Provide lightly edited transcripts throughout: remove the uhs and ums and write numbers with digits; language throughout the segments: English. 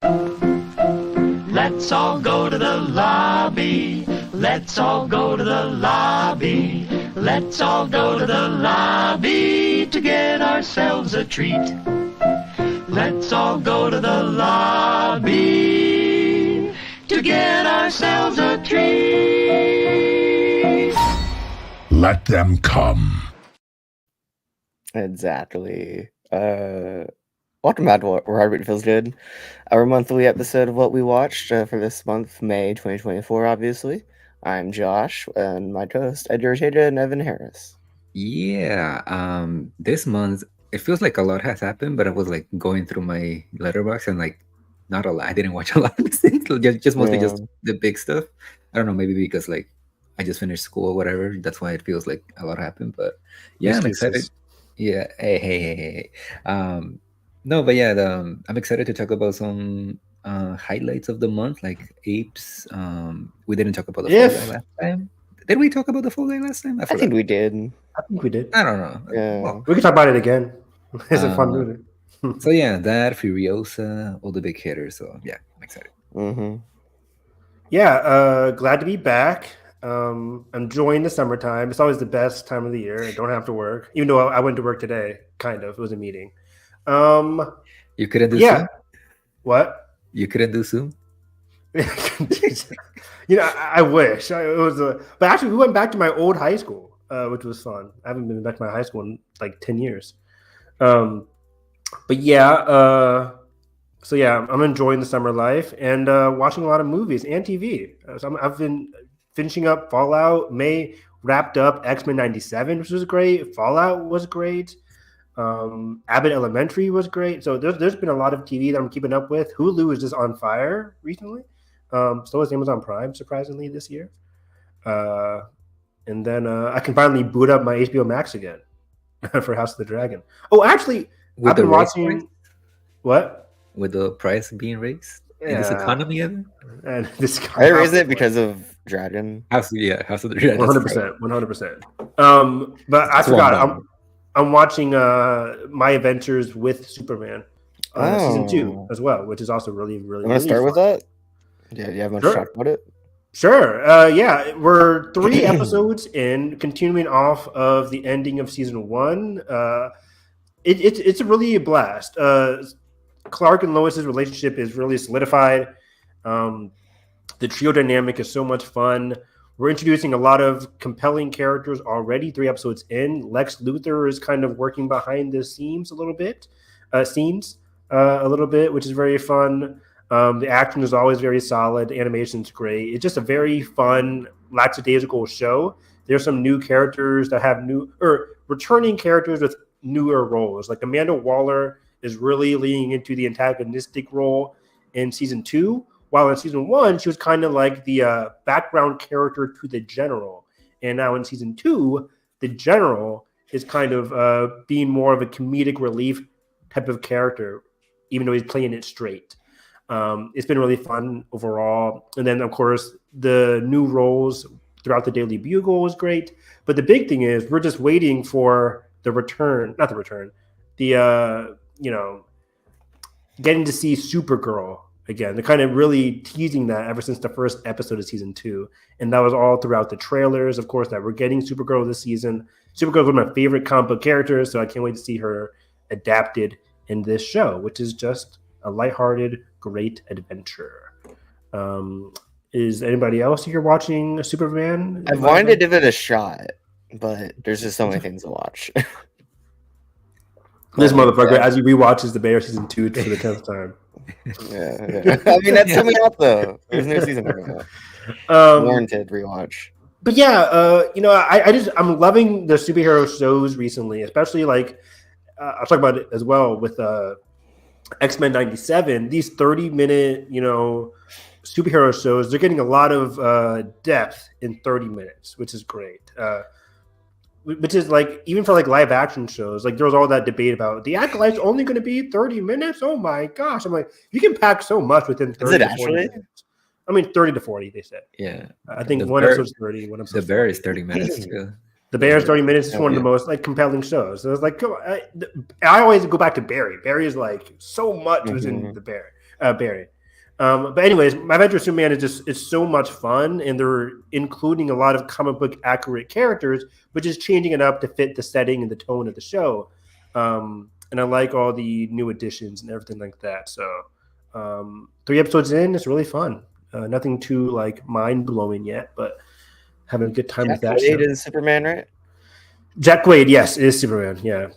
Let's all go to the lobby. Let's all go to the lobby. Let's all go to the lobby to get ourselves a treat. Let's all go to the lobby to get ourselves a treat. Let them come. Exactly. Welcome back to Where Heartbeat Feels Good, our monthly episode of what we watched for this month, May 2024, obviously. I'm Josh, and my co-host, Edgar Ortega and Evan Harris. Yeah, this month, it feels like a lot has happened, but I was like going through my letterbox and like, not a lot. I didn't watch a lot of these things, just mostly just the big stuff. I don't know, maybe because like I just finished school or whatever. That's why it feels like a lot happened, but yeah, I'm excited. Yeah, hey. No, but yeah, I'm excited to talk about some highlights of the month, like Apes. We didn't talk about the Fall Guy last time. Did we talk about the Fall Guy last time? I think we did. I think we did. I don't know. Yeah. Well, we can talk about it again. It's a fun movie. So yeah, that, Furiosa, all the big hitters. So yeah, I'm excited. Mm-hmm. Yeah, glad to be back. I'm enjoying the summertime. It's always the best time of the year. I don't have to work, even though I went to work today. Kind of, it was a meeting. You couldn't do Zoom? What? You couldn't do Zoom? I wish. But actually, we went back to my old high school, which was fun. I haven't been back to my high school in like 10 years. But yeah, so yeah, I'm enjoying the summer life and watching a lot of movies and TV. I've been finishing up Fallout. May wrapped up X-Men 97, which was great. Fallout was great. Abbott Elementary was great. So there's been a lot of TV that I'm keeping up with. Hulu is just on fire recently. So is Amazon Prime, surprisingly, this year. And then I can finally boot up my HBO Max again for House of the Dragon. Oh, actually, I've been watching. What? With the price being raised in this economy, Evan? And this I raised it because of Dragon. House of the Dragon. 100%. But I forgot. I'm watching My Adventures with Superman season 2 as well, which is also really, really. You want to start with that? Yeah, you have much to talk about it? Sure. Yeah, we're 3 episodes in, continuing off of the ending of season 1. It's really a blast. Clark and Lois's relationship is really solidified. The trio dynamic is so much fun. We're introducing a lot of compelling characters already. 3 episodes in, Lex Luthor is kind of working behind the scenes a little bit, which is very fun. The action is always very solid. The animation's great. It's just a very fun, lackadaisical show. There's some new characters that have returning characters with newer roles. Like Amanda Waller is really leaning into the antagonistic role in season 2. While in season 1, she was kind of like the background character to the general. And now in season 2, the general is kind of being more of a comedic relief type of character, even though he's playing it straight. It's been really fun overall. And then, of course, the new roles throughout the Daily Bugle is great. But the big thing is we're just waiting for getting to see Supergirl again. They're kind of really teasing that ever since the first episode of season 2. And that was all throughout the trailers, of course, that we're getting Supergirl this season. Supergirl is one of my favorite comic book characters, so I can't wait to see her adapted in this show, which is just a lighthearted, great adventure. Is anybody else here watching Superman? I've wanted to give it a shot, but there's just so many things to watch. This motherfucker, as he rewatches The Bear season 2 for the 10th time. Yeah. I mean, that's coming up though. There's no season coming up. Warranted rewatch. But yeah, I'm loving the superhero shows recently, especially like I'll talk about it as well with X-Men 97. These 30-minute, superhero shows, they're getting a lot of depth in 30 minutes, which is great. Which is like, even for like live action shows, like there was all that debate about the Acolyte's only going to be 30 minutes. Oh my gosh. I'm like, you can pack so much within 30 to 40 minutes. I mean, 30 to 40, they said. Yeah. I think one episode's 30. One episode's The Bear is 30 minutes too. The Bear is 30 minutes. It's one of the most like compelling shows. So it's like, I always go back to Barry. Barry is like so much was in The Bear. Barry. But anyways, My Adventure with Superman it's so much fun, and they're including a lot of comic book accurate characters, but just changing it up to fit the setting and the tone of the show. And I like all the new additions and everything like that. So 3 episodes in, it's really fun. Nothing too like mind blowing yet, but having a good time with that. Jack Quaid is Superman, right? Jack Quaid, yes, is Superman. Yeah.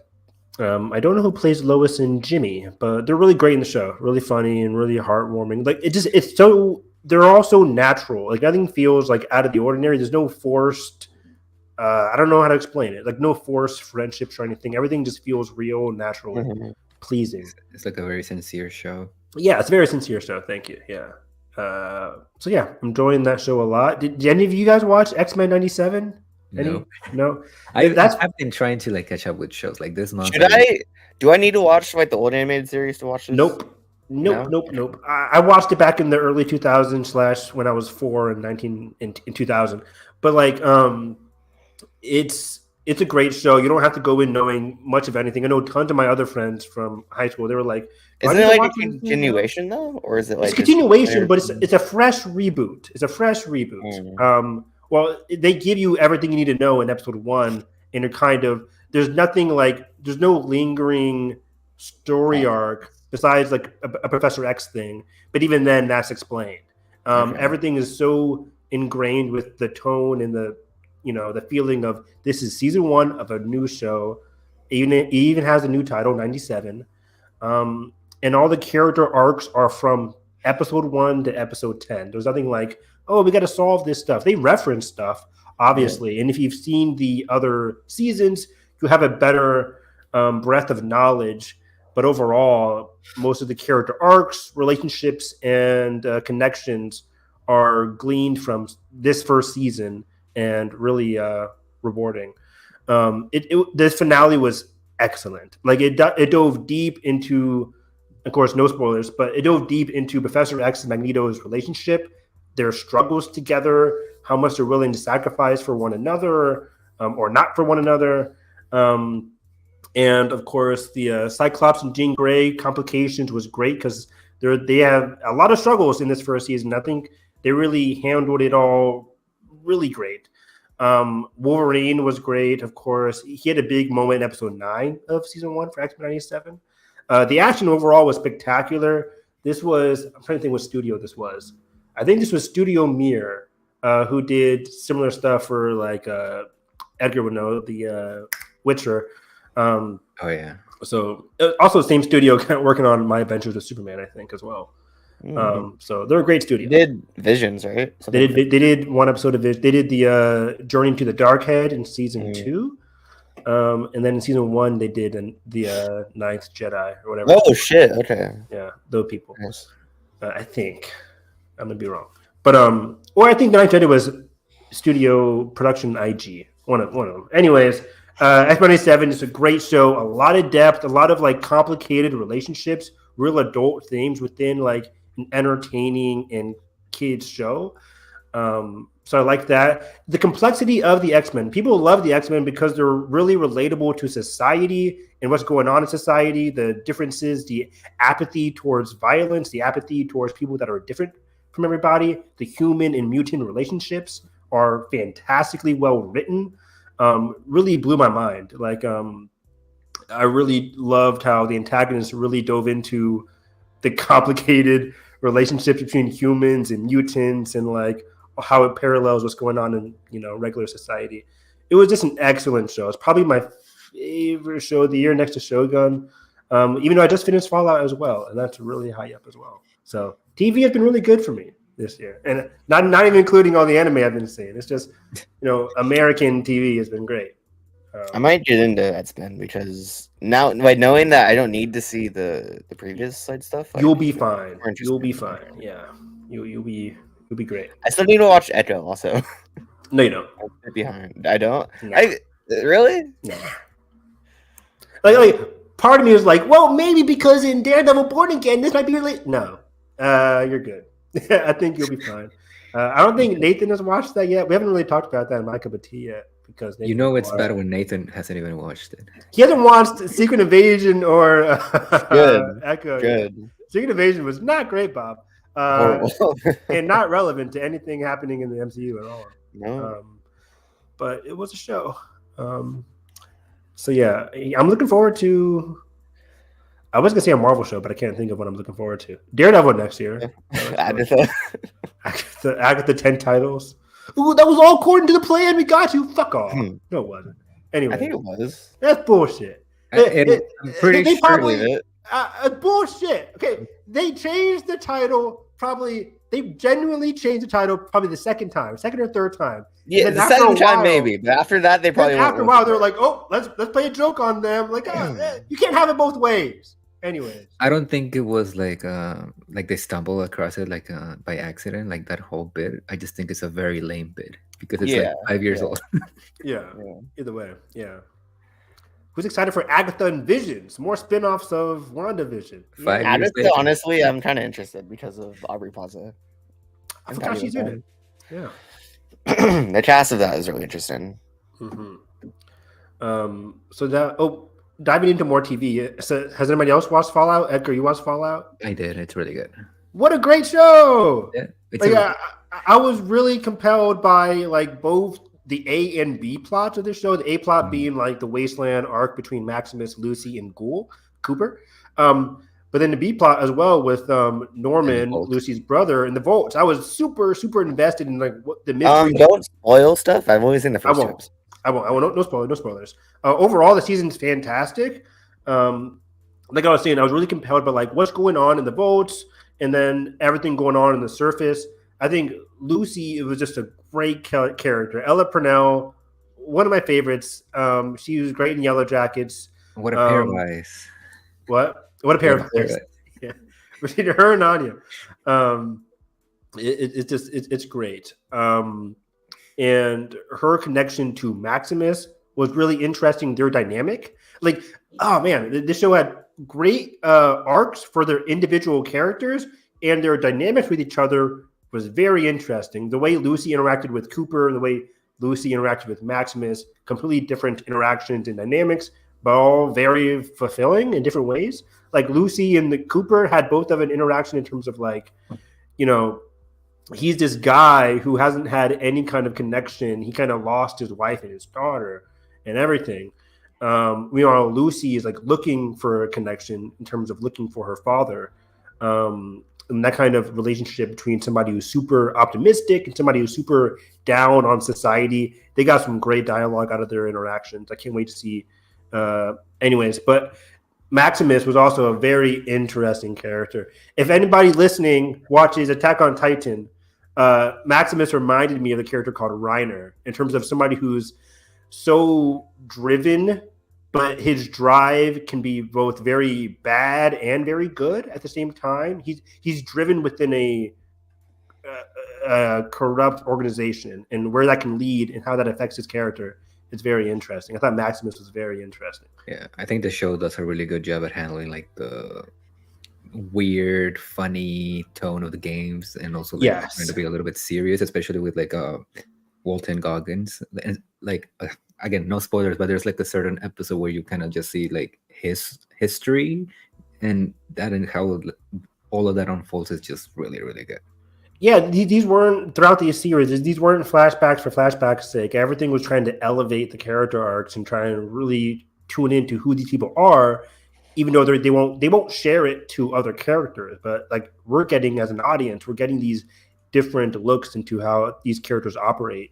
I don't know who plays Lois and Jimmy, but they're really great in the show. Really funny and really heartwarming. Like it's so they're all so natural. Like nothing feels like out of the ordinary. There's no forced. I don't know how to explain it. Like no forced friendships or anything. Everything just feels real, natural, and pleasing. It's like a very sincere show. Yeah, it's a very sincere show. Thank you. Yeah. So yeah, I'm enjoying that show a lot. Did any of you guys watch X-Men '97? No. I've been trying to like catch up with shows like this month. Do I need to watch like the old animated series to watch this? Nope. I watched it back in the early 2000s / when I was 4 in 2000. But like, it's a great show. You don't have to go in knowing much of anything. I know tons of my other friends from high school. They were like, "Isn't it like a continuation though, or is it like it's continuation? But it's a fresh reboot. It's a fresh reboot. Well, they give you everything you need to know in episode 1, and it kind of there's no lingering story arc besides like a Professor X thing. But even then, that's explained. Everything is so ingrained with the tone and the feeling of this is season 1 of a new show. It even has a new title, 97. And all the character arcs are from episode 1 to episode 10. There's nothing like, oh, we got to solve this stuff. They reference stuff, obviously. And if you've seen the other seasons, you have a better breadth of knowledge. But overall, most of the character arcs, relationships, and connections are gleaned from this first season and really rewarding. The finale was excellent. Like it dove deep into, of course, no spoilers, but it dove deep into Professor X and Magneto's relationship, their struggles together, how much they're willing to sacrifice for one another or not for one another. And of course, the Cyclops and Jean Grey complications was great because they have a lot of struggles in this first season. I think they really handled it all really great. Wolverine was great, of course. He had a big moment in episode 9 of season 1 for X-Men '97. The action overall was spectacular. I'm trying to think what studio this was. I think this was Studio Mir, who did similar stuff for like Edgar would know, the Witcher. Oh yeah. So also the same studio kind of working on My Adventures with Superman, I think, as well. So they're a great studio. They did Visions, right? They did one episode of it. They did the Journey to the Darkhead in season 2. And then in season 1 they did the Ninth Jedi or whatever. Oh shit! Okay. Yeah, those people. Nice. I think I'm gonna be wrong, but or I think the Ninth Jedi was Studio Production IG. One of them. Anyways, X-Men '97 is a great show. A lot of depth, a lot of like complicated relationships, real adult themes within like an entertaining and kids show. So I like that. The complexity of the X-Men. People love the X-Men because they're really relatable to society and what's going on in society, the differences, the apathy towards violence, the apathy towards people that are different from everybody. The human and mutant relationships are fantastically well written. Really blew my mind. Like, I really loved how the antagonists really dove into the complicated relationships between humans and mutants and like how it parallels what's going on in regular society. It was just an excellent show. It's probably my favorite show of the year next to Shogun. Even though I just finished Fallout as well, and that's really high up as well. So TV has been really good for me this year, and not even including all the anime I've been seeing. It's just American TV has been great. I might get into X-Men because now, like, knowing that I don't need to see the previous side stuff, you'll be fine. You'll be fine. Yeah, you'll be great. I still need to watch Echo also. No, you don't. I'm behind. I don't. No. Really? No. Like part of me was like, well, maybe because in Daredevil Born Again, this might be related. No, you're good. I think you'll be fine. I don't think Nathan has watched that yet. We haven't really talked about that in My Cup of Tea yet because it's better when Nathan hasn't even watched it. He hasn't watched Secret Invasion or Good. Echo. Good. Yet. Secret Invasion was not great, Bob, Horrible. and not relevant to anything happening in the MCU at all. No. But it was a show. So yeah, I'm looking forward to. I was gonna say a Marvel show, but I can't think of what I'm looking forward to. Daredevil next year. Agatha. Agatha 10 titles. Ooh, that was all according to the plan. We got you. Fuck off. No, it wasn't. Anyway, I think it was. that's bullshit. I'm pretty they sure. probably bullshit. Okay, they changed the title. Probably they genuinely changed the title. Probably the second or third time. Yeah, the second time maybe, but after that they probably. After a while, they're like, "Oh, let's play a joke on them." Like, you can't have it both ways. Anyways, I don't think it was like they stumble across it by accident, like that whole bit. I just think it's a very lame bit because it's like 5 years old. yeah. Either way, yeah. Who's excited for Agatha and Visions? More spin-offs of WandaVision. 5 years Agatha, later. honestly, I'm kind of interested because of Aubrey Plaza. I forgot she's in it. Yeah. The cast of that is really interesting. Mm-hmm. So that diving into more TV. So has anybody else watched Fallout? Edgar, you watched Fallout? I did. It's really good. What a great show! Yeah, I was really compelled by like both the A and B plots of the show. The A plot being like the Wasteland arc between Maximus, Lucy, and Cooper. But then the B plot as well with Norman, Lucy's brother, and the Volts. I was super, super invested in like what the mystery. Don't spoil stuff. I've only seen the first two. I won't. No spoilers. Overall, the season's fantastic. Like I was saying, I was really compelled by like what's going on in the Volts, and then everything going on in the surface. I think Lucy, it was just a great character. Ella Purnell, one of my favorites. She was great in Yellow Jackets. What a pair of eyes. What a pair of eyes. Yeah. Between her and Anya. It's great. And her connection to Maximus was really interesting. Their dynamic. Like, oh man, this show had great arcs for their individual characters, and their dynamics with each other was very interesting. The way Lucy interacted with Cooper, the way Lucy interacted with Maximus, completely different interactions and dynamics, but all very fulfilling in different ways. Like Lucy and the Cooper had both of an interaction in terms of like, he's this guy who hasn't had any kind of connection. He kind of lost his wife and his daughter and everything. Lucy is like looking for a connection in terms of looking for her father. And that kind of relationship between somebody who's super optimistic and somebody who's super down on society. They got some great dialogue out of their interactions. I can't wait to see. But Maximus was also a very interesting character. If anybody listening watches Attack on Titan, Maximus reminded me of a character called Reiner in terms of somebody who's so driven, but his drive can be both very bad and very good at the same time. He's driven within a corrupt organization, and where that can lead and how that affects his character is very interesting. I thought Maximus was very interesting. Yeah, I think the show does a really good job at handling like the weird, funny tone of the games, and also trying to be a little bit serious, especially with like Walton Goggins. And like again, no spoilers, but there's like a certain episode where you kind of just see like his history and how all of that unfolds is just really, really good. Yeah, these weren't throughout these series. These weren't flashbacks for flashbacks' sake. Everything was trying to elevate the character arcs and trying to really tune into who these people are, even though they won't share it to other characters. But like we're getting as an audience, we're getting these different looks into how these characters operate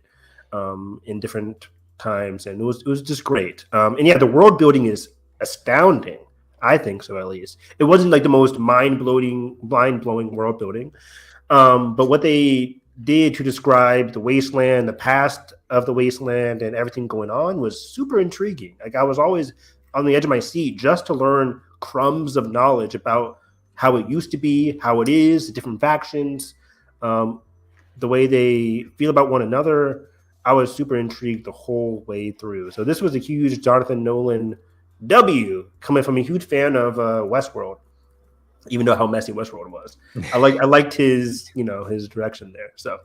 in different times, and it was just great. And yeah, the world building is astounding. I think so, at least. It wasn't like the most mind-blowing world building. But what they did to describe the wasteland, the past of the wasteland, and everything going on was super intriguing. Like I was always on the edge of my seat just to learn crumbs of knowledge about how it used to be, how it is, the different factions, the way they feel about one another. I was super intrigued the whole way through. So this was a huge Jonathan Nolan W, coming from a huge fan of Westworld. Even though how messy Westworld was, I liked his his direction there. So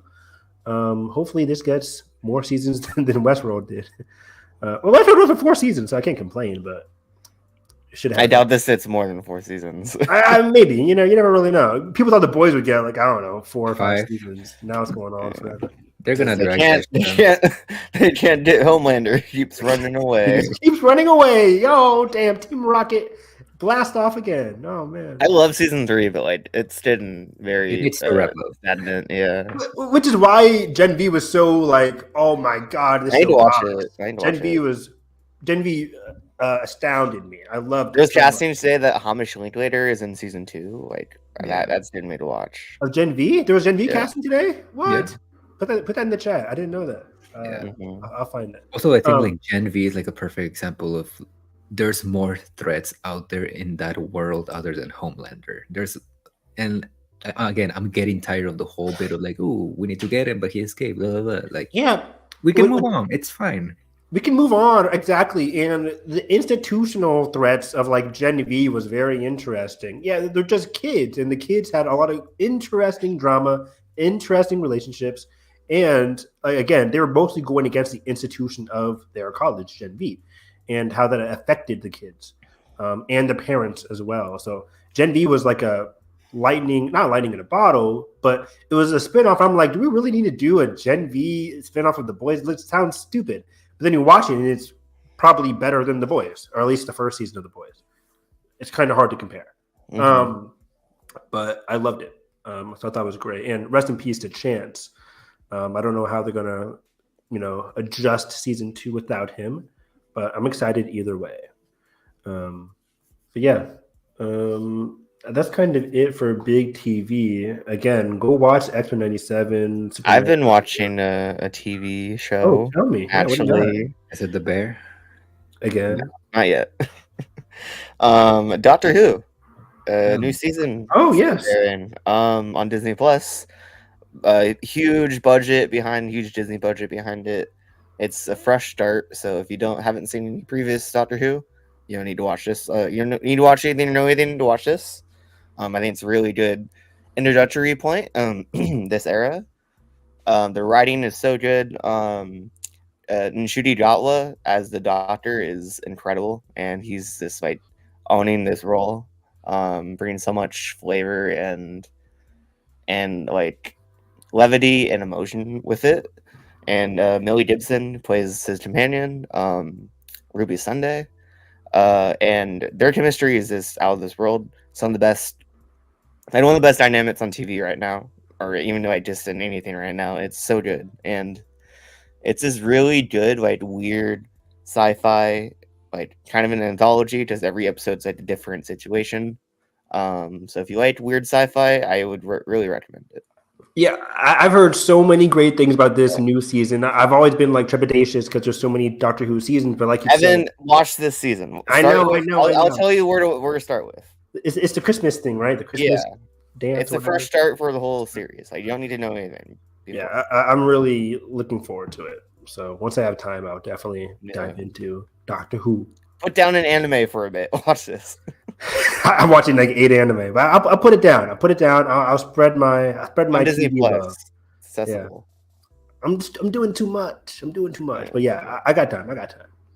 hopefully this gets more seasons than Westworld did. Westworld was for 4 seasons, so I can't complain. But Should have. I doubt this hits more than 4 seasons. Maybe, you never really know. People thought The Boys would get like, I don't know, 4 or 5 5. seasons. Now it's going on forever. They're gonna they drag can't, that. they can't get Homelander. He keeps running away. He keeps running away. Yo, damn, Team Rocket blast off again. Oh man. I love season 3, but like it's getting very It needs to wrap up. stagnant. Yeah, Which is why Gen V was so like, oh my god, this I need to show watch rocks. it. I need to watch Gen V astounded me. I loved There's it so much. casting say that Hamish Linklater is in season 2. Like that's getting me to watch. Of Gen V. There was Gen V Yeah. casting today. What? Yeah. Put that in the chat. I didn't know that. Yeah. I'll find it. Also, I think like Gen V is like a perfect example of there's more threats out there in that world other than Homelander. And again, I'm getting tired of the whole bit of like, oh, we need to get him, but he escaped. Blah, blah, blah. Like, Yeah, we can move on. It's fine. we can move on exactly. And the institutional threats of like Gen V was very interesting. Yeah, they're just kids, and the kids had a lot of interesting drama, interesting relationships, and again, they were mostly going against the institution of their college, Gen V, and how that affected the kids and the parents as well. So Gen V was like not lightning in a bottle, but it was a spinoff. I'm like, do we really need to do a Gen V spinoff of The Boys? It sounds stupid. But then you watch it, and it's probably better than The Boys, or at least the first season of The Boys. It's kind of hard to compare. But I loved it. I thought that was great. And rest in peace to Chance. I don't know how they're going to, adjust season 2 without him, but I'm excited either way. But yeah, that's kind of it for big TV. Again, go watch X-Men 97. I've been watching a TV show. Oh, tell me. Yeah, what do you got? Actually, Is it the bear? Again. not yet. Doctor Who, new season. Oh, yes. On Disney Plus. Huge Disney budget behind it. It's a fresh start, so if you haven't seen any previous Doctor Who, you don't need to watch this. You don't need to watch anything or know anything to watch this. I think it's a really good introductory point. This era, the writing is so good. Nshudi Jatwa as the Doctor is incredible, and he's just like owning this role, bringing so much flavor and like levity and emotion with it. And Millie Gibson plays his companion, Ruby Sunday, and their chemistry is just out of this world. One of the best dynamics on TV right now, or even like just in anything right now. It's so good, and it's this really good, like weird sci-fi, like kind of an anthology. Just every episode's like a different situation. So if you like weird sci-fi, I would really recommend it. Yeah, I've heard so many great things about this new season. I've always been like trepidatious because there's so many Doctor Who seasons, but like you said, Evan, watch this season. I know. I'll tell you where to start with. It's the Christmas thing, right? The Christmas dance. It's the first start for the whole series. Like you don't need to know anything before. Yeah, I'm really looking forward to it. So once I have time, I'll definitely dive into Doctor Who. Put down an anime for a bit. Watch this. I'm watching like 8 anime, but I'll put it down. I'll spread my Disney TV Plus. love. Accessible. I'm doing too much. But yeah, I got time.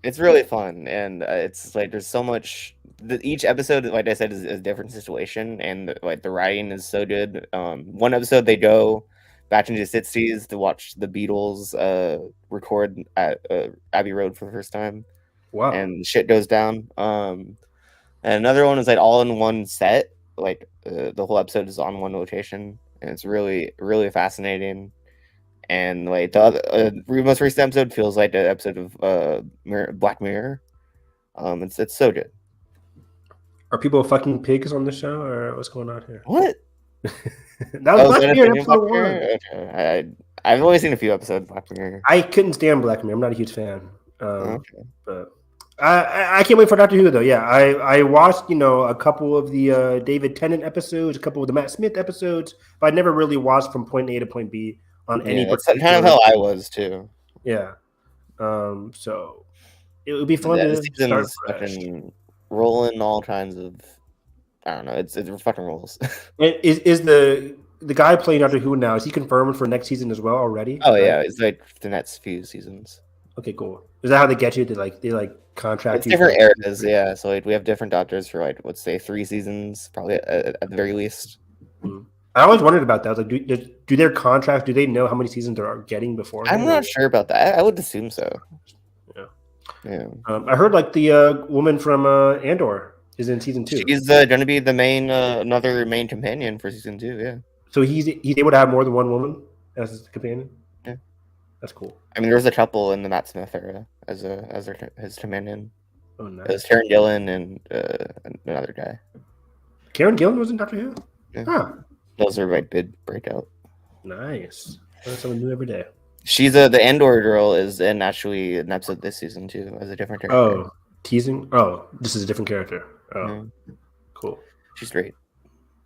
It's really fun, and it's like there's so much. Each episode, like I said, is a different situation, and like the writing is so good. One episode they go back into the 60s to watch the Beatles record at Abbey Road for the first time. Wow. And shit goes down. And another one is like all in one set. Like the whole episode is on one location, and it's really, really fascinating. And like the most recent episode feels like the episode of Black Mirror. It's so good. Are people fucking pigs on the show, or what's going on here? What? That was Black Mirror episode 1. Okay. I've only seen a few episodes of Black Mirror. I couldn't stand Black Mirror. I'm not a huge fan. Okay. But I can't wait for Doctor Who though. Yeah, I watched a couple of the David Tennant episodes, a couple of the Matt Smith episodes, but I never really watched from point A to point B on any. That's kind of how I was too. Yeah. So it would be fun The to start fresh. fucking rolling all kinds of. I don't know. It's fucking rolls. Is the guy playing Doctor Who now? Is he confirmed for next season as well already? Oh yeah, it's like the next few seasons. Okay, cool. Is that how they get you? They contract It's you different for eras, yeah. So like, we have different doctors for like, let's say 3 seasons, probably at the very least. I always wondered about that. I was like, do their contracts? Do they know how many seasons they are getting beforehand? I'm not sure about that. I would assume so. Yeah. Yeah. I heard like the woman from Andor is in season 2. She's going to be the main, another main companion for season 2. Yeah. So he's able to have more than one woman as his companion. Yeah. That's cool. I mean, there was a couple in the Matt Smith era as his companion. Oh, nice. It was Karen Gillan and another guy. Karen Gillan was in Doctor Who. Yeah. Huh. Those are like big breakout. Nice. Learn something new every day. She's the Andor girl is in actually an episode this season too as a different character. Oh, teasing. Oh, this is a different character. Oh, cool. She's great.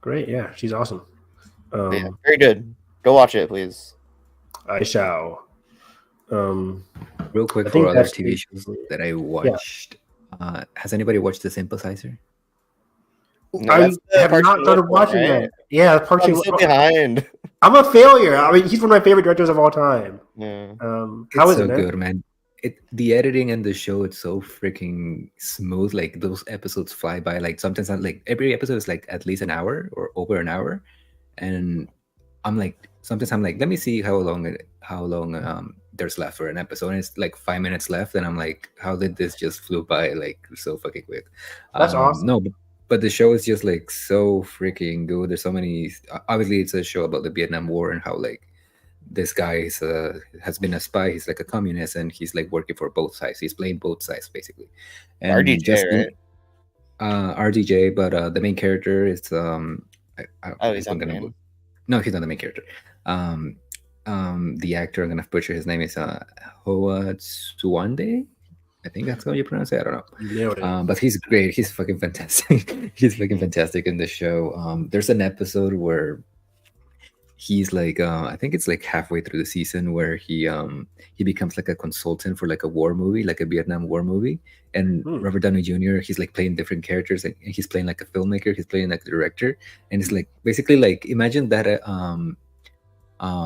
Great. Yeah, she's awesome. Yeah, very good. Go watch it, please. I shall. Real quick I for think other that's TV shows that I watched. Has anybody watched The Sympathizer? No, I that's the have Parks not and started Rec watching one, right? that. Yeah, Parks I'm and so behind. I'm a failure. I mean, he's one of my favorite directors of all time. Yeah. How is so it, man? good, man. The editing and the show, it's so freaking smooth. Like those episodes fly by. Like sometimes every episode is like at least an hour or over an hour, and sometimes I'm like, let me see how long there's left for an episode, and it's like 5 minutes left, and I'm like, how did this just flew by like so fucking quick? That's awesome. No, but the show is just like so freaking good. There's so many. Obviously, it's a show about the Vietnam War and how like this guy has been a spy. He's like a communist, and he's like working for both sides. He's playing both sides basically. And RDJ, right? RDJ, but the main character is he's not the main. No, he's not the main character. The actor, I'm gonna butcher his name, is Hoa Suwande. I think that's how you pronounce it. I don't know. Nailed it. But he's great. He's fucking fantastic. He's fucking fantastic in the show. There's an episode where he's like, I think it's like halfway through the season where he becomes like a consultant for like a war movie, like a Vietnam War movie. And Robert Downey Jr., he's like playing different characters, and he's playing like a filmmaker, he's playing like a director, and it's like basically like imagine that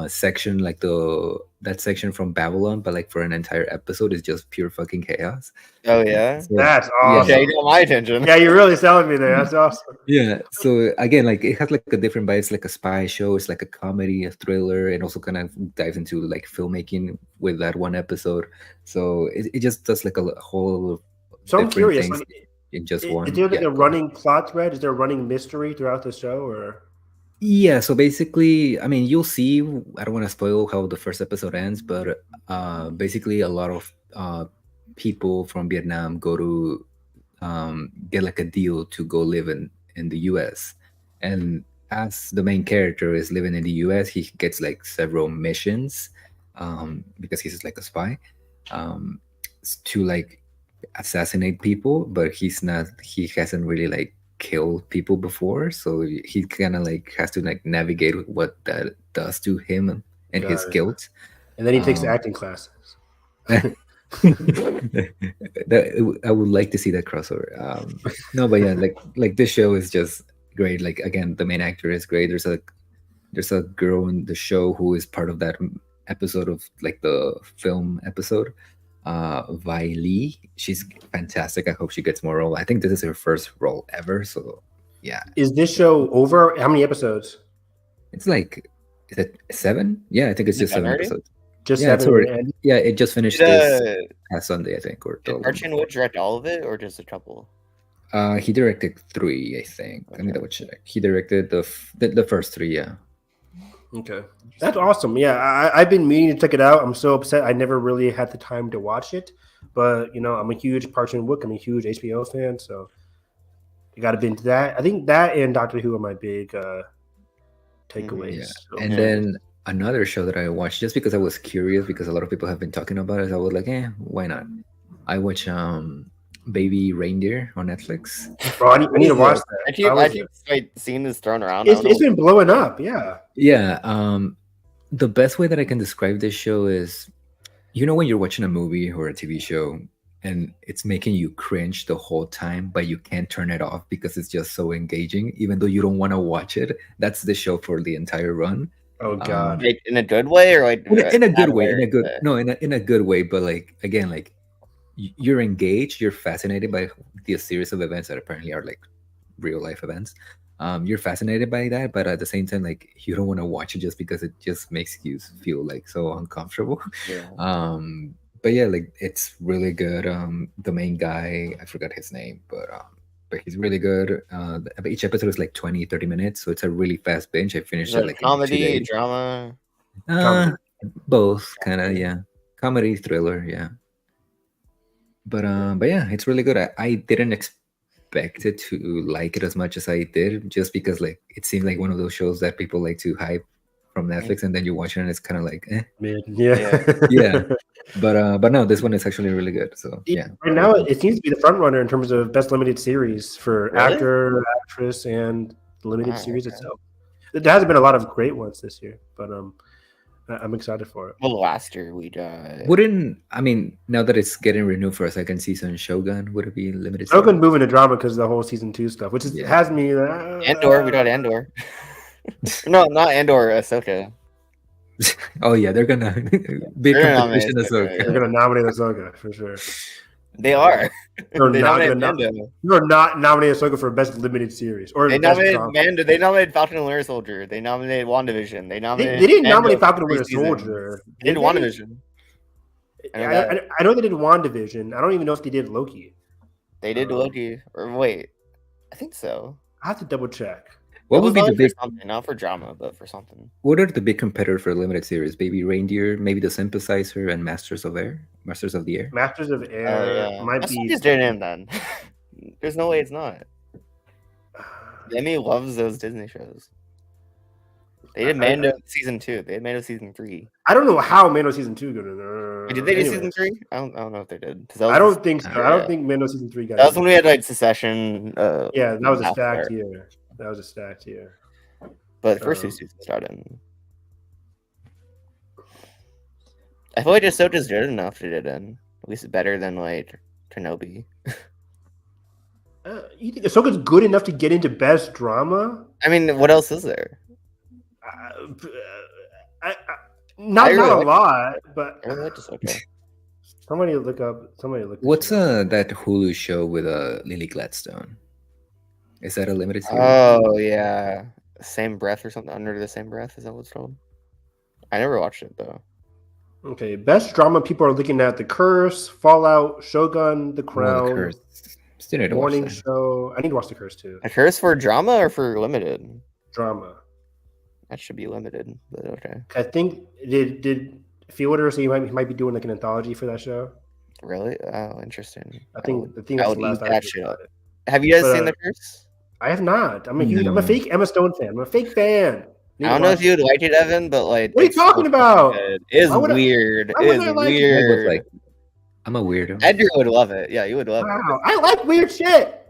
section, like that section from Babylon, but like for an entire episode is just pure fucking chaos. Oh yeah, So, That's awesome. yeah, you got my attention. Yeah, you're really selling me there. That's awesome. yeah. So again, like it has like a different vibe. It's like a spy show. It's like a comedy, a thriller, and also kind of dives into like filmmaking with that one episode. So it just does like a whole. So I'm different curious. things Like, in just one. is there like Yeah, a running plot thread? Is there a running mystery throughout the show, or? Yeah, so basically, I mean, you'll see. I don't want to spoil how the first episode ends, but basically, a lot of people from Vietnam go to get like a deal to go live in the U.S. And as the main character is living in the U.S., he gets like several missions because he's like a spy to like assassinate people, but he hasn't really like killed people before, so he kind of like has to like navigate what that does to him and his Got it. guilt. And then he takes acting classes. I would like to see that crossover. No, but yeah, like this show is just great. Like again, the main actor is great. There's a girl in the show who is part of that episode of like the film episode. Vi Lee, she's fantastic. I hope she gets more role. I think this is her first role ever. So yeah. Is this show over? How many episodes? It's like, is it 7? Yeah, I think it's just 7 already? episodes. Just Yeah, it's 7. already- and- Yeah, it just finished Did, this past Sunday, I think. Or did Archie Wood direct all of it, or just a couple? he directed 3, I think. Let me double check. He directed the first 3. Yeah. Okay, that's awesome. Yeah, I've been meaning to check it out. I'm so upset I never really had the time to watch it, but you know, I'm a huge Parks and Rec. I'm a huge HBO fan, so you got to be into that. I think that and Doctor Who are my big takeaways. Yeah. So, And then another show that I watched just because I was curious, because a lot of people have been talking about it. I was like, why not? I watched Baby Reindeer on Netflix. bro, I need to watch that. I keep like, seeing this thrown around. It's been blowing up. Yeah. Yeah. The best way that I can describe this show is, you know, when you're watching a movie or a TV show and it's making you cringe the whole time, but you can't turn it off because it's just so engaging, even though you don't want to watch it. That's the show for the entire run. Oh God. Like, in a good way, or like In a good bad way, or in a good way, but like again, like you're engaged, you're fascinated by the series of events that apparently are like real life events. You're fascinated by that, but at the same time, like you don't want to watch it just because it just makes you feel like so uncomfortable. Yeah. But yeah, like it's really good. The main guy, I forgot his name, but he's really good. Each episode is like 20-30 minutes, so it's a really fast binge. I finished Is it it like in comedy, 2 days. drama? Uh, both kind of, yeah, comedy, thriller, yeah. But yeah, it's really good. I didn't expect it to like it as much as I did, just because like it seemed like one of those shows that people like to hype from Netflix, and then you watch it and it's kind of like, eh. Yeah. Yeah. But no, this one is actually really good. So yeah. Right now, it seems to be the front runner in terms of best limited series for Really? actor, actress, and the limited series okay. itself. There hasn't been a lot of great ones this year, but I'm excited for it. Well, last year we got. Wouldn't I mean now that it's getting renewed for a second season, Shogun would it be limited? I'm series? moving to drama because of the whole season 2 stuff, which is, Yeah. has me. Andor, we got Andor. No, not Andor, Ahsoka. Oh yeah, they're gonna be They're gonna competition nominate as well. Ahsoka, They're gonna nominate Ahsoka for sure. They are. They're They not nominated gonna Mando. You're not nominating Ahsoka for best limited series or They best nominated drama. Mando. They nominated Falcon and Winter Soldier. They nominated WandaVision. They nominated. They didn't Mando nominate for Falcon and Winter 3 seasons. Soldier. They did Did they? WandaVision. I know that. I know they did WandaVision. I don't even know if they did Loki. They did Loki. Or wait, I think so. I have to double check. What It was would be the only big? for something, not for drama, but for something. What are the big competitors for a limited series? Baby Reindeer, maybe the Sympathizer, and Masters of Air, Masters of the Air. Masters of Air Oh yeah, might that's be. not just in then. There's no way it's not. Demi loves those Disney shows. They did Mando season 2. They did Mando season 3. I don't know how Mando season 2 going. Did they do season 3? I don't know if they did. I don't think so. I Yeah. don't think Mando season 3 got. That was when we had like Succession. Yeah, that was a after. stacked year. That was a stacked year. But the first 2 seasons started. I feel like Ahsoka's good enough to get in. At least better than like Kenobi. You think Ahsoka's good enough to get into best drama? I mean, what else is there? Not really a like- lot, but I really like Ahsoka. somebody look up. What's that Hulu show with Lily Gladstone? Is that a limited series? Oh yeah, Same Breath or something. Under the Same Breath, is that what it's called? I never watched it though. Okay, best drama. People are looking at The Curse, Fallout, Shogun, The Oh, Crown, The Curse. Still need to watch Morning that. Show. I need to watch The Curse too. A Curse for drama or for limited? Drama. That should be limited, but okay. I think did Fielder say he might be doing like an anthology for that show? Really? Oh, interesting. I think I that's would the eat last I that heard shit about up. it. Have you guys But, seen The Curse? I have not. I'm a fake Emma Stone fan. I'm a fake fan. I don't know if you would like it, Evan, but like, What are you it's talking so about? good. It is Why would I- weird. why It would is I like it? weird. Like, I'm a weirdo. Edgar would love it. Yeah, you would love Wow, I like weird shit. it.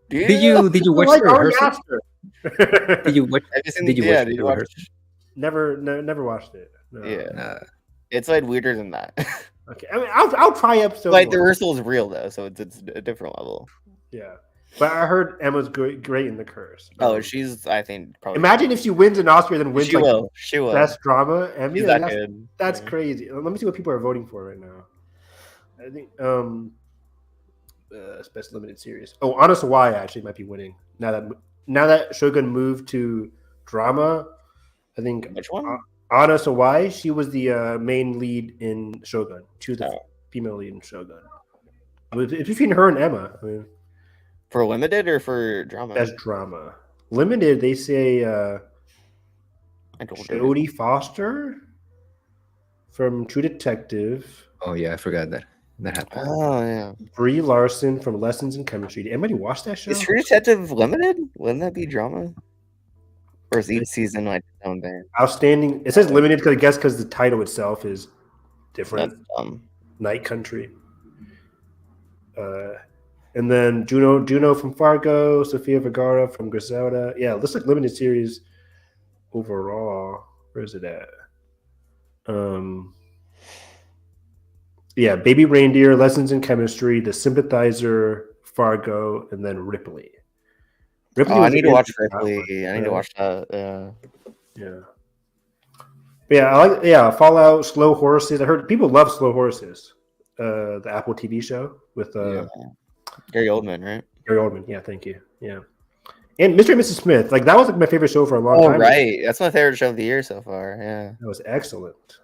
Did you I watch like the Ari rehearsal? Aster. Did you watch? Have you seen, Did you yeah, watch did the you watch? rehearsal? Never watched it. No. Yeah, it's like weirder than that. Okay. I mean, I'll try episode. Like the one. rehearsal is real though, so it's a different level. Yeah, but I heard Emma's great in The Curse. Oh, she's I think probably. Imagine if she wins an Oscar, then wins she like will. She will. best drama. Emmy. She's Like, that that's good. that's Yeah. crazy. Let me see what people are voting for right now. I think it's best limited series. Oh, Honest Why actually might be winning now that Shogun moved to drama. I think Which one? Anna Sawai, she was the main lead in Shogun. She was the Oh. female lead in Shogun. It's between her and Emma. I mean, For limited or for drama? best drama. Limited, they say I don't know. Jodie Foster from True Detective, Oh yeah, I forgot that happened. Oh yeah. Brie Larson from Lessons in Chemistry. Did anybody watch that show? Is True Detective limited? Wouldn't that be drama? Or is each season like its own thing? Outstanding. It says limited because I guess because the title itself is different. That's dumb. Night Country. And then Juno from Fargo, Sofia Vergara from Griselda. Yeah, it looks like limited series overall. Where is it at? Yeah, Baby Reindeer, Lessons in Chemistry, The Sympathizer, Fargo, and then Ripley. Oh, I was need to watch interesting. Ripley. I need to watch that. Yeah. But yeah, I like Fallout, Slow Horses. I heard people love Slow Horses. The Apple TV show with Yeah. Gary Oldman, right? Gary Oldman. Yeah, thank you. Yeah, and Mr. and Mrs. Smith. Like that was like my favorite show for a long time. Right. That's my favorite show of the year so far. Yeah. That was excellent.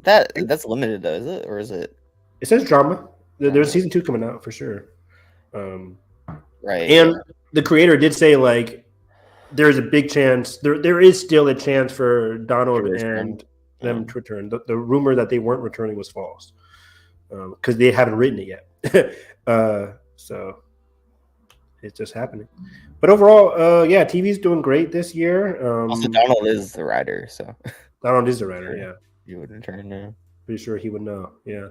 That's limited though, is it? Or is it? It says drama. There's season 2 coming out for sure. Right. And the creator did say like there's a big chance there is still a chance for Donald and them to return. The rumor that they weren't returning was false because they haven't written it yet. So it's just happening. But overall, yeah, TV's doing great this year. Also, Donald is the writer, so Donald is the writer. Yeah, you would return now. Pretty sure he would know. Yeah.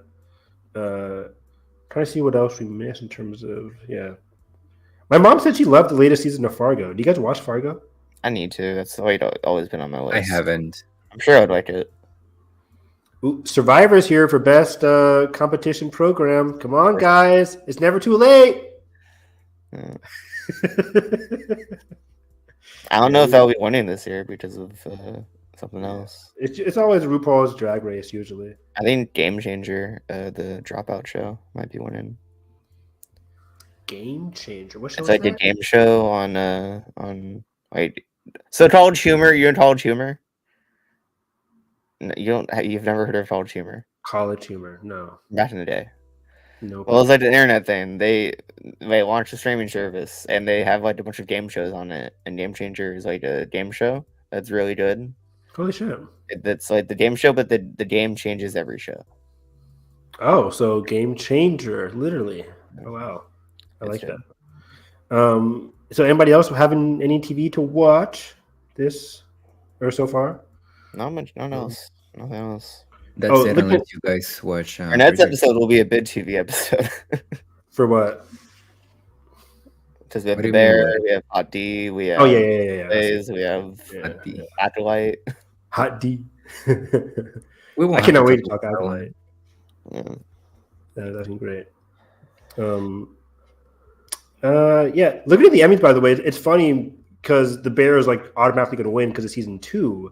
Trying to see what else we missed in terms of My mom said she loved the latest season of Fargo. Do you guys watch Fargo? I need to. That's always been on my list. I haven't. I'm sure I'd like it. Ooh, Survivor's here for best competition program. Come on, guys! It's never too late. Yeah. I don't know if I'll be winning this year because of something else. It's always RuPaul's Drag Race usually. I think Game Changer, the Dropout show, might be winning. Game Changer. What show? It's like a game show on. Wait, so College Humor. You in College Humor? No, you don't. You've never heard of College Humor? College Humor, no. Back in the day. No. Well, it's like an internet thing. They launched a streaming service and they have like a bunch of game shows on it. And Game Changer is like a game show that's really good. Holy shit! That's like the game show, but the game changes every show. Oh, so Game Changer, literally. Oh wow, I like that. So anybody else having any TV to watch this or so far? Not much. Nothing else. Nothing else. That's it. Unless you guys watch. Our next episode will be a big TV episode. For what? Because we have the Bear, we have Hot D, we have we have Acolyte. Hot D. I cannot wait to talk Acolyte. Yeah. That's great. Yeah, looking at the Emmys, by the way, it's funny because the Bear is like automatically going to win because of season 2.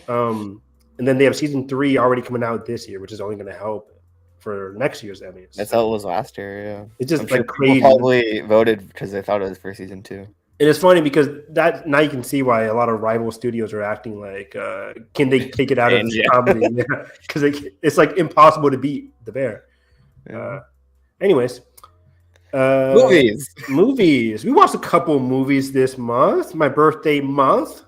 And then they have season 3 already coming out this year, which is only going to help for next year's Emmys. That's how it was last year. Yeah, it's just I'm like sure crazy. Probably voted because they thought it was for season 2. And it's funny because that now you can see why a lot of rival studios are acting like, can they take it out of comedy? Because it's like impossible to beat the Bear. Yeah. Anyways, movies. We watched a couple movies this month. My birthday month.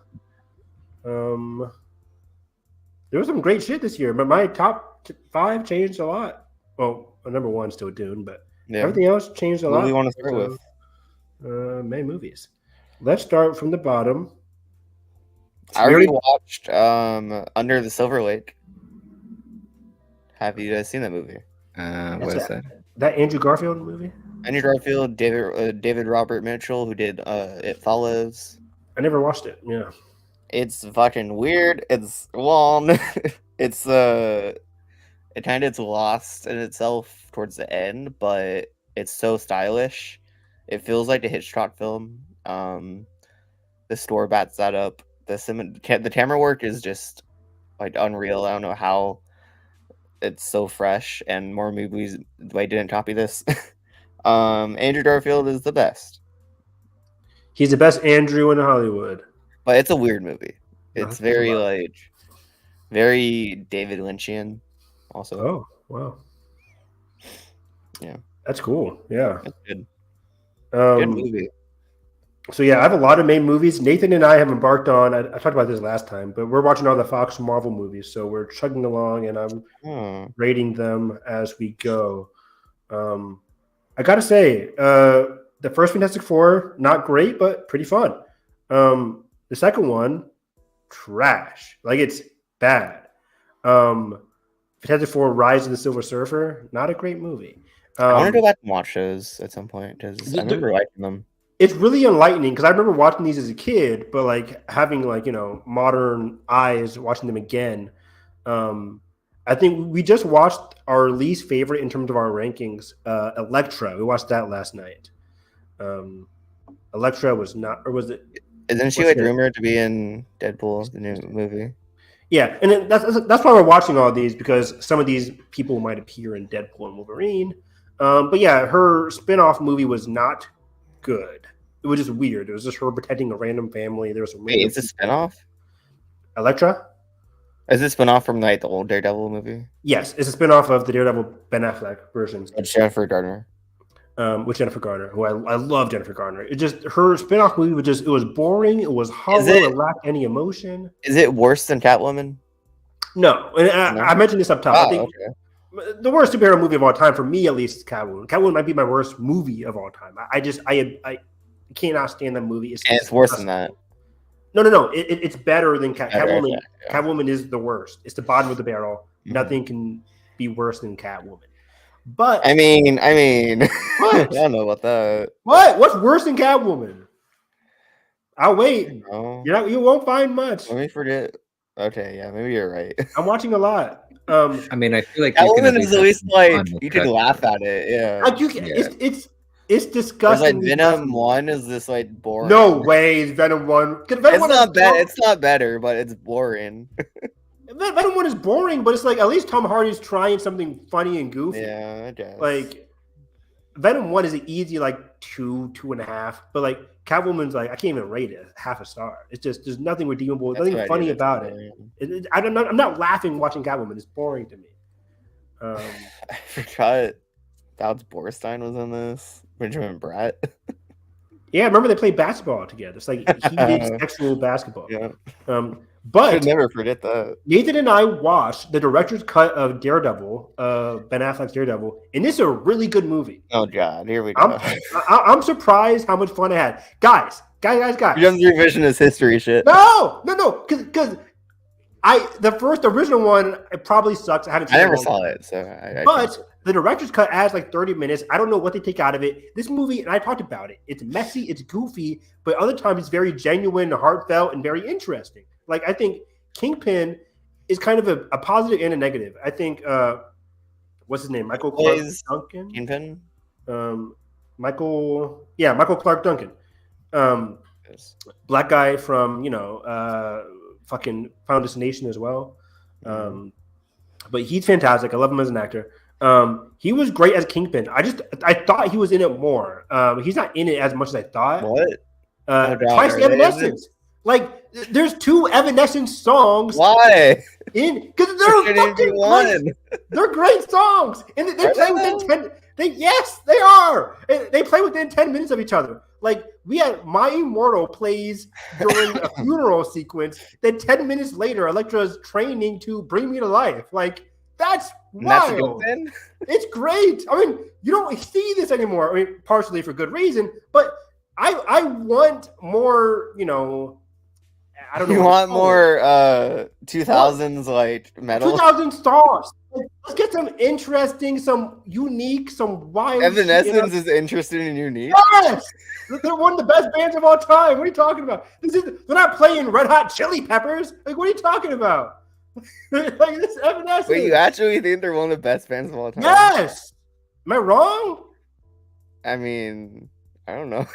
There was some great shit this year, but my top 5 changed a lot. Well, number 1 still Dune, but everything else changed a lot. What do you want to start with? Main movies. Let's start from the bottom. I already watched Under the Silver Lake. Have you guys seen that movie? What is that? That Andrew Garfield movie? Andrew Garfield, David Robert Mitchell, who did It Follows. I never watched it. Yeah. It's fucking weird. It's long. It's it kind of gets lost in itself towards the end, but it's so stylish. It feels like a Hitchcock film. The store bats that up. The camera work is just like unreal. I don't know how it's so fresh, and more movies didn't copy this. Andrew Garfield is the best. He's the best Andrew in Hollywood. But it's a weird movie. It's very very David Lynchian also. Oh, wow. Yeah. That's cool. Yeah. That's good. Good movie. So yeah, I have a lot of main movies. Nathan and I have embarked on, I talked about this last time, but we're watching all the Fox Marvel movies. So we're chugging along and I'm rating them as we go. I got to say, the first Fantastic Four, not great, but pretty fun. The second one, trash. Like, it's bad. Fantastic Four, Rise of the Silver Surfer, not a great movie. I want to go back and watch those at some point because I remember liking them. It's really enlightening because I remember watching these as a kid, but like having modern eyes watching them again. I think we just watched our least favorite in terms of our rankings, Elektra. We watched that last night. Elektra was not, or was it? Isn't she rumored to be in Deadpool, the new movie? Yeah, and that's why we're watching all these, because some of these people might appear in Deadpool and Wolverine. But yeah, her spin-off movie was not good. It was just weird. It was just her protecting a random family. There was some Wait, is this spinoff? Elektra? Is this spinoff from like the old Daredevil movie? Yes, it's a spinoff of the Daredevil Ben Affleck version. With Jennifer Garner. With Jennifer Garner, who I love Jennifer Garner. It just her spinoff movie was it was boring. It was hollow. It lacked any emotion. Is it worse than Catwoman? No, and I mentioned this up top. I think the worst superhero movie of all time, for me at least, is Catwoman. Catwoman might be my worst movie of all time. I cannot stand that movie. It's worse than that. No. It's better than Catwoman. Yeah. Catwoman is the worst. It's the bottom of the barrel. Mm-hmm. Nothing can be worse than Catwoman. But I mean, what? I don't know about that. What's worse than Catwoman? I'll wait. You won't find much. Let me forget. Okay, yeah, maybe you're right. I'm watching a lot. I mean, I feel like Catwoman is at least like you can laugh at it. Yeah, it's disgusting. Like Venom 1 is this like boring. No way, it's Venom 1. It's not bad. It's not better, but it's boring. Venom 1 is boring, but it's like at least Tom Hardy's trying something funny and goofy. Yeah, I guess. Like Venom 1 is an easy like 2.5, but like Catwoman's like I can't even rate it half a star. It's just there's nothing redeemable, nothing funny about it. I'm not laughing watching Catwoman. It's boring to me. I forgot Alex Borstein was in this. Benjamin Bratt. Yeah, I remember they played basketball together. It's like heated sexual basketball. Yeah. But I'd never forget that. Nathan and I watched the director's cut of Daredevil, Ben Affleck's Daredevil, and this is a really good movie. Oh God, here we go. I'm surprised how much fun I had, guys. Young's revisionist history shit. No, because the original one, it probably sucks. I never saw it, so but the director's cut adds like 30 minutes. I don't know what they take out of it. This movie, and I talked about it, it's messy, it's goofy, but other times it's very genuine, heartfelt, and very interesting. Like, I think Kingpin is kind of a positive and a negative. I think, what's his name? Michael Clark Duncan? Kingpin? Michael Clark Duncan. Black guy from, fucking Final Destination as well. But he's fantastic. I love him as an actor. He was great as Kingpin. I thought he was in it more. He's not in it as much as I thought. What? Twice the Evanescence. Like, there's 2 Evanescence songs. Why? Because they're fucking great. They're great songs, and they play within 10. Yes, they are. And they play within 10 minutes of each other. Like, we had My Immortal plays during a funeral sequence. Then 10 minutes later, Elektra's training to Bring Me to Life. Like, that's wild. It's great. I mean, you don't see this anymore. I mean, partially for good reason, but I want more, I don't know. You want more 2000s like metal? 2000 stars. Like, let's get some interesting, some unique, some wild. Evanescence is interesting and unique. Yes, they're one of the best bands of all time. What are you talking about? They're not playing Red Hot Chili Peppers. Like, what are you talking about? Like, this Evanescence. Wait, you actually think they're one of the best bands of all time? Yes. Am I wrong? I mean, I don't know.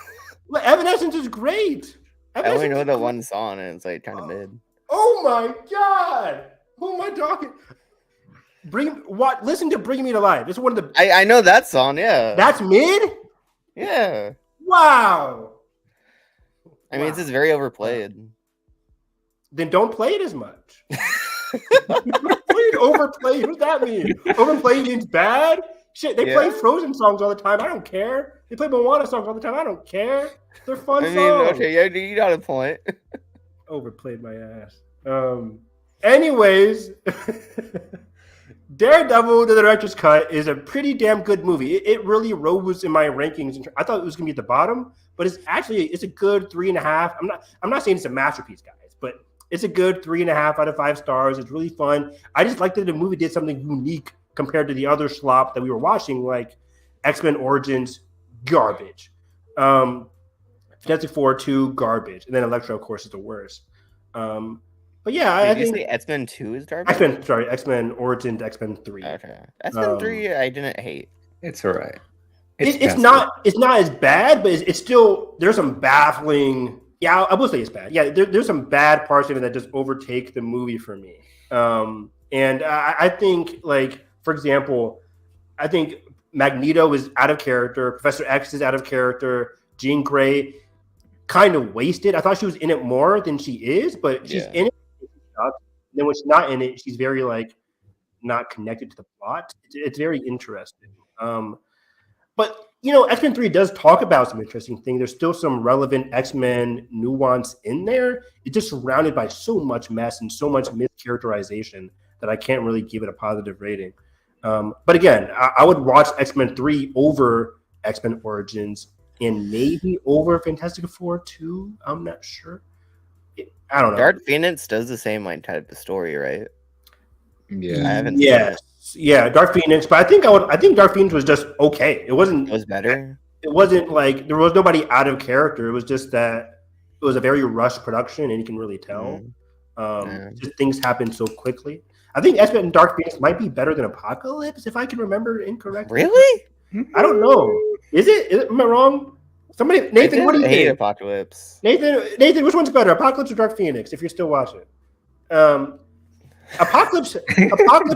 Well, Evanescence is great. I only know the one song, and it's like kind of mid. Oh my God! Who am I talking? Listen to "Bring Me to Life." It's one of the. I know that song. Yeah. That's mid. Yeah. Wow. I mean, it's just very overplayed. Then don't play it as much. Overplayed. What does that mean? Overplayed means bad. Shit, they play Frozen songs all the time. I don't care. They play Moana songs all the time. I don't care. They're fun songs. Okay, yeah, you got a point. Overplayed my ass. Anyways, Daredevil, the director's cut, is a pretty damn good movie. It really rose in my rankings. I thought it was going to be at the bottom, but it's a good 3.5. I'm not saying it's a masterpiece, guys, but it's a good 3.5 out of 5 stars. It's really fun. I just liked that the movie did something unique compared to the other slop that we were watching, like X-Men Origins, garbage. Fantastic Four 2, garbage. And then Elektra, of course, is the worst. But yeah, I think X-Men 2 is garbage? X-Men Origins, X-Men 3. Okay. X-Men 3, I didn't hate. It's all right. It's not as bad, but it's still, there's some baffling Yeah, I will say it's bad. Yeah, there's some bad parts of it that just overtake the movie for me. And I think, like, for example, I think Magneto is out of character. Professor X is out of character. Jean Grey kind of wasted. I thought she was in it more than she is, but she's in it. And then when she's not in it, she's very, like, not connected to the plot. It's very interesting. But, you know, X-Men 3 does talk about some interesting things. There's still some relevant X-Men nuance in there. It's just surrounded by so much mess and so much mischaracterization that I can't really give it a positive rating. But again, I would watch X-Men 3 over X-Men Origins and maybe over Fantastic Four 2. I'm not sure. I don't know. Dark Phoenix does the same like type of story, right? Yeah. I haven't seen it. Yeah, Dark Phoenix, but I think Dark Phoenix was just okay. It was better. It wasn't like there was nobody out of character. It was just that it was a very rushed production, and you can really tell. Just things happen so quickly. I think X-Men and Dark Phoenix might be better than Apocalypse, if I can remember incorrectly. Really? I don't know. Is it? Am I wrong? Somebody, Nathan, what do you think? Apocalypse. Nathan, which one's better, Apocalypse or Dark Phoenix? If you're still watching, Apocalypse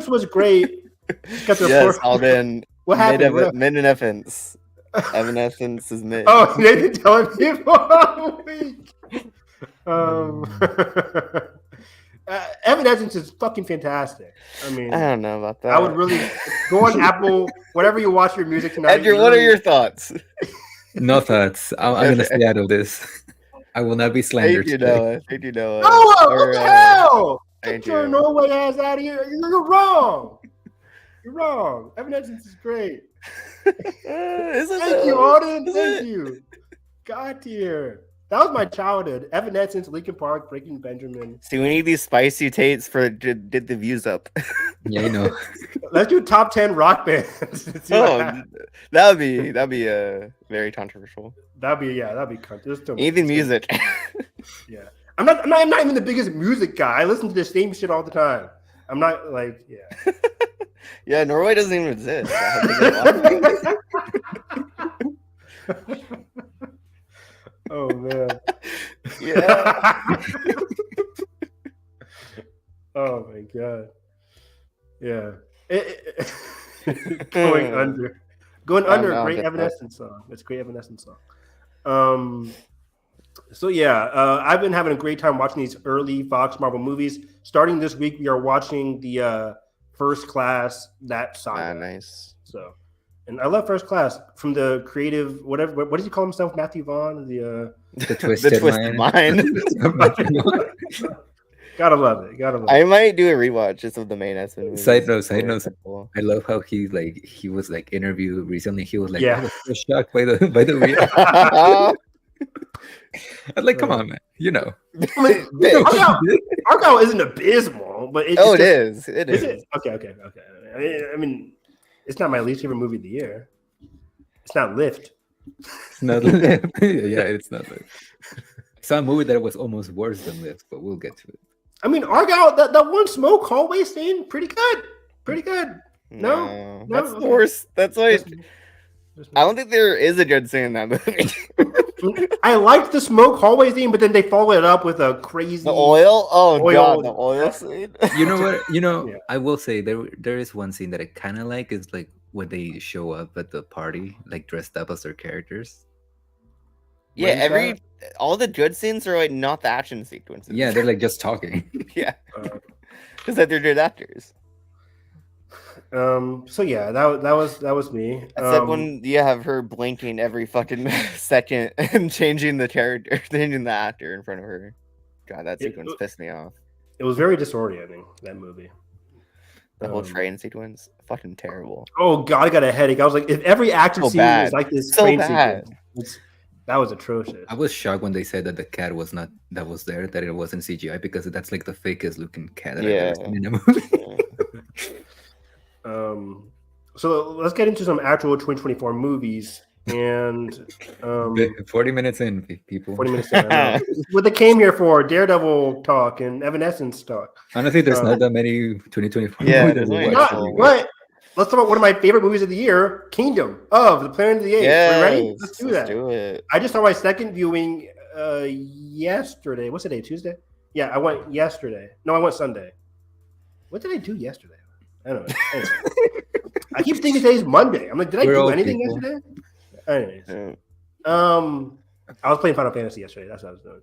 was great. Yes, Alden. What happened? Mid and Evanescence. Evanescence is mid. Oh, Nathan telling people all week. Evanescence is fucking fantastic. I mean, I don't know about that. I would really go on Apple, whatever you watch your music tonight. Andrew, what are your thoughts? No thoughts. I'm gonna stay out of this. I will not be slandered. Thank you, Noah. Noah, what the hell? Get your Norway ass out of here. You're wrong. You're wrong. Evanescence is great. Thank you, Auden. Thank you. God tier. That was my childhood. Evanescence, Linkin Park, Breaking Benjamin. See, we need these spicy tapes for did the views up. Yeah, you know. Let's do top 10 rock bands. that'd be very controversial. That'd be Even music. Yeah. I'm not even the biggest music guy. I listen to the same shit all the time. I'm not like, yeah. Yeah, Norway doesn't even exist. Oh man. Yeah. Oh my god. Yeah. Going under. Great Evanescence song. It's a great Evanescence song. So yeah, I've been having a great time watching these early Fox Marvel movies. Starting this week, we are watching the First Class, that saga. Nice. So, and I love First Class from the creative, whatever. What does he call himself? Matthew Vaughn, the twisted mind. Gotta love it. I might do a rewatch just of the main X-Men movies. Side note. I love how he was like interviewed recently. He was like, I was so shocked by the real. I'm like, come on, man. You know. Argyle isn't abysmal, but it is. It is. Okay. I mean, it's not my least favorite movie of the year. It's not Lift. It's not Lift. Yeah, it's not Lift. I saw a movie that was almost worse than Lift, but we'll get to it. I mean, Argyle, that one smoke hallway scene, pretty good. No, that's the worst. That's like, I don't think there is a good scene in that movie. I liked the smoke hallway scene, but then they followed it up with a crazy oil. Oh god, the oil scene. You know what? Yeah. I will say there is one scene that I kind of like is like when they show up at the party, like dressed up as their characters. Yeah, all the good scenes are like not the action sequences. Yeah, they're like just talking. Yeah, because they're good actors. So yeah, that was me. Except when you have her blinking every fucking second and changing the actor in front of her. God, that sequence pissed me off. It was very disorienting, that movie. The whole train sequence, fucking terrible. Oh god, I got a headache. I was like, if every action scene was like this train sequence, that was atrocious. I was shocked when they said that the cat was not that was there, that it wasn't CGI, because that's like the fakest looking cat that I've ever seen in a movie. So let's get into some actual 2024 movies. And 40 minutes in, people. 40 minutes in. What they came here for: Daredevil talk and Evanescence talk. Honestly, there's not that many 2024 movies. What? Let's talk about one of my favorite movies of the year, Kingdom of the Planet of the Apes. Yes, Are you ready? Let's do that. Do it. I just saw my second viewing yesterday. What's the day? Tuesday? Yeah, I went yesterday. No, I went Sunday. What did I do yesterday? I don't know. Anyway. I keep thinking today's Monday. I'm like, did I do anything yesterday? Anyways, I was playing Final Fantasy yesterday. That's what I was doing.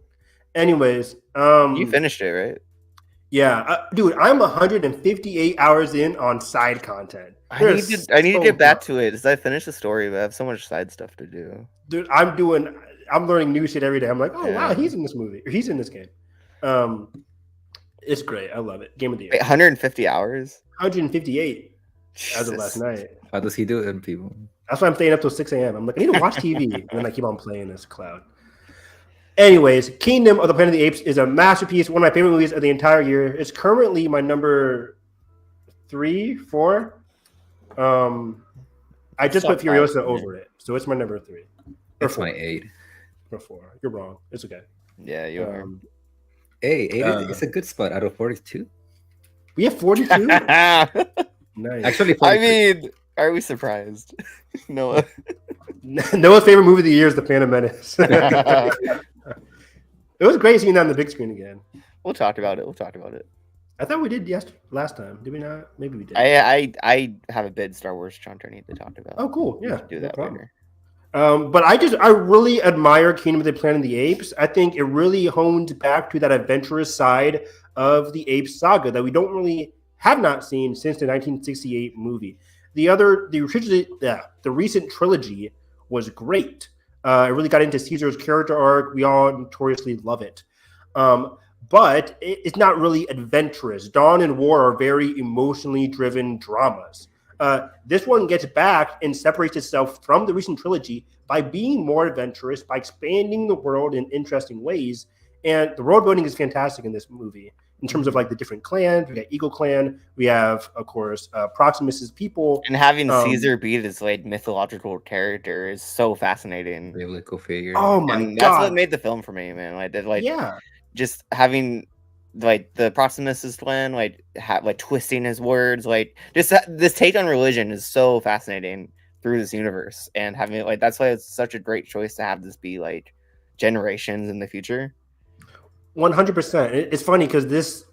Anyways, you finished it, right? Yeah, dude, I'm 158 hours in on side content. I need to get back to it because I finished the story, but I have so much side stuff to do. Dude, I'm learning new shit every day. I'm like, oh wow, he's in this movie or he's in this game. It's great. I love it. Game of the year. Wait, 150 hours? 158 Jesus. as of last night. How does he do it, people? That's why I'm staying up till 6 a.m. I'm like, I need to watch TV, and then I keep on playing this cloud. Anyways, Kingdom of the Planet of the Apes is a masterpiece. One of my favorite movies of the entire year. It's currently my number 3, 4. I just put Furiosa over it, so it's my number 3. It's my 8. Or 4. You're wrong. It's okay. Yeah, you are. Hey, 8 is a good spot out of 42. We have 42? Nice. Actually, 43. I mean, are we surprised? Noah. Noah's favorite movie of the year is The Phantom Menace. It was great seeing that on the big screen again. We'll talk about it. I thought we did last time. Did we not? Maybe we did. I have a big Star Wars chapter I need to talk about. Oh, cool. Yeah. Do that later. But I really admire Kingdom of the Planet of the Apes. I think it really hones back to that adventurous side of the Apes saga that we have not seen since the 1968 movie. The recent trilogy was great. It really got into Caesar's character arc. We all notoriously love it. But it's not really adventurous. Dawn and War are very emotionally driven dramas. This one gets back and separates itself from the recent trilogy by being more adventurous, by expanding the world in interesting ways. And the world building is fantastic in this movie in terms of like the different clans. We got Eagle Clan. We have, of course, Proximus's people. And having Caesar be this like mythological character is so fascinating. Biblical figure. Oh my God. That's what made the film for me, man. Just having like the Proximus's clan, like twisting his words, like just this take on religion is so fascinating through this universe, and having it that's why it's such a great choice to have this be like generations in the future. 100%. It's funny because this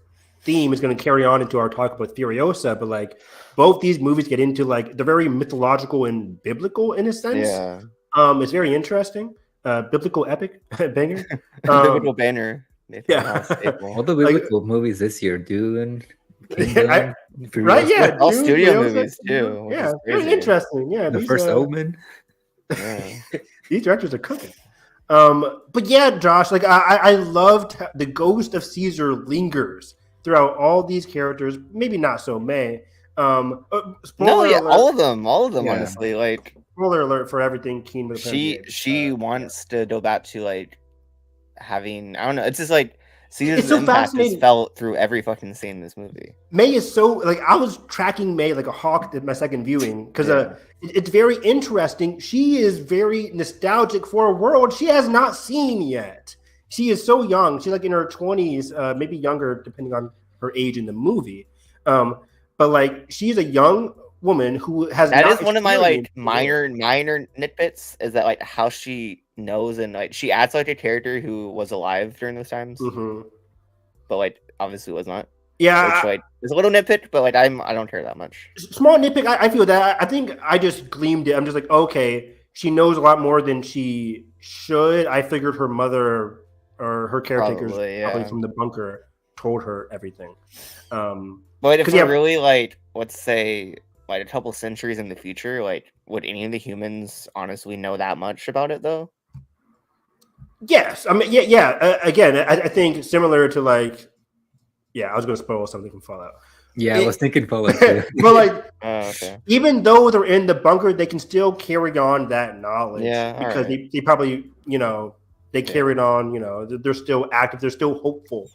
theme is going to carry on into our talk about Furiosa, but like both these movies get into like they're very mythological and biblical in a sense. Yeah, it's very interesting. Biblical epic banger. biblical banner. Yeah, all the biblical movies this year, Dune. Right? Yeah, all studio movies too. Yeah, very interesting. Yeah, the first Omen. Yeah. These directors are cooking. But yeah, Josh, like I loved the ghost of Caesar lingers throughout all these characters. Maybe not so May. All of them, honestly. Like spoiler alert for everything. She wants to go back to like having, I don't know. It's just like Caesar's so impact is felt through every fucking scene in this movie. May is so like I was tracking May like a hawk at my second viewing because it's very interesting. She is very nostalgic for a world she has not seen yet. She is so young. She's like in her 20s, maybe younger, depending on her age in the movie. But like she's a young woman who has that is one of my like minor nitpicks is that like how she knows and like she acts like a character who was alive during those times, but like obviously was not. Yeah, which like is a little nitpick, but like I don't care that much. Small nitpick. I feel that. I think I just gleamed it. I'm just like, okay, she knows a lot more than she should. I figured her mother or her caretakers probably from the bunker told her everything. But if we're really like, let's say, like a couple centuries in the future, like would any of the humans honestly know that much about it though? Yes, I mean, yeah. Again, I think similar to like, I was going to spoil something from Fallout. Yeah, I was thinking Fallout too. But like, even though they're in the bunker, they can still carry on that knowledge. Yeah, because they probably, they carried on. They're still active. They're still hopeful,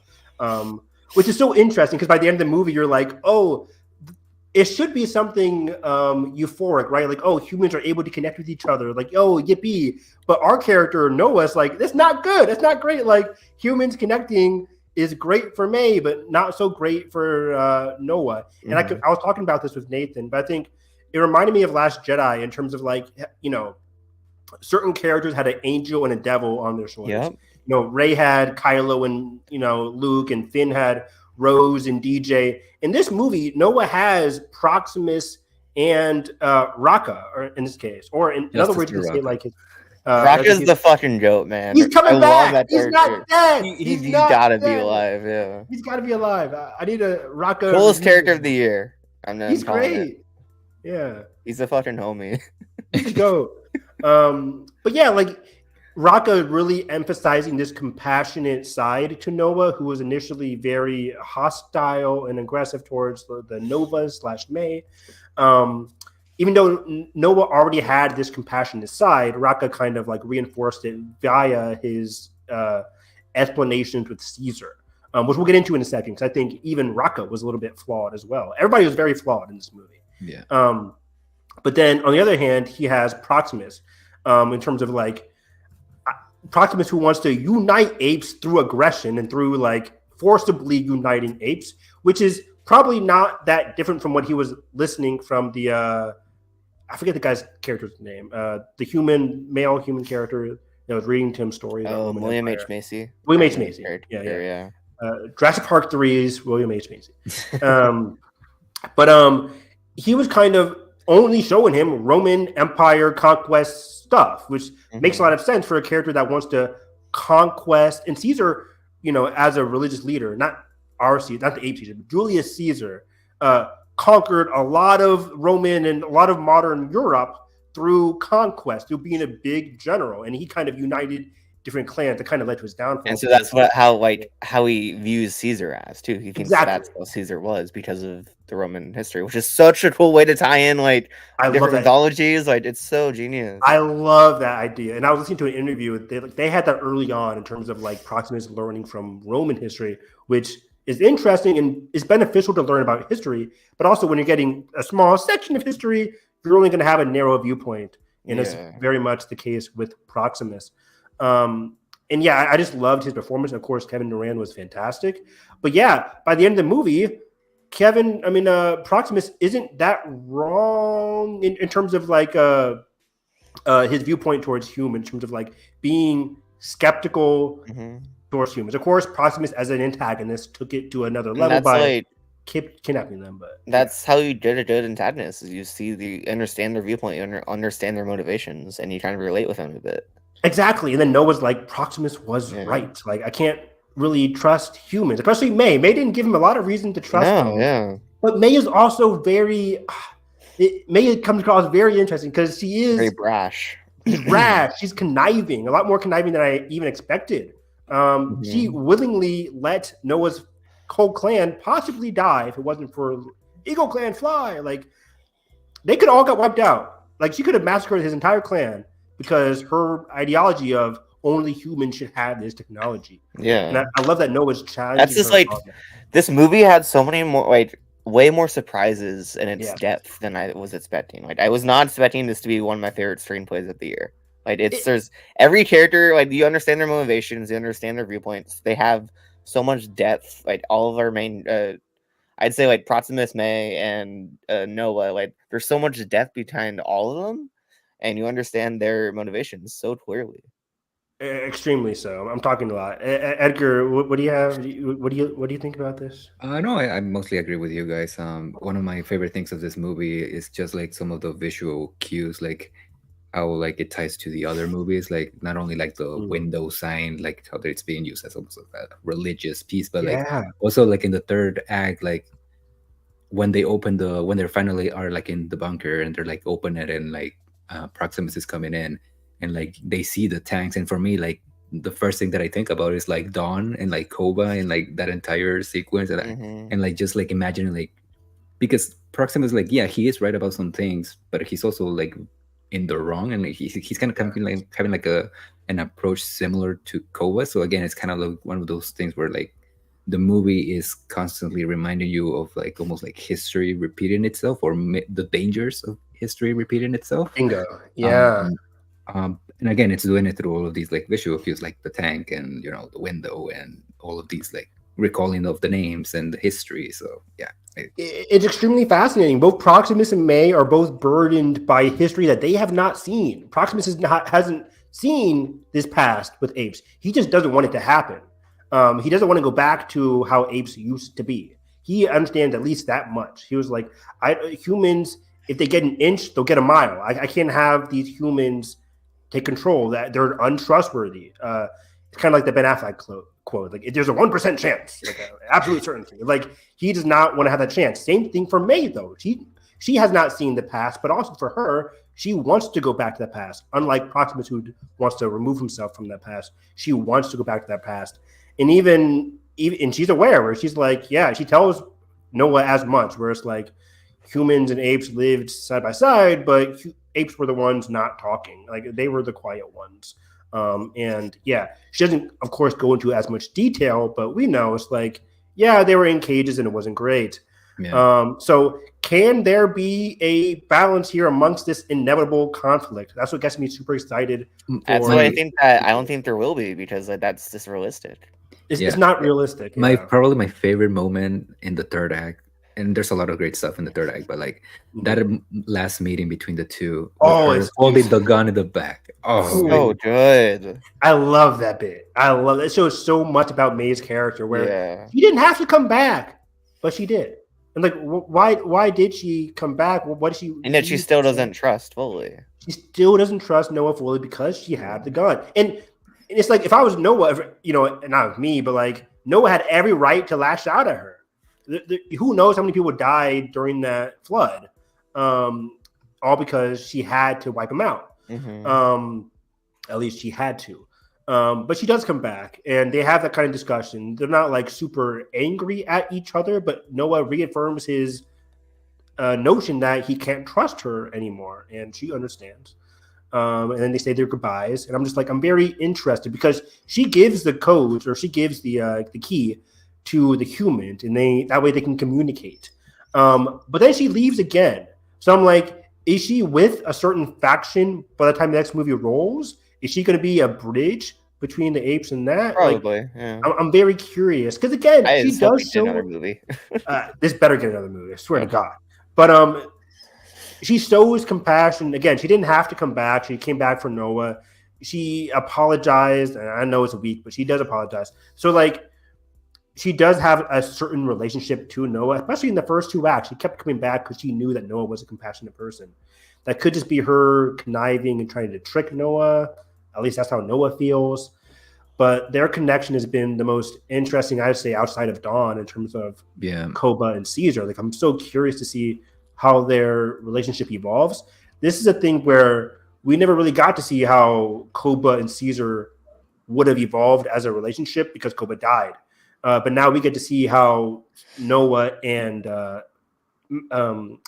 which is so interesting because by the end of the movie, you're like, oh. It should be something euphoric, right? Like, oh, humans are able to connect with each other. Like, oh, yippee. But our character, Noah's like, that's not good. That's not great. Like, humans connecting is great for May, but not so great for Noah. And I was talking about this with Nathan, but I think it reminded me of Last Jedi in terms of like, certain characters had an angel and a devil on their shoulders. Rey had Kylo and Luke, and Finn had Rose and DJ. In this movie, Noah has Proximus and Raka, or in this case, or in other words, you can say like his. Raka's the fucking goat, man. He's coming back. That he's not dead. He's gotta be alive. Yeah, he's gotta be alive. I need a Raka. Coolest character of the year. He's great. Yeah, he's a fucking homie. He's a goat. But yeah, like Raka really emphasizing this compassionate side to Noah, who was initially very hostile and aggressive towards the Nova/May. Even though Noah already had this compassionate side, Raka kind of like reinforced it via his explanations with Caesar, which we'll get into in a second, because I think even Raka was a little bit flawed as well. Everybody was very flawed in this movie. Yeah. But then on the other hand, he has Proximus, in terms of like Proximus, who wants to unite apes through aggression and through like forcibly uniting apes, which is probably not that different from what he was listening from the I forget the guy's character's name, the male human character that was reading to him stories. Oh, William H. Macy. William H. Macy. Yeah. Jurassic Park 3's William H. Macy. But he was kind of only showing him Roman Empire conquest stuff, which makes a lot of sense for a character that wants to conquest. And Caesar, as a religious leader, not the Ape Caesar, but Julius Caesar, conquered a lot of Roman and a lot of modern Europe through conquest, through being a big general. And he kind of united different clans that kind of led to his downfall. And so that's how he views Caesar as too. He thinks that's how Caesar was because of the Roman history, which is such a cool way to tie in like different mythologies. Like it's so genius. I love that idea. And I was listening to an interview. They had that early on in terms of like Proximus learning from Roman history, which is interesting and is beneficial to learn about history. But also when you're getting a small section of history, you're only going to have a narrow viewpoint. And it's very much the case with Proximus. And yeah, I just loved his performance. Of course, Kevin Durant was fantastic. But yeah, by the end of the movie, Proximus isn't that wrong in terms of like his viewpoint towards humans, in terms of like being skeptical towards humans. Of course, Proximus as an antagonist took it to another level by kidnapping them. But that's how you did a good antagonist. Is you understand their viewpoint, you understand their motivations, and you kind of relate with them a bit. Exactly. And then Noah's like, Proximus was right. Like, I can't really trust humans, especially May. May didn't give him a lot of reason to trust him. Yeah. But May is also May comes across very interesting because she is very brash. She's brash. She's conniving, a lot more conniving than I even expected. She willingly let Noah's whole clan possibly die if it wasn't for Eagle Clan Fly. Like, they could all got wiped out. Like, she could have massacred his entire clan because her ideology of only humans should have this technology. Yeah. And I love that Noah's challenging. That's just like, this movie had so many more, like, way more surprises in its depth than I was expecting. Like, I was not expecting this to be one of my favorite screenplays of the year. Like, there's every character, like, you understand their motivations, you understand their viewpoints. They have so much depth. Like, all of our main, I'd say, like, Proximus, May, and Noah, like, there's so much depth behind all of them, and you understand their motivations so clearly. Extremely so. I'm talking a lot. Edgar, what do you have? What do you think about this? No, I mostly agree with you guys. One of my favorite things of this movie is just like some of the visual cues, like how like it ties to the other movies, like not only like the window sign, like how it's being used as almost like a religious piece, but like also like in the third act, like when they when they finally are like in the bunker and they're like open it and like Proximus is coming in and like they see the tanks, and for me, like the first thing that I think about is like Dawn and like Koba and like that entire sequence and like just like imagining like, because Proximus, like, yeah, he is right about some things, but he's also like in the wrong, and like, he's kind of having like an approach similar to Koba. So again, it's kind of like one of those things where like the movie is constantly reminding you of like almost like history repeating itself, or the dangers of history repeating itself. Bingo. Yeah. And again, it's doing it through all of these like visual cues, like the tank and the window and all of these like recalling of the names and the history. So yeah, it's extremely fascinating. Both Proximus and May are both burdened by history that they have not seen. Proximus hasn't seen this past with apes. He just doesn't want it to happen. He doesn't want to go back to how apes used to be. He understands at least that much. He was like, humans, if they get an inch, they'll get a mile. I can't have these humans take control. That they're untrustworthy. It's kind of like the Ben Affleck quote. Like, if there's a 1% chance, like absolute certainty. Like, he does not want to have that chance. Same thing for May, though. She has not seen the past, but also for her, she wants to go back to the past. Unlike Proximus, who wants to remove himself from that past, she wants to go back to that past. And even she's aware, where she's like, yeah, she tells Noah as much, where it's like humans and apes lived side by side, but apes were the ones not talking. Like, they were the quiet ones. And yeah, she doesn't, of course, go into as much detail, but we know it's like, yeah, they were in cages and it wasn't great. Yeah. So can there be a balance here amongst this inevitable conflict? That's what gets me super excited. That's what I think. That I don't think there will be, because that's just realistic. It's not realistic. Probably my favorite moment in the third act, and there's a lot of great stuff in the third act, but like that last meeting between the two, it's holding the gun in the back. So good. I love that bit. I love it. It shows so much about May's character, where she didn't have to come back, but she did. And like, why did she come back? What did she? And that she still doesn't trust fully. She still doesn't trust Noah fully because she had the gun. And it's like, if I was Noah, not me, but like Noah had every right to lash out at her. Who knows how many people died during that flood? All because she had to wipe them out. Mm-hmm. At least she had to. But she does come back, and they have that kind of discussion. They're not like super angry at each other, but Noah reaffirms his notion that he can't trust her anymore, and she understands. And then they say their goodbyes, and I'm just like, I'm very interested, because she gives the codes, or she gives the key to the humans, and that way they can communicate. But then she leaves again. So I'm like, is she with a certain faction by the time the next movie rolls? Is she going to be a bridge between the apes and that? Probably. Like, yeah. I'm very curious, because again, she does show another movie. This better get another movie. I swear to God. But she shows compassion. Again, she didn't have to come back. She came back for Noah. She apologized, and I know it's weak, but she does apologize. So like, she does have a certain relationship to Noah, especially in the first two acts. She kept coming back because she knew that Noah was a compassionate person. That could just be her conniving and trying to trick Noah. At least that's how Noah feels. But their connection has been the most interesting, I'd say, outside of Dawn, in terms of Koba and Caesar. Like, I'm so curious to see how their relationship evolves. This is a thing where we never really got to see how Koba and Caesar would have evolved as a relationship, because Koba died. But now we get to see how Noah and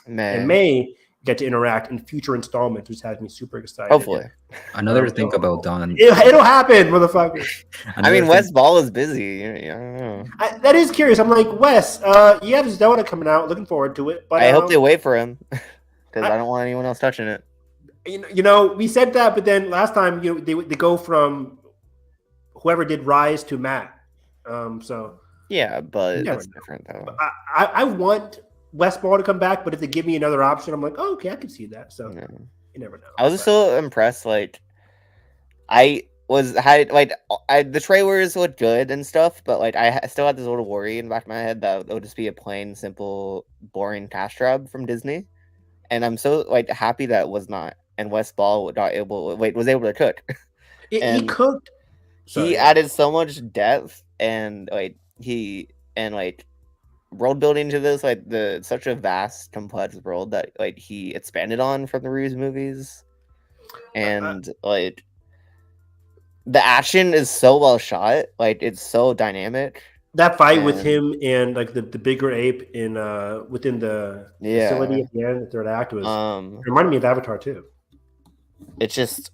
May get to interact in future installments, which has me super excited. Hopefully. Another thing about Dawn. It'll happen, motherfucker. I mean, Wes Ball is busy. I don't know. That is curious. I'm like, Wes, you have Zelda coming out. Looking forward to it. But I hope they wait for him, because I don't want anyone else touching it. We said that, but then last time, they go from whoever did Rise to Matt. So yeah, but it's different though. I want Wes Ball to come back, but if they give me another option, I'm like, oh, okay, I can see that. So you never know. I was so impressed. Like, the trailers looked good and stuff, but like I still had this little worry in the back of my head that it would just be a plain, simple, boring cash grab from Disney. And I'm so like happy that it was not. And Wes Ball was able to cook. He cooked. He added so much depth and world building to this, like such a vast, complex world that like he expanded on from the Reeves movies, and like the action is so well shot, like it's so dynamic. That fight with him and like the bigger ape in within the facility at the end, the third act was reminded me of Avatar too. It's just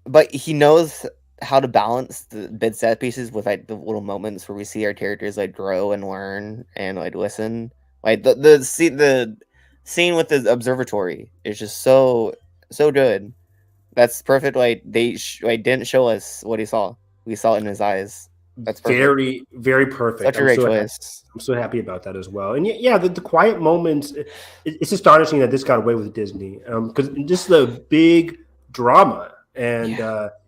but he knows how to balance the big set pieces with like the little moments where we see our characters like grow and learn and like listen. Like the scene with the observatory is just so good. That's perfect. Like they didn't show us what he saw. We saw it in his eyes. That's perfect. Very, very perfect. Such a great choice. I'm so happy about that as well. And yeah, the quiet moments. It's astonishing that this got away with Disney, because just the big drama and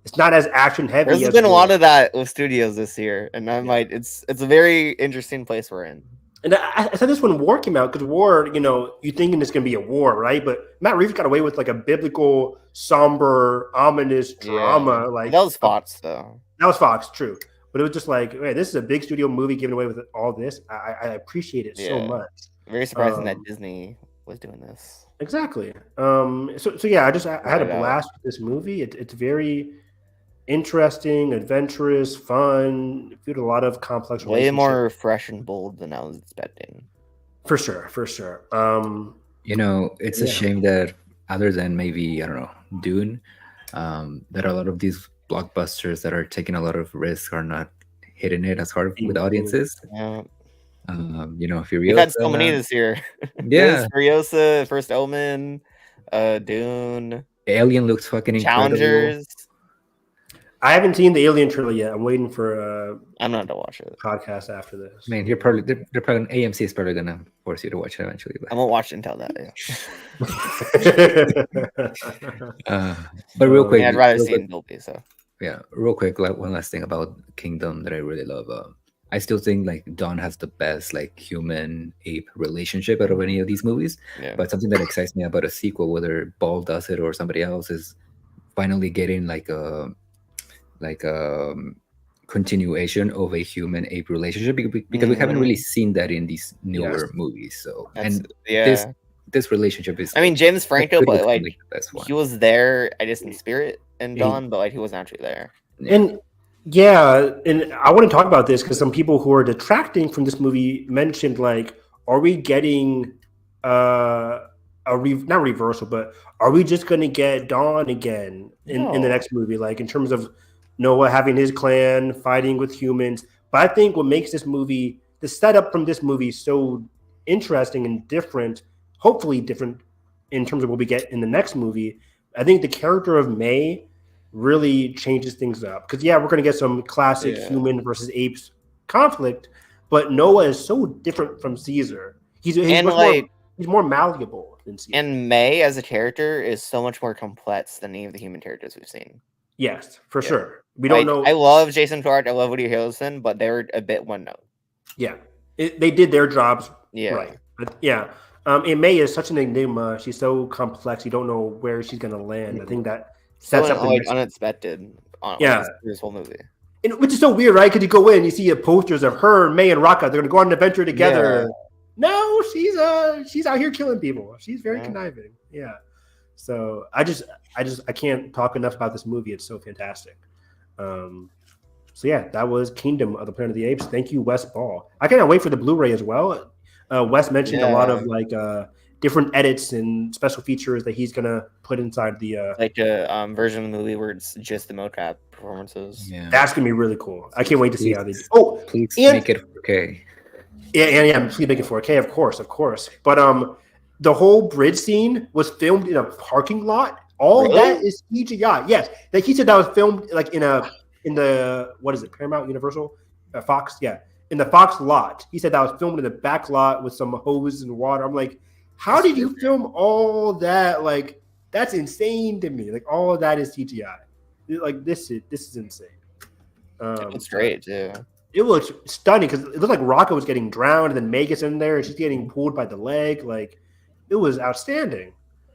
it's not as action heavy. There's been a lot of that with studios this year, and it's a very interesting place we're in. And I said this when War came out, because War, you thinking it's gonna be a war, right? But Matt Reeves got away with like a biblical, somber, ominous drama. Like that was Fox, though. That was Fox, true. But it was just like, hey, this is a big studio movie giving away with all this. I appreciate it so much. Very surprising that Disney was doing this. Exactly. So yeah, I had a blast with this movie. It's very interesting, adventurous, fun. Viewed a lot of complex. Way more fresh and bold than I was expecting. For sure. It's a shame that other than maybe, I don't know, Dune, that a lot of these blockbusters that are taking a lot of risk are not hitting it as hard with audiences. Yeah. Furiosa. We've had so many this year. Yeah. Furiosa, First Omen, Dune. Alien looks fucking incredible. Challengers. I haven't seen the Alien trilogy yet. I'm waiting for I'm not to watch it. Podcast after this. Man, they're probably AMC is probably gonna force you to watch it eventually. I won't watch it until that. But real quick, I'd rather see it in Dolby. So yeah, real quick, like one last thing about Kingdom that I really love. I still think like Dawn has the best like human ape relationship out of any of these movies. Yeah. But something that excites me about a sequel, whether Ball does it or somebody else, is finally getting like a continuation of a human ape relationship because we haven't really seen that in these newer movies. So this relationship is. I mean, James Franco, but like the best one. He was there, I guess, in spirit in Dawn, but like he wasn't actually there. And I want to talk about this because some people who are detracting from this movie mentioned like, are we getting not reversal, but are we just going to get Dawn again in the next movie? Like in terms of Noah having his clan fighting with humans. But I think what makes this movie, the setup from this movie, so interesting and different, hopefully different in terms of what we get in the next movie. I think the character of May really changes things up because we're going to get some classic human versus apes conflict, but Noah is so different from Caesar. He's more malleable than Caesar. And May as a character is so much more complex than any of the human characters we've seen. Yes, for sure. We don't know. I love Jason Clarke. I love Woody Harrelson, but they're a bit one note. Yeah, they did their jobs right. But and May is such an enigma. She's so complex. You don't know where she's going to land. I think that sets up unexpected. This whole movie, which is so weird, right? Because you go in, you see posters of her, May, and Raka. They're going to go on an adventure together. Yeah. No, she's out here killing people. She's very conniving. Yeah. So I can't talk enough about this movie. It's so fantastic. That was Kingdom of the Planet of the Apes. Thank you, Wes Ball. I cannot wait for the Blu-ray as well. Wes mentioned a lot of like different edits and special features that he's gonna put inside the version of the movie where it's just the mocap performances. Yeah, that's gonna be really cool. I can't wait to see how they do. Please make it 4K. Yeah, please make it 4K, of course. But the whole bridge scene was filmed in a parking lot. That is CGI. Yes, like he said that was filmed like in the what is it, Paramount, Universal, Fox? Yeah, in the Fox lot. He said that was filmed in the back lot with some hose and water. I'm like, how did you film all that? Like, that's insane to me. Like, all of that is CGI. Like, this is insane. It's great too. It looks stunning because it looked like Rocco was getting drowned, and then May gets in there and she's getting pulled by the leg. Like, it was outstanding.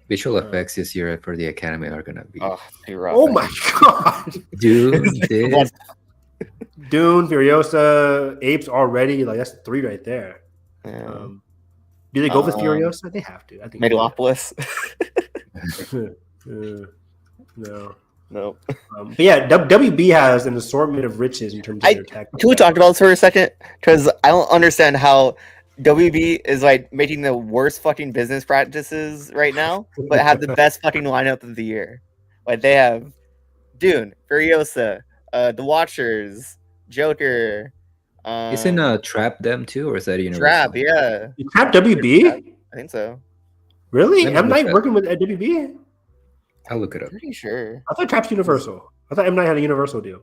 Visual effects this year for the Academy are gonna be. Oh my god, Dune, Furiosa, Apes already. Like that's 3 right there. Yeah. Do they go with Furiosa? They have to. I think. Megalopolis. No. Nope. But WB has an assortment of riches in terms of their tech. Can we talk about this for a second? Because I don't understand how WB is like making the worst fucking business practices right now, but have the best fucking lineup of the year. Like they have Dune, Furiosa, The Watchers, Joker. Isn't Trap them too, or is that Universal? Trap, yeah. Trap WB? I think so. Really? M Night working with WB? I'll look it up. Pretty sure. I thought Trap's Universal. I thought M Night had a Universal deal.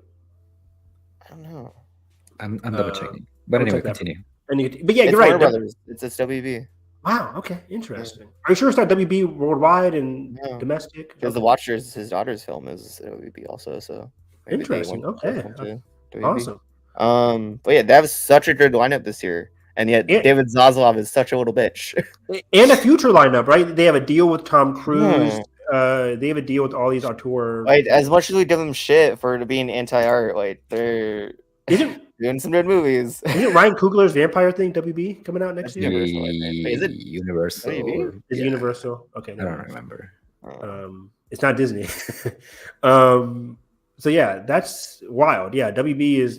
I don't know. I'm double checking. But anyway, continue. But yeah, you're right. Brothers. It's WB. Wow. Okay. Interesting. Are you sure it's not WB worldwide and No. domestic? Because The Watchers, his daughter's film, is WB also. So maybe Interesting. they want to Okay. film to WB. Awesome. But yeah, that was such a good lineup this year, and yet David Zaslav is such a little bitch. And a future lineup, right? They have a deal with Tom Cruise. They have a deal with all these auteurs. Like, as much as we give them shit for being anti-art, like they're doing some good movies. Isn't Ryan Coogler's vampire thing WB coming out next year? Universal, I think. Wait, is it Universal? Is it Universal? Okay, I don't remember. It's not Disney. So yeah, that's wild. Yeah, WB is,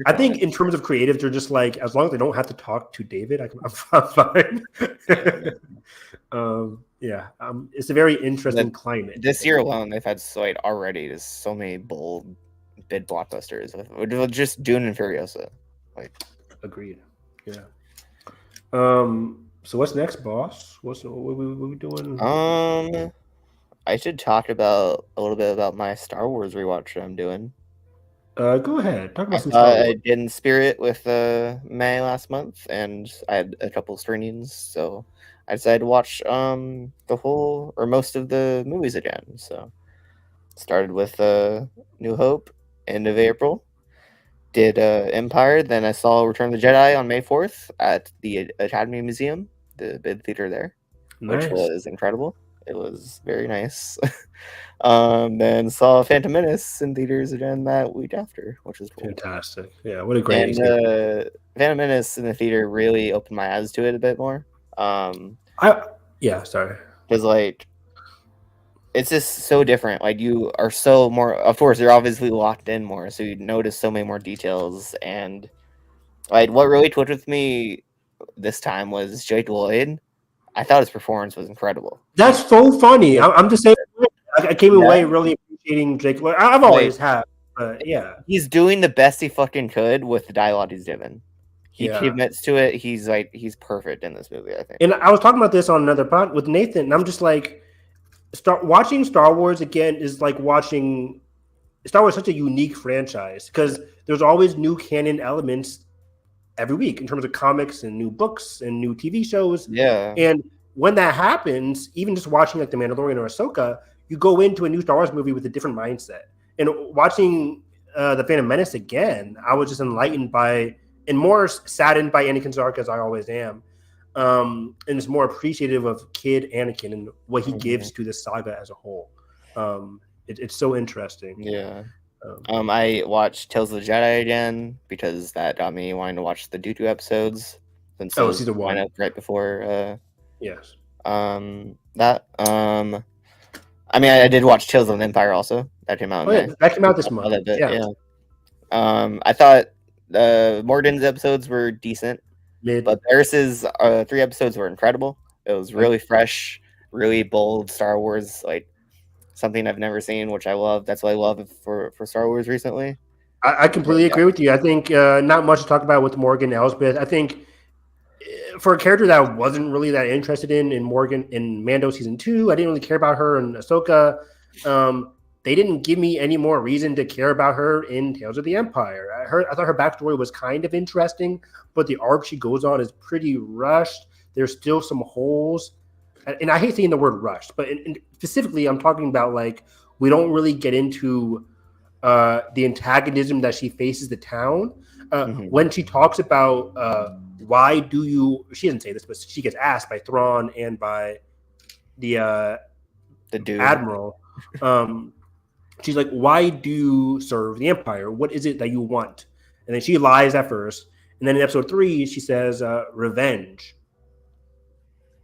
I think in terms of creatives, they're just like, as long as they don't have to talk to David, I'm fine. It's a very interesting climate. This year alone, they've had already just so many bold bid blockbusters. Just Dune and Furiosa. Agreed. Yeah. So what's next, boss? What we doing? I should talk a little bit about my Star Wars rewatch that I'm doing. Go ahead. Talk about some Star Wars. I did in Spirit with May last month, and I had a couple screenings, so I decided to watch the whole or most of the movies again. So started with New Hope, end of April. Did Empire, then I saw Return of the Jedi on May 4th at the Academy Museum, the big theater there, which was incredible. It was very nice. Then saw Phantom Menace in theaters again that week after, which was cool. Fantastic. Yeah, what a great experience. Phantom Menace in the theater really opened my eyes to it a bit more. Sorry. Because it's just so different. Like, you are so more, of course, you're obviously locked in more, so you notice so many more details. And like, what really twitched with me this time was Jake Lloyd. I thought his performance was incredible. That's so funny. I'm just saying, I came away really appreciating Jake Lloyd. I've always had, but yeah. He's doing the best he fucking could with the dialogue he's given. He admits to it. He's perfect in this movie, I think. And I was talking about this on another pod with Nathan, and I'm just like, watching Star Wars again is like watching Star Wars is such a unique franchise because there's always new canon elements every week in terms of comics and new books and new TV shows. Yeah. And when that happens, even just watching like The Mandalorian or Ahsoka, you go into a new Star Wars movie with a different mindset. And watching The Phantom Menace again, I was just enlightened by and more saddened by Anakin's arc, as I always am. And it's more appreciative of Kid Anakin and what he gives to this saga as a whole. It's so interesting. Yeah. I watched Tales of the Jedi again because that got me wanting to watch the Dooku episodes. Season 1 right before. Yes. I did watch Tales of the Empire also. That came out. That came out this month. Yeah. I thought Morgan's episodes were decent, but Barris's 3 episodes were incredible. It was really fresh, really bold Star Wars, like something I've never seen, which I love. That's what I love for Star Wars recently. I completely agree with you. I think not much to talk about with Morgan Elsbeth. I think for a character that I wasn't really that interested in Morgan in Mando season 2, I didn't really care about her in Ahsoka. They didn't give me any more reason to care about her in Tales of the Empire. I thought her backstory was kind of interesting, but the arc she goes on is pretty rushed. There's still some holes. And I hate saying the word rushed, but specifically I'm talking about like we don't really get into the antagonism that she faces the town. When she talks about why do you, she doesn't say this, but she gets asked by Thrawn and by the dude. Admiral. She's like, why do you serve the Empire? What is it that you want? And then she lies at first. And then in episode 3, she says, revenge.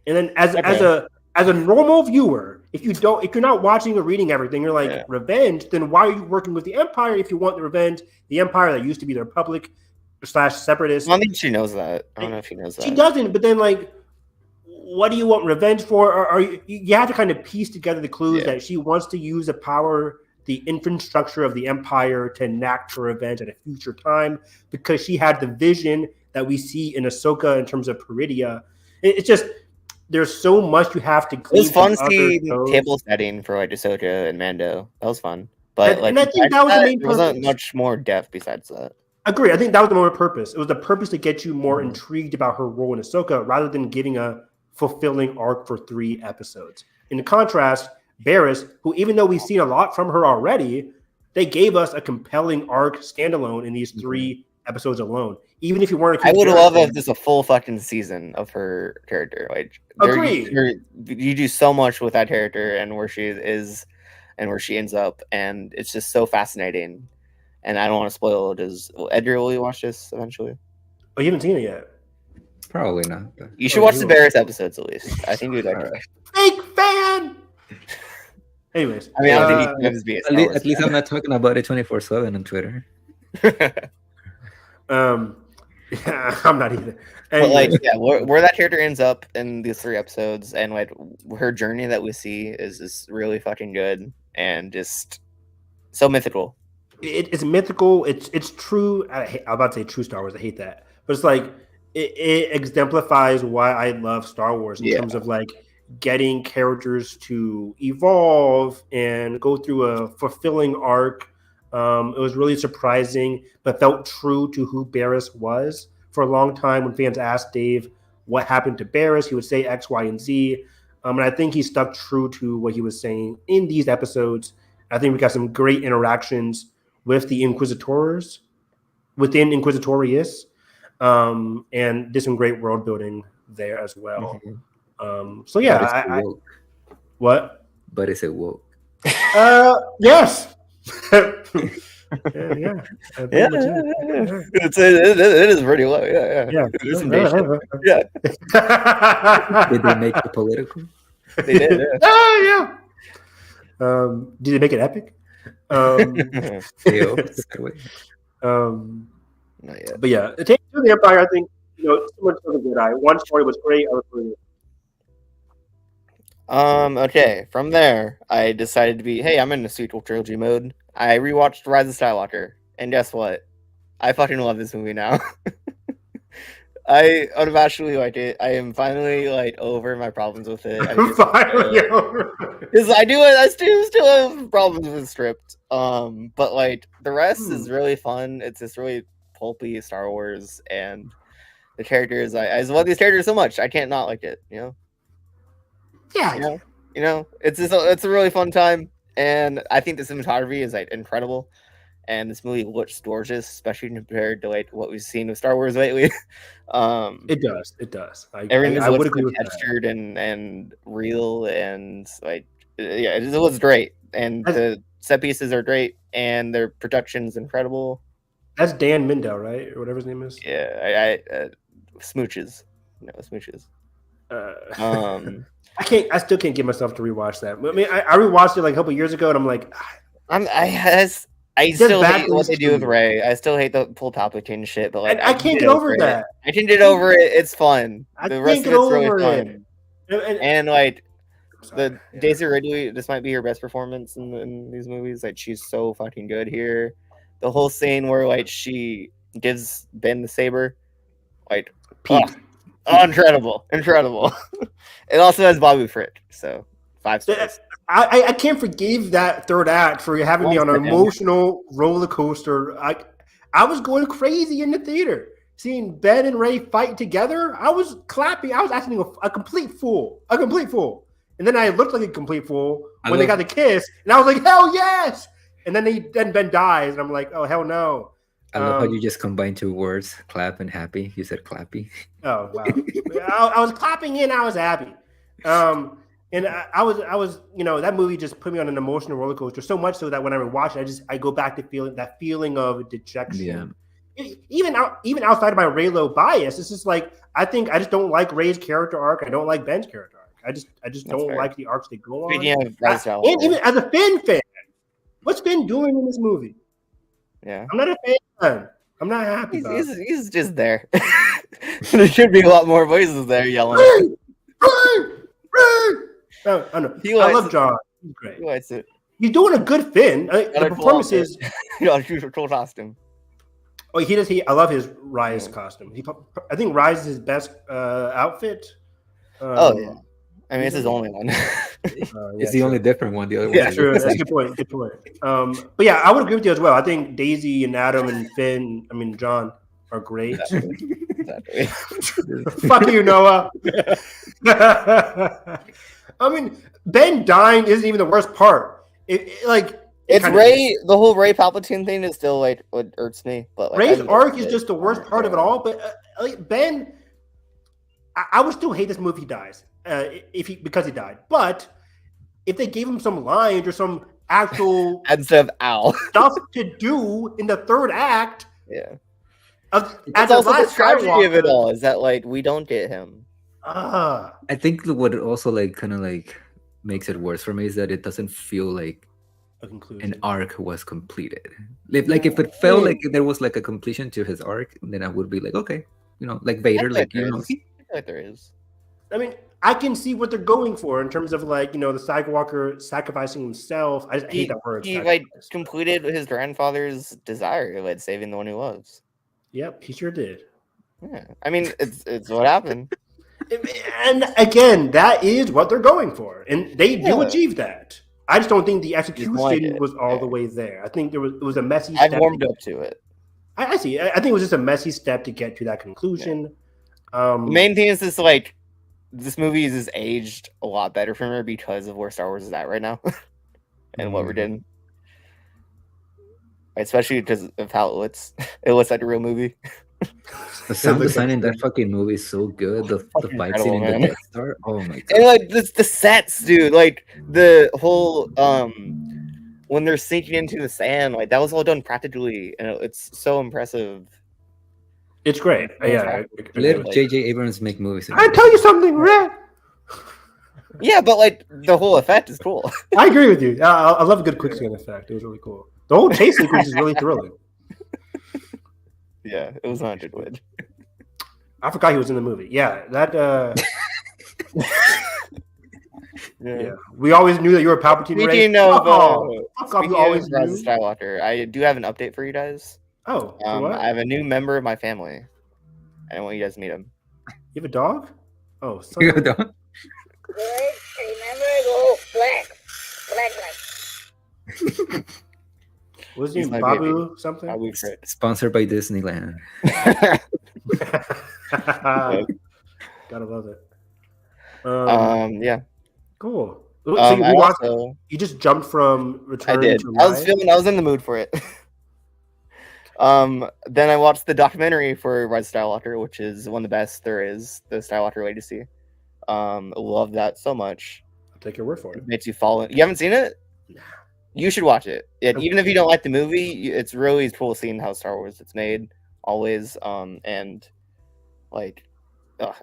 And then as a normal viewer, if you're not watching or reading everything, you're like, revenge, then why are you working with the Empire if you want the revenge? The Empire that used to be the Republic / separatist. I don't think she knows that. I don't know if she knows that. She doesn't, but then like, what do you want revenge for? Or you have to kind of piece together the clues that she wants to use the power, the infrastructure of the Empire to enact her revenge at a future time because she had the vision that we see in Ahsoka in terms of Peridia. It's just, there's so much you have to clean. It was fun seeing table setting for like Ahsoka and Mando. That was fun. But and I think that was the main purpose. There wasn't much more depth besides that. Agree. I think that was the more purpose. It was the purpose to get you more intrigued about her role in Ahsoka rather than giving a fulfilling arc for 3 episodes. In contrast, Barris, who even though we've seen a lot from her already, they gave us a compelling arc standalone in these 3 episodes alone. Even if you weren't, I would love if there's a full fucking season of her character. Like, agreed. You do so much with that character and where she is, and where she ends up, and it's just so fascinating. And I don't want to spoil it. Edgar, will you watch this eventually? Oh, you haven't seen it yet? Probably not. You should watch the Barris episodes at least. I think you'd like it. Fake fan. Anyways, I mean, I don't think you can just be at least I'm not talking about it 24/7 on Twitter. Yeah, I'm not either. But like, yeah, where that character ends up in these 3 episodes, and like her journey that we see is really fucking good and just so mythical. It's mythical. It's true. I'm about to say true Star Wars. I hate that, but it's like it exemplifies why I love Star Wars in terms of like getting characters to evolve and go through a fulfilling arc. It was really surprising, but felt true to who Barris was. For a long time, when fans asked Dave what happened to Barris, he would say X, Y, and Z. And I think he stuck true to what he was saying in these episodes. I think we got some great interactions with the Inquisitors, within Inquisitorius, and did some great world building there as well. So yeah, what? But is it woke? Yes. It is pretty low. Yeah. There's some big shit. Yeah. Did they make it political? They did. Yeah. Oh yeah. Did they make it epic? Not yet. But yeah, it takes to the Empire. I think so much of a good eye. One story was great. I was really. Okay, from there, I decided to be, hey, I'm in the sequel trilogy mode. I rewatched Rise of Skywalker, and guess what? I fucking love this movie now. I unabashedly like it. I am finally like over my problems with it. I'm finally over. Because I still have problems with Stripped. But like the rest is really fun. It's this really pulpy Star Wars, and the characters. I love these characters so much. I can't not like it. You know. Yeah. You know, it's a really fun time, and I think the cinematography is like incredible, and this movie looks gorgeous, especially compared to like what we've seen with Star Wars lately. It does. Everything I would looks agree with textured and real, and like it was great, and the set pieces are great, and their production is incredible. That's Dan Mindell, right, or whatever his name is. Yeah, Smooches. No, Smooches. I still can't get myself to rewatch that. I mean, I rewatched it like a couple years ago, and I'm like, I still hate what they do with Rey. I still hate the full Palpatine shit, but like I can't get over that. I can get over it. It's fun. The rest of it's really fun. And like the Daisy Ridley, this might be her best performance in these movies. Like she's so fucking good here. The whole scene where like she gives Ben the saber, like incredible. It also has Bobby Frick, so 5 stars. I can't forgive that third act for having me on an emotional roller coaster. I was going crazy in the theater. Seeing Ben and Rey fight together, I was clapping. I was acting a complete fool. And then I looked like a complete fool when they got the kiss, and I was like, hell yes! And then Ben dies, and I'm like, oh, hell no. I love how you just combined 2 words, clap and happy. You said clappy. Oh, wow. I was clapping in, I was happy. And I was, that movie just put me on an emotional roller coaster, so much so that when I watch it, I go back to that feeling of dejection. Yeah. Even outside of my Reylo bias, it's just like, I just don't like Rey's character arc. I don't like Ben's character arc. I just don't like the arcs they go on. And even as a Finn fan, what's Finn doing in this movie? Yeah. I'm not a fan. I'm not happy about it. He's just there. There should be a lot more voices there yelling. Ray! Oh, I know. I love John. He's great. He likes it. He's doing a good Finn. The performance is... cool costume. Oh, he does. I love his Rise costume. I think Rise is his best outfit. Yeah. I mean, it's his only one. It's the only different one. The other one. Yeah, sure. That's a good point. But yeah, I would agree with you as well. I think Daisy and Adam and John are great. Exactly. Fuck you, Noah. I mean, Ben dying isn't even the worst part. It's Ray. The whole Ray Palpatine thing is still like what irks me. But like, Ray's arc is just the worst part of it all. But Ben, I would still hate this movie if he dies, because he died. But if they gave him some lines or some actual instead of Al stuff to do in the third act, yeah. As also the tragedy of it all is that like we don't get him. I think what also like kind of like makes it worse for me is that it doesn't feel like an arc was completed. If it felt like there was like a completion to his arc, then I would be like, okay, like Vader, like I feel like there is. I mean, I can see what they're going for in terms of like the Skywalker sacrificing himself. I hate that word. He like completed his grandfather's desire, like saving the one he loves. Yep, he sure did. Yeah, I mean, it's what happened. And again, that is what they're going for, and they do achieve that. I just don't think the execution was all the way there. I think it was a messy step. I warmed up to it. I see. I think it was just a messy step to get to that conclusion. The main thing is this like this movie is aged a lot better for me because of where Star Wars is at right now and what we're doing. Especially because of how it looks. It looks like a real movie. The sound design in that fucking movie is so good. The fight scene in the Death Star. Oh my god! And like the sets, dude. Like the whole when they're sinking into the sand, like that was all done practically, and it's so impressive. It's great. Yeah. Let J.J. Abrams make movies. I tell you something, Red. Yeah, but like the whole effect is cool. I agree with you. I love a good quicksand effect. It was really cool. The whole chase sequence is really thrilling. Yeah, it was 100 quid. I forgot he was in the movie. Yeah, that. Yeah, we always knew that you were a Palpatine. Speaking of Rise of Skywalker, I do have an update for you guys. Oh, I have a new member of my family. I want you guys to meet him. You have a dog? Oh, you have a dog? Good. Remember, go black. What's his name? Babu something? Babu Sponsored by Disneyland. Gotta love it. Yeah. Cool. So you just jumped from Return. I did. I was in the mood for it. Then I watched the documentary for Rise of Skywalker, which is one of the best there is, the Skywalker Legacy. Love that so much. I'll take your word for it. It makes you fall in. You haven't seen it? Nah. You should watch it. Even if you don't like the movie, it's really cool seeing how Star Wars it's made always. And like,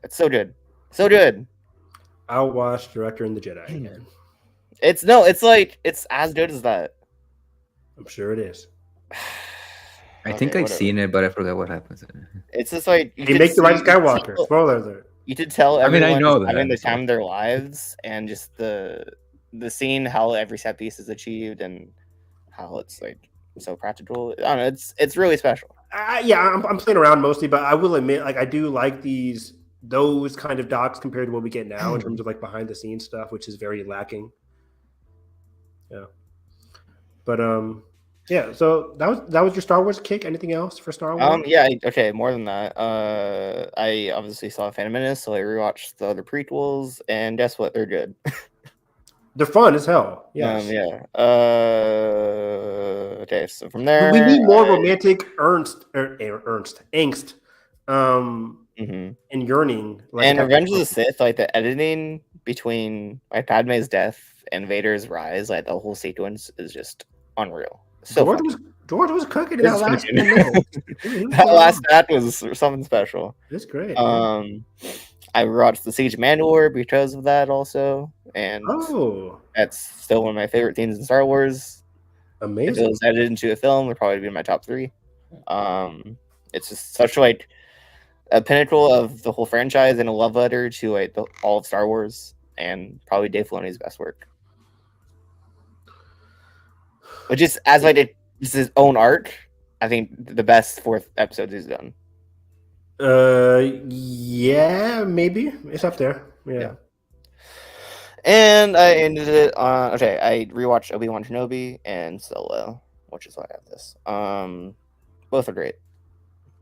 it's so good, so good. I'll watch Director and the Jedi again. It's as good as that. I'm sure it is. I think I've seen it, but I forgot what happens. It's just like they make the right Skywalker. Spoiler alert. You could tell everyone I know that having the time of their lives, and just the scene, how every set piece is achieved, and how it's like so practical. I don't know. It's really special. I'm playing around mostly, but I will admit, like I do like those kind of docs compared to what we get now in terms of like behind the scenes stuff, which is very lacking. Yeah, but yeah. So that was your Star Wars kick. Anything else for Star Wars? Okay. More than that, I obviously saw Phantom Menace, so I rewatched the other prequels, and guess what? They're good. They're fun as hell. Yes. Okay, so from there, we need more romantic angst, and yearning. And Revenge of the Sith, like the editing between like Padme's death and Vader's rise, like the whole sequence is just unreal. So George was cooking in that last that last act was something special. It's great. I watched The Siege of Mandalore because of that also, and that's still one of my favorite scenes in Star Wars. Amazing. If it was edited into a film, it would probably be in my top 3. It's just such like a pinnacle of the whole franchise and a love letter to like all of Star Wars, and probably Dave Filoni's best work. But just as like just his own arc, I think the best 4th episode he's done. Yeah, maybe it's up there. Yeah. And I ended it on I rewatched Obi-Wan Kenobi and Solo, which is why I have this. Both are great.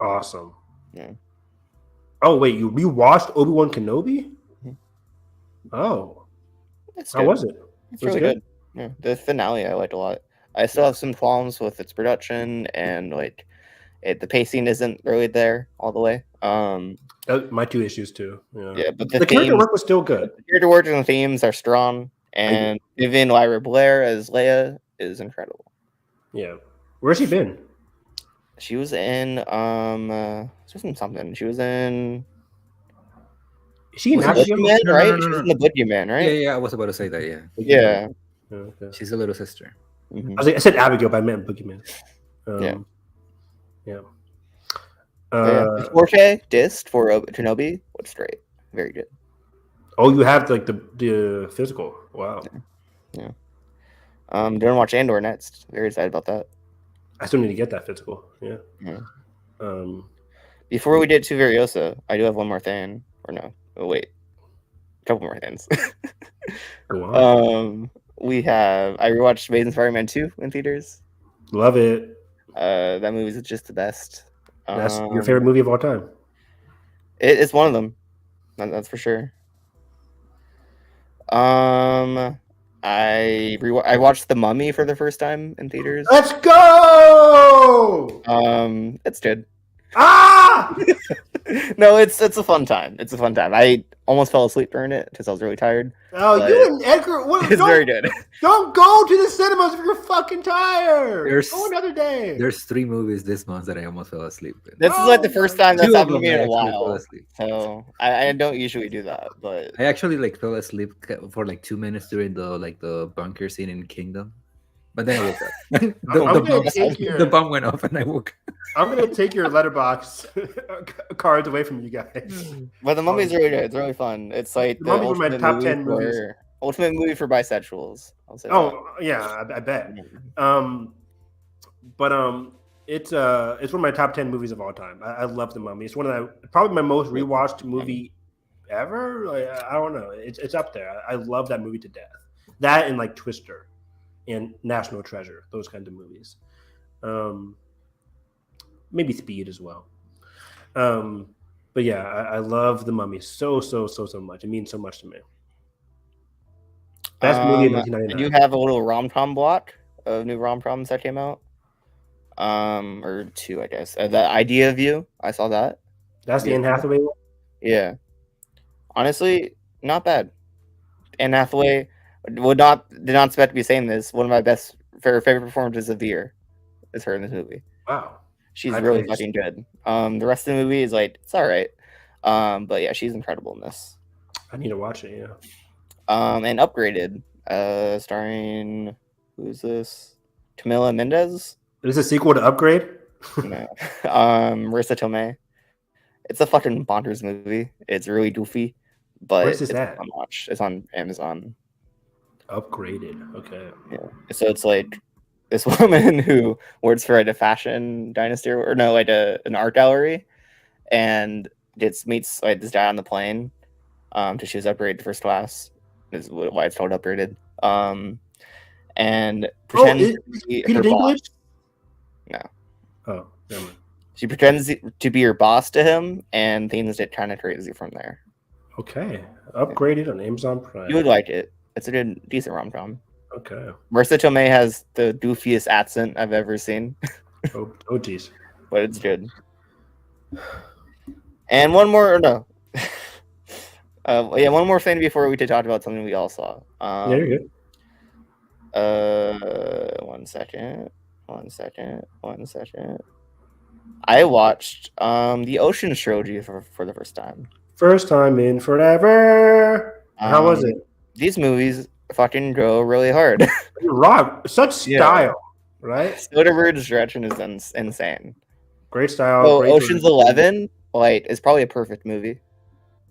Awesome. Yeah. Oh wait, you rewatched Obi-Wan Kenobi? Mm-hmm. Oh, It's how good. was it? It's Was really good? good. Yeah, the finale I liked a lot. I still have some qualms with its production and like the pacing isn't really there all the way. My two issues too. Yeah, but the The character themes, work was still good. the character work and the themes are strong, and Vivian Lyra Blair as Leia is incredible. Yeah. Where's she been? She was in she was in something. She was in Is she in Was it- Abigail? Boogeyman, No, no, right? no, no, She was no. in the Boogeyman, Yeah, right? yeah, I was about to say that. Yeah, Yeah. Okay. she's a little sister. Mhm. I said Abigail, but I meant Boogeyman. Yeah. Yeah. The 4K disc for Kenobi was great. Very good. Oh, you have like the physical. Wow. Yeah. Gonna watch Andor next. Very excited about that. I still need to get that physical. Yeah. Yeah. Um, Before we get to Furiosa, I do have one more thing. Or no. Oh, wait. A couple more things. go on. I rewatched Amazing Spider-Man 2 in theaters. Love it. That movie is just the best. That's your favorite movie of all time. It's one of them. That's for sure. I watched The Mummy for the first time in theaters. Let's go. It's good. Ah! No, it's a fun time. It's a fun time. I almost fell asleep during it because I was really tired. Oh, But you and Edgar. It's very good. Don't go to the cinemas if you're fucking tired. There's- Go another day. There's 3 movies this month that I almost fell asleep in. This is like the first time that's 2 of happened to them me I in a actually fell while. asleep. So I don't usually do that, but I actually like fell asleep for like 2 minutes during the bunker scene in Kingdom, but then I woke up. I'm gonna take your- the bomb went off and I woke up. I'm gonna take your letterbox cards away from you guys. but The Mummy's really good. It's really fun. It's like The Mummy's one of my ultimate top movie 10 movies. ultimate movie for bisexuals. I'll say Oh yeah, I bet. It's one of my top 10 movies of all time. I love The Mummy. It's probably my most rewatched movie ever. Like, I don't know. It's up there. I love that movie to death. That and like Twister and National Treasure, those kinds of movies. Maybe Speed as well. But yeah, I love The Mummy so much. It means so much to me. Best movie of I 1999. do have a little rom-com block of new rom-coms that came out. Or 2, I guess. The Idea of You, I saw that. That's the Anne Hathaway one? Yeah. Honestly, not bad. Anne Hathaway did not expect to be saying this. One of my favorite performances of the year is her in this movie. Wow. She's I really think- fucking good. The rest of the movie is like it's all right. But yeah, she's incredible in this. I need to watch it, yeah. And Upgraded, starring who's this? Camila Mendez? Is this a sequel to Upgrade? No. Marissa Tomei. It's a fucking bonkers movie. It's really goofy, but Where's this it's at? fun to watch. It's on Amazon. Upgraded. Okay. Yeah. So it's like this woman who works for like a fashion dynasty or no, like an art gallery, and meets like this guy on the plane. To choose upgrade to first class is why it's called Upgraded. And pretends to be Peter her boss. Dinklage? No. Oh, never mind. She pretends to be her boss to him, and things get kind of crazy from there. Okay. Upgraded on Amazon Prime. You would like it. It's a good, decent rom-com. Okay. Marissa Tomei has the goofiest accent I've ever seen, Oh, geez. but it's good. And one more, no. One more thing before we talk about something we all saw. Yeah, you're good. One second. I watched the Ocean's Trilogy for the first time. First time in forever. How was it? These movies fucking go really hard. Rock. Such Yeah. style, right? Soderbergh's direction is insane. Great style. So great Ocean's direction. 11, like, is probably a perfect movie.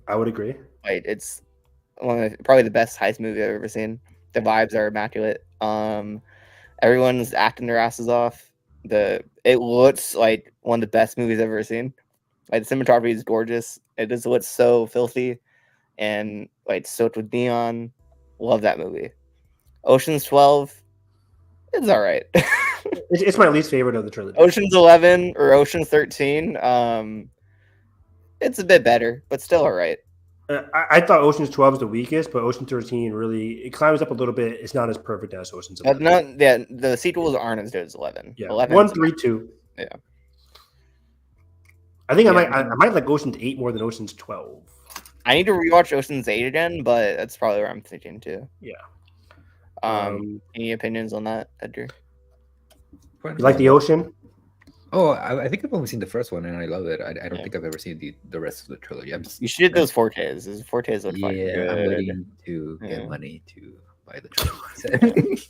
I would agree. Like, it's probably the best heist movie I've ever seen. The vibes are immaculate. Everyone's acting their asses off. It looks like one of the best movies I've ever seen. Like, the cinematography is gorgeous. It just looks so filthy and like soaked with neon. Love that movie. Ocean's 12, it's all right. It's my least favorite of the trilogy. Ocean's 11 or Ocean's 13, it's a bit better, but still all right. I thought Ocean's 12 is the weakest, but Ocean 13 really it climbs up a little bit. It's not as perfect as Ocean's 11. Not, yeah, the sequels aren't as good as 11. Yeah, 11 1, 3, 2. Yeah. I think Yeah. I might like Ocean's 8 more than Ocean's 12. I need to rewatch Ocean's 8 again, but that's probably where I'm thinking too. Yeah. Any opinions on that, Edgar? You like the ocean? Oh, I think I've only seen the first one and I love it. I don't think I've ever seen the rest of the trilogy. You should get those 4Ks. Those 4Ks look fucking good. I'm waiting to get money to buy the trilogy.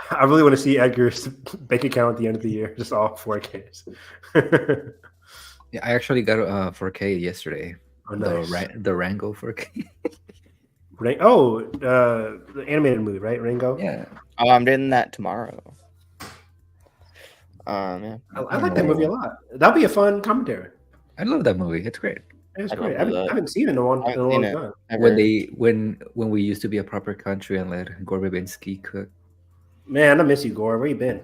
I really want to see Edgar's bank account at the end of the year, just all 4Ks. Yeah, I actually got a 4K yesterday. Oh, nice. The Rango 4K. The animated movie, right? Rango? Yeah. Oh, I'm doing that tomorrow. Yeah. I like that movie a lot. That'll be a fun commentary. I love that movie. It's great. It's great. I haven't seen it in a long time. When we used to be a proper country and let Gore Verbinski cook. Man, I miss you, Gore. Where you been?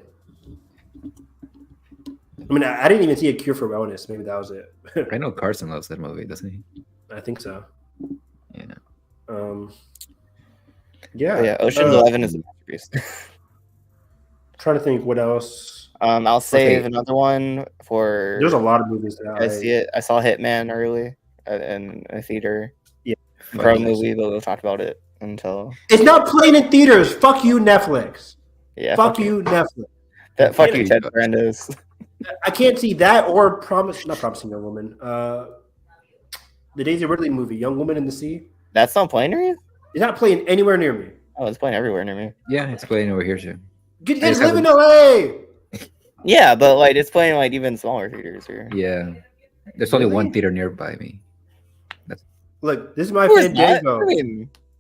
I mean, I didn't even see A Cure for Wellness. Maybe that was it. I know Carson loves that movie, doesn't he? I think so. Yeah. Yeah. Ocean's 11 is a masterpiece. Trying to think what else. I'll save another one for. There's a lot of movies that I see it. I saw Hitman early in a theater. Yeah. Pro movie, but we'll talk about it until. It's not playing in theaters. Fuck you, Netflix. Yeah. Fuck you, Netflix. Fuck you, Ted Brandos. I can't see that or not Promising Young Woman. The Daisy Ridley movie, Young Woman in the Sea. That's not playing near you? It's not playing anywhere near me. Oh, it's playing everywhere near me. Yeah, it's playing over here too. You guys live in LA. Yeah, but like it's playing like even smaller theaters here. Yeah. There's only one theater nearby me. Look, this is my Fandango.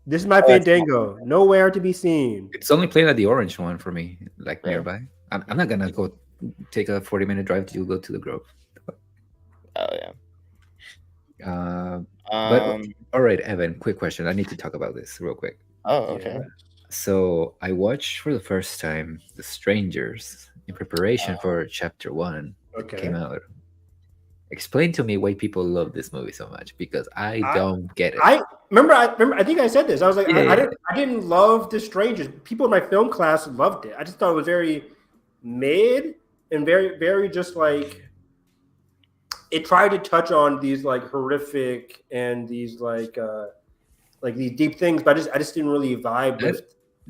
This is my Fandango. Nowhere to be seen. It's only playing at the orange one for me, like nearby. I'm not gonna go take a 40-minute drive to go to the Grove. Oh yeah. But all right, Evan, quick question. I need to talk about this real quick. Oh, okay. Yeah. So I watched for the first time The Strangers in preparation for Chapter 1. Okay. Came out. Explain to me why people love this movie so much, because I don't get it. I remember. I think I said this. I was like, Yeah. I didn't love The Strangers. People in my film class loved it. I just thought it was very mid and very, very just like it tried to touch on these like horrific and these like these deep things, but I just didn't really vibe with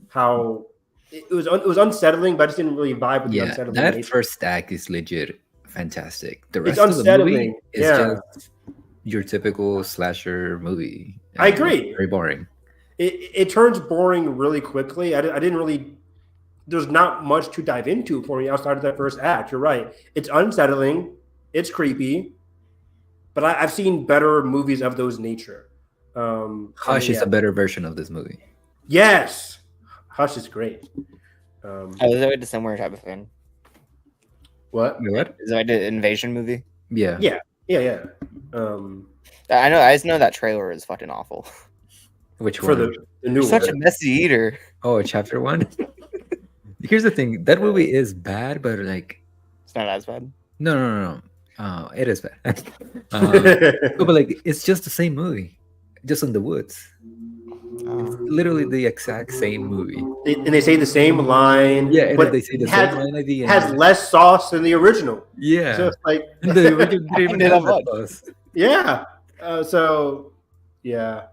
how it was unsettling, but I just didn't really vibe with the unsettling that nature. first act is legit fantastic. The It's rest of the movie unsettling. is just your typical slasher movie. I agree. Very boring. It turns boring really quickly. I didn't really. There's not much to dive into for me outside of that first act. You're right. It's unsettling. It's creepy. But I've seen better movies of those nature. Hush is a better version of this movie. Yes, Hush is great. Is that like a similar type of thing? What? What? Is that like an invasion movie? Yeah. Yeah. I know. I just know that trailer is fucking awful. Which For one? the new Such a one. messy eater. Oh, Chapter 1. Here's the thing. That movie is bad, but like, It's not as bad. no. Oh, it is bad. But like, it's just the same movie, just in the woods. It's literally the exact same movie. And they say the same line. Yeah, and but they say the it same line at the It end. has less sauce than the original. Yeah. So it's like The original didn't even have that sauce. yeah. Yeah.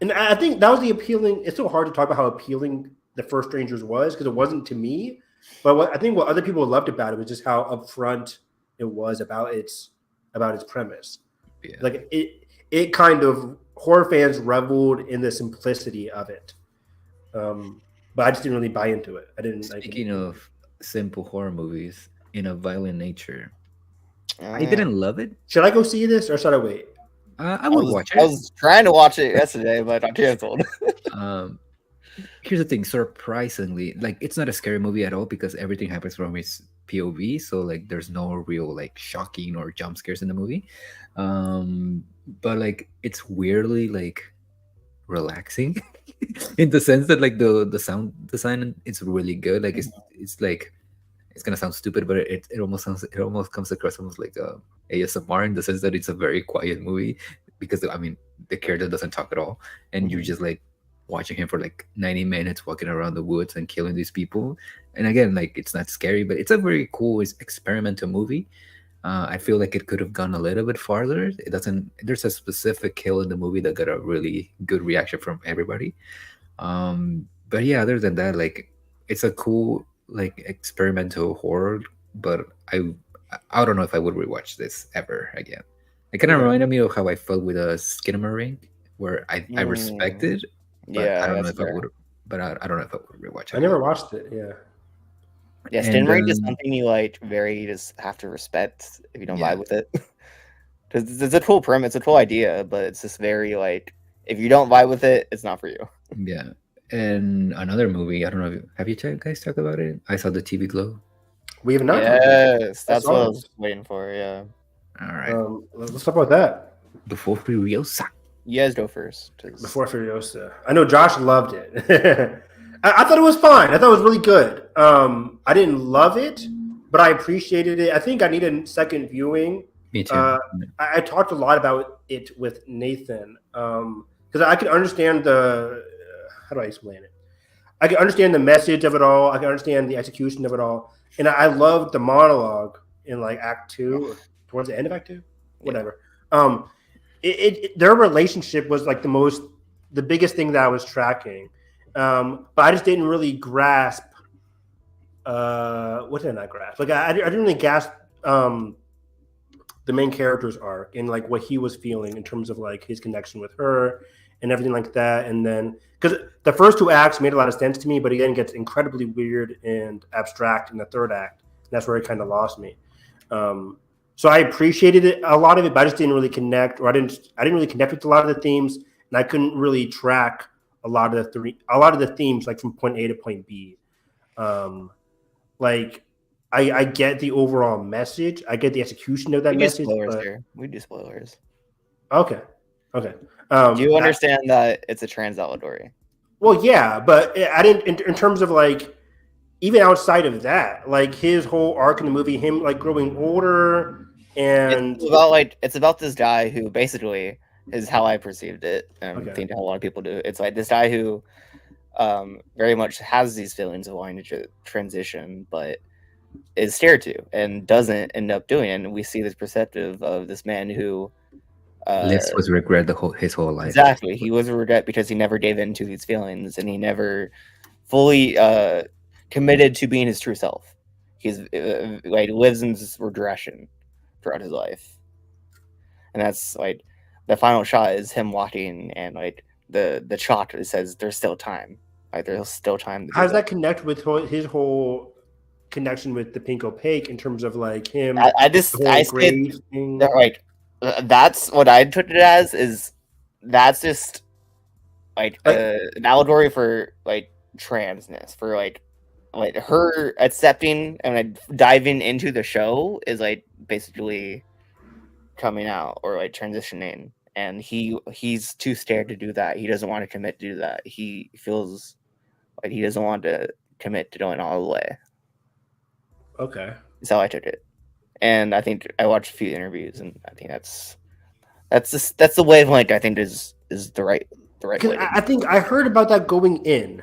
And I think that was the appealing. It's so hard to talk about how appealing the first Strangers was because it wasn't to me. But I think what other people loved about it was just how upfront it was about its premise. Yeah. Like it kind of horror fans reveled in the simplicity of it. But I just didn't really buy into it. I didn't. Speaking of simple horror movies in a violent nature, I didn't love it. Should I go see this or should I wait? I would watch it. I was trying to watch it yesterday, but I canceled. Here's the thing, surprisingly, like it's not a scary movie at all because everything happens from its POV, so like there's no real like shocking or jump scares in the movie. But like it's weirdly like relaxing in the sense that like the sound design is really good. Like it's like it's gonna sound stupid, but it almost comes across almost like ASMR in the sense that it's a very quiet movie. because I mean the character doesn't talk at all, and you're Mhm. just like watching him for like 90 minutes walking around the woods and killing these people. And again, like it's not scary, but it's a very cool experimental movie. I feel like it could have gone a little bit farther. It doesn't. There's a specific kill in the movie that got a really good reaction from everybody. But yeah, other than that, like it's a cool like experimental horror. But I don't know if I would rewatch this ever again. It kind of Okay. reminded me of how I felt with a Skinamarink, where I respect Mm, it, but I yeah, don't know that's if I fair. would. But I don't know if I would rewatch I it never again. watched it. Yeah. Yeah, And Stinray is something you like very just have to respect if you don't yeah, vibe with it. Because it's a cool premise, it's a cool idea, but it's just very like if you don't vibe with it, it's not for you. yeah. And another movie, I don't know. Have you guys talked about it? I saw the TV Glow. We have not talked about it. Yes, I that's what I saw was this. waiting for. Yeah, All right, Let's talk about that. before Furiosa. you guys go first. 'Cause Before Furiosa. I know Josh loved it. I thought it was fine. I thought it was really good. I didn't love it, but I appreciated it. I think I need a second viewing. Me too. I talked a lot about it with Nathan because I could understand the how do I explain it? I can understand the message of it all. I can understand the execution of it all, and I loved the monologue in like Act 2 or towards the end of Act 2, whatever. Their relationship was like the biggest thing that I was tracking, but I just didn't really grasp. What did I not grasp? Like I didn't really grasp the main character's arc and like what he was feeling in terms of like his connection with her and everything like that. And then because the first two acts made a lot of sense to me, but it then gets incredibly weird and abstract in the third act. And that's where it kind of lost me. So I appreciated it, a lot of it, but I just didn't really connect, or I didn't really connect with a lot of the themes, and I couldn't really track a lot of the themes like from point A to point B. Like I get the overall message, I get the execution of that we do message. spoilers But, here. We do spoilers. okay. Do you understand that it's a trans allegory? Well, yeah, but I didn't in terms of like even outside of that, like his whole arc in the movie, him like growing older, and It's about this guy who basically is how I perceived it, and I Okay. think how a lot of people do. It's like this guy who very much has these feelings of wanting to transition, but is scared to and doesn't end up doing it. And we see this perspective of this man who Lives with regret his whole life. exactly, he was a regret because he never gave in to these feelings and he never fully committed to being his true self. He's like lives in this regression throughout his life, and that's like the final shot is him walking, and like the shot that says there's still time, like there's still time to How do does that connect with his whole connection with the Pink Opaque in terms of like him? I the just whole I said grave thing? that, like that's what I took it as, is that's just like an allegory for like transness, for like her accepting and like diving into the show is like basically coming out or like transitioning, and he's too scared to do that. He doesn't want to commit to do that. He feels like he doesn't want to commit to going all the way. Okay. That's how I took it. And I think I watched a few interviews, and I think that's the wavelength I think is the right way. Because I think I heard about that going in.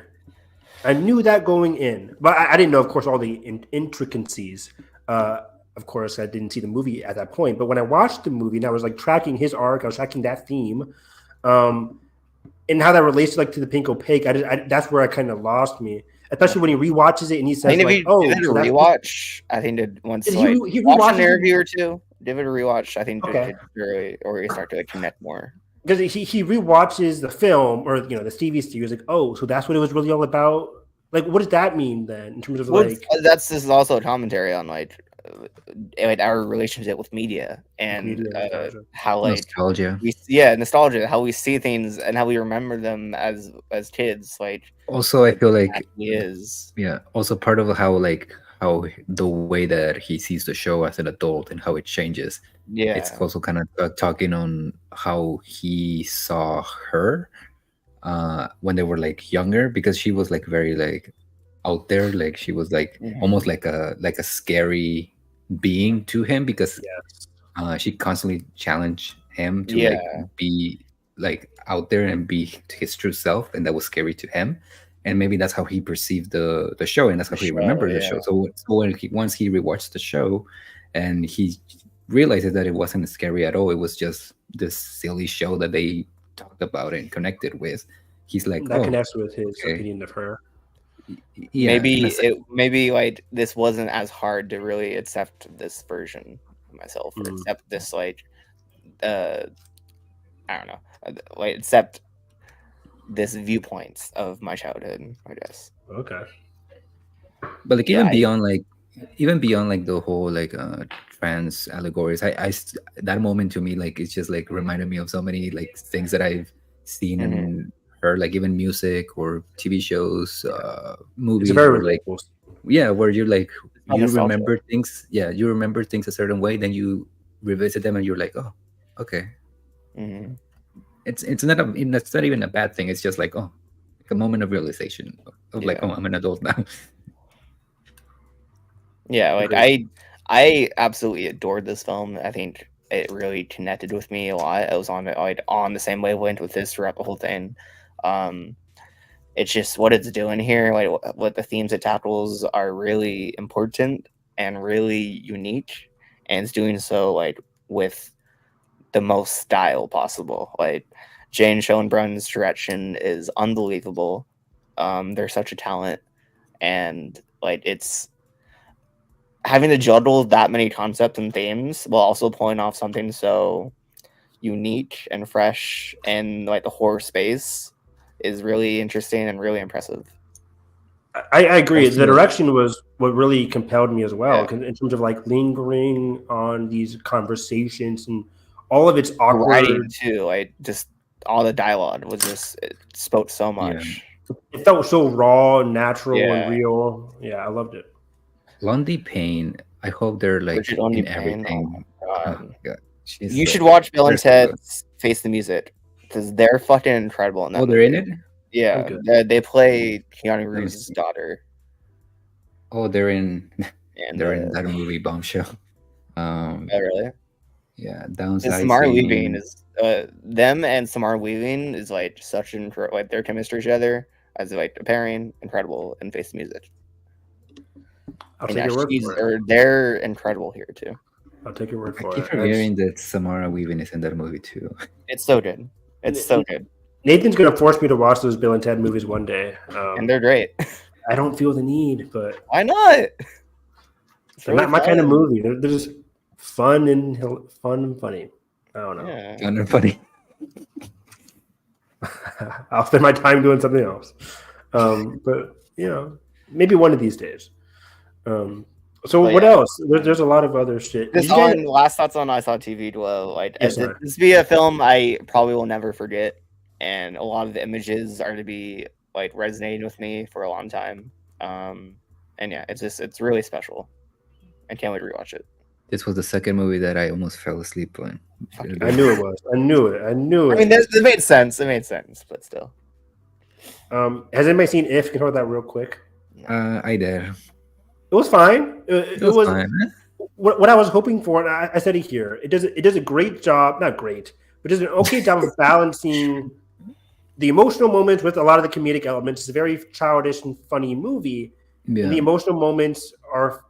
I knew that going in, but I didn't know, of course, all the intricacies. Of course, I didn't see the movie at that point. But when I watched the movie and I was like tracking his arc, I was tracking that theme, and how that relates to the Pink Opaque. That's where I kind of lost me, especially when he rewatches it and he says, I think if like, he "Oh, did a so that's rewatch, I think that once Did like he watch an rewatches it? interview or two, give it a rewatch. I think Okay. it could really, or you start to like, connect more. because he rewatches the film or the TV series, like, oh, so that's what it was really all about. Like, what does that mean then in terms of Well, like this is also a commentary on like our relationship with media and Media, nostalgia. how like Nostalgia. nostalgia, how we see things and how we remember them as kids. Like Also, I feel like he is. yeah. Also, part of how the way that he sees the show as an adult and how it changes. Yeah, It's also kind of talking on how he saw her when they were like younger, because she was like very like out there, like she was like almost like a scary being to him, because she constantly challenged him to like be like out there and be his true self, and that was scary to him. And maybe that's how he perceived the show, and that's how he remembered the show. So when once he rewatched the show, and he realizes that it wasn't scary at all, it was just this silly show that they talked about and connected with. He's like, that connects with his opinion of her. Yeah, maybe like this wasn't as hard to really accept this version of myself, or accept this like I don't know, like accept this viewpoints of my childhood, I guess. Okay. But like even beyond like the whole like trans allegories, I that moment to me, like it's just like reminded me of so many like things that I've seen and heard, like even music or TV shows, movies. It's very like where you're like you remember things. Yeah, you remember things a certain way, then you revisit them and you're like, oh, okay. It's not even a bad thing. It's just like, oh, like a moment of realization of like, oh, I'm an adult now. Yeah, like I absolutely adored this film. I think it really connected with me a lot. I was on the same wavelength with this throughout the whole thing. It's just what it's doing here, like what the themes it tackles are really important and really unique, and it's doing so like with the most style possible. Like Jane Schoenbrun's direction is unbelievable. They're such a talent, and like it's having to juggle that many concepts and themes while also pulling off something so unique and fresh and like the horror space is really interesting and really impressive. I agree. The direction was what really compelled me as well, in terms of like lingering on these conversations and all of its awkward writing too. Like just all the dialogue was just, it spoke so much. It felt so raw, natural, and real. Yeah, I loved it. Lundy Payne, I hope they're like in everything. Oh, God. You should watch Bill and Ted's Face the Music, because they're fucking incredible in that movie. They're in it? Yeah, they play Keanu Reeves' daughter. Oh, they're in that movie Bombshell. Oh, really? Yeah, Downsizing. Samara Weaving is them, and Samara Weaving is like such like their chemistry together as like a pairing, incredible in Face the Music. I'll take your word for it. They're incredible here too. I'll take your word for it. I keep forgetting that Samara Weaving is in that movie too. It's so good. It's so good. Nathan's gonna force me to watch those Bill and Ted movies one day, and they're great. I don't feel the need, but why not? They're not my kind of movie. They're just fun and funny. I don't know. Yeah. Fun and funny. I'll spend my time doing something else. But maybe one of these days. What else? There's a lot of other shit. Last thoughts on I Saw TV Glow. Like this be a film I probably will never forget, and a lot of the images are to be like resonating with me for a long time. And yeah, it's really special. I can't wait to rewatch it. This was the second movie that I almost fell asleep on. I knew it was. I knew it. I mean, it made sense. It made sense, but still. Has anybody seen If? Can you hold that real quick? I did. It was fine. It was fine. What I was hoping for, and I said it here. It does a great job. Not great, but does an okay job of balancing the emotional moments with a lot of the comedic elements. It's a very childish and funny movie. Yeah. And the emotional moments are,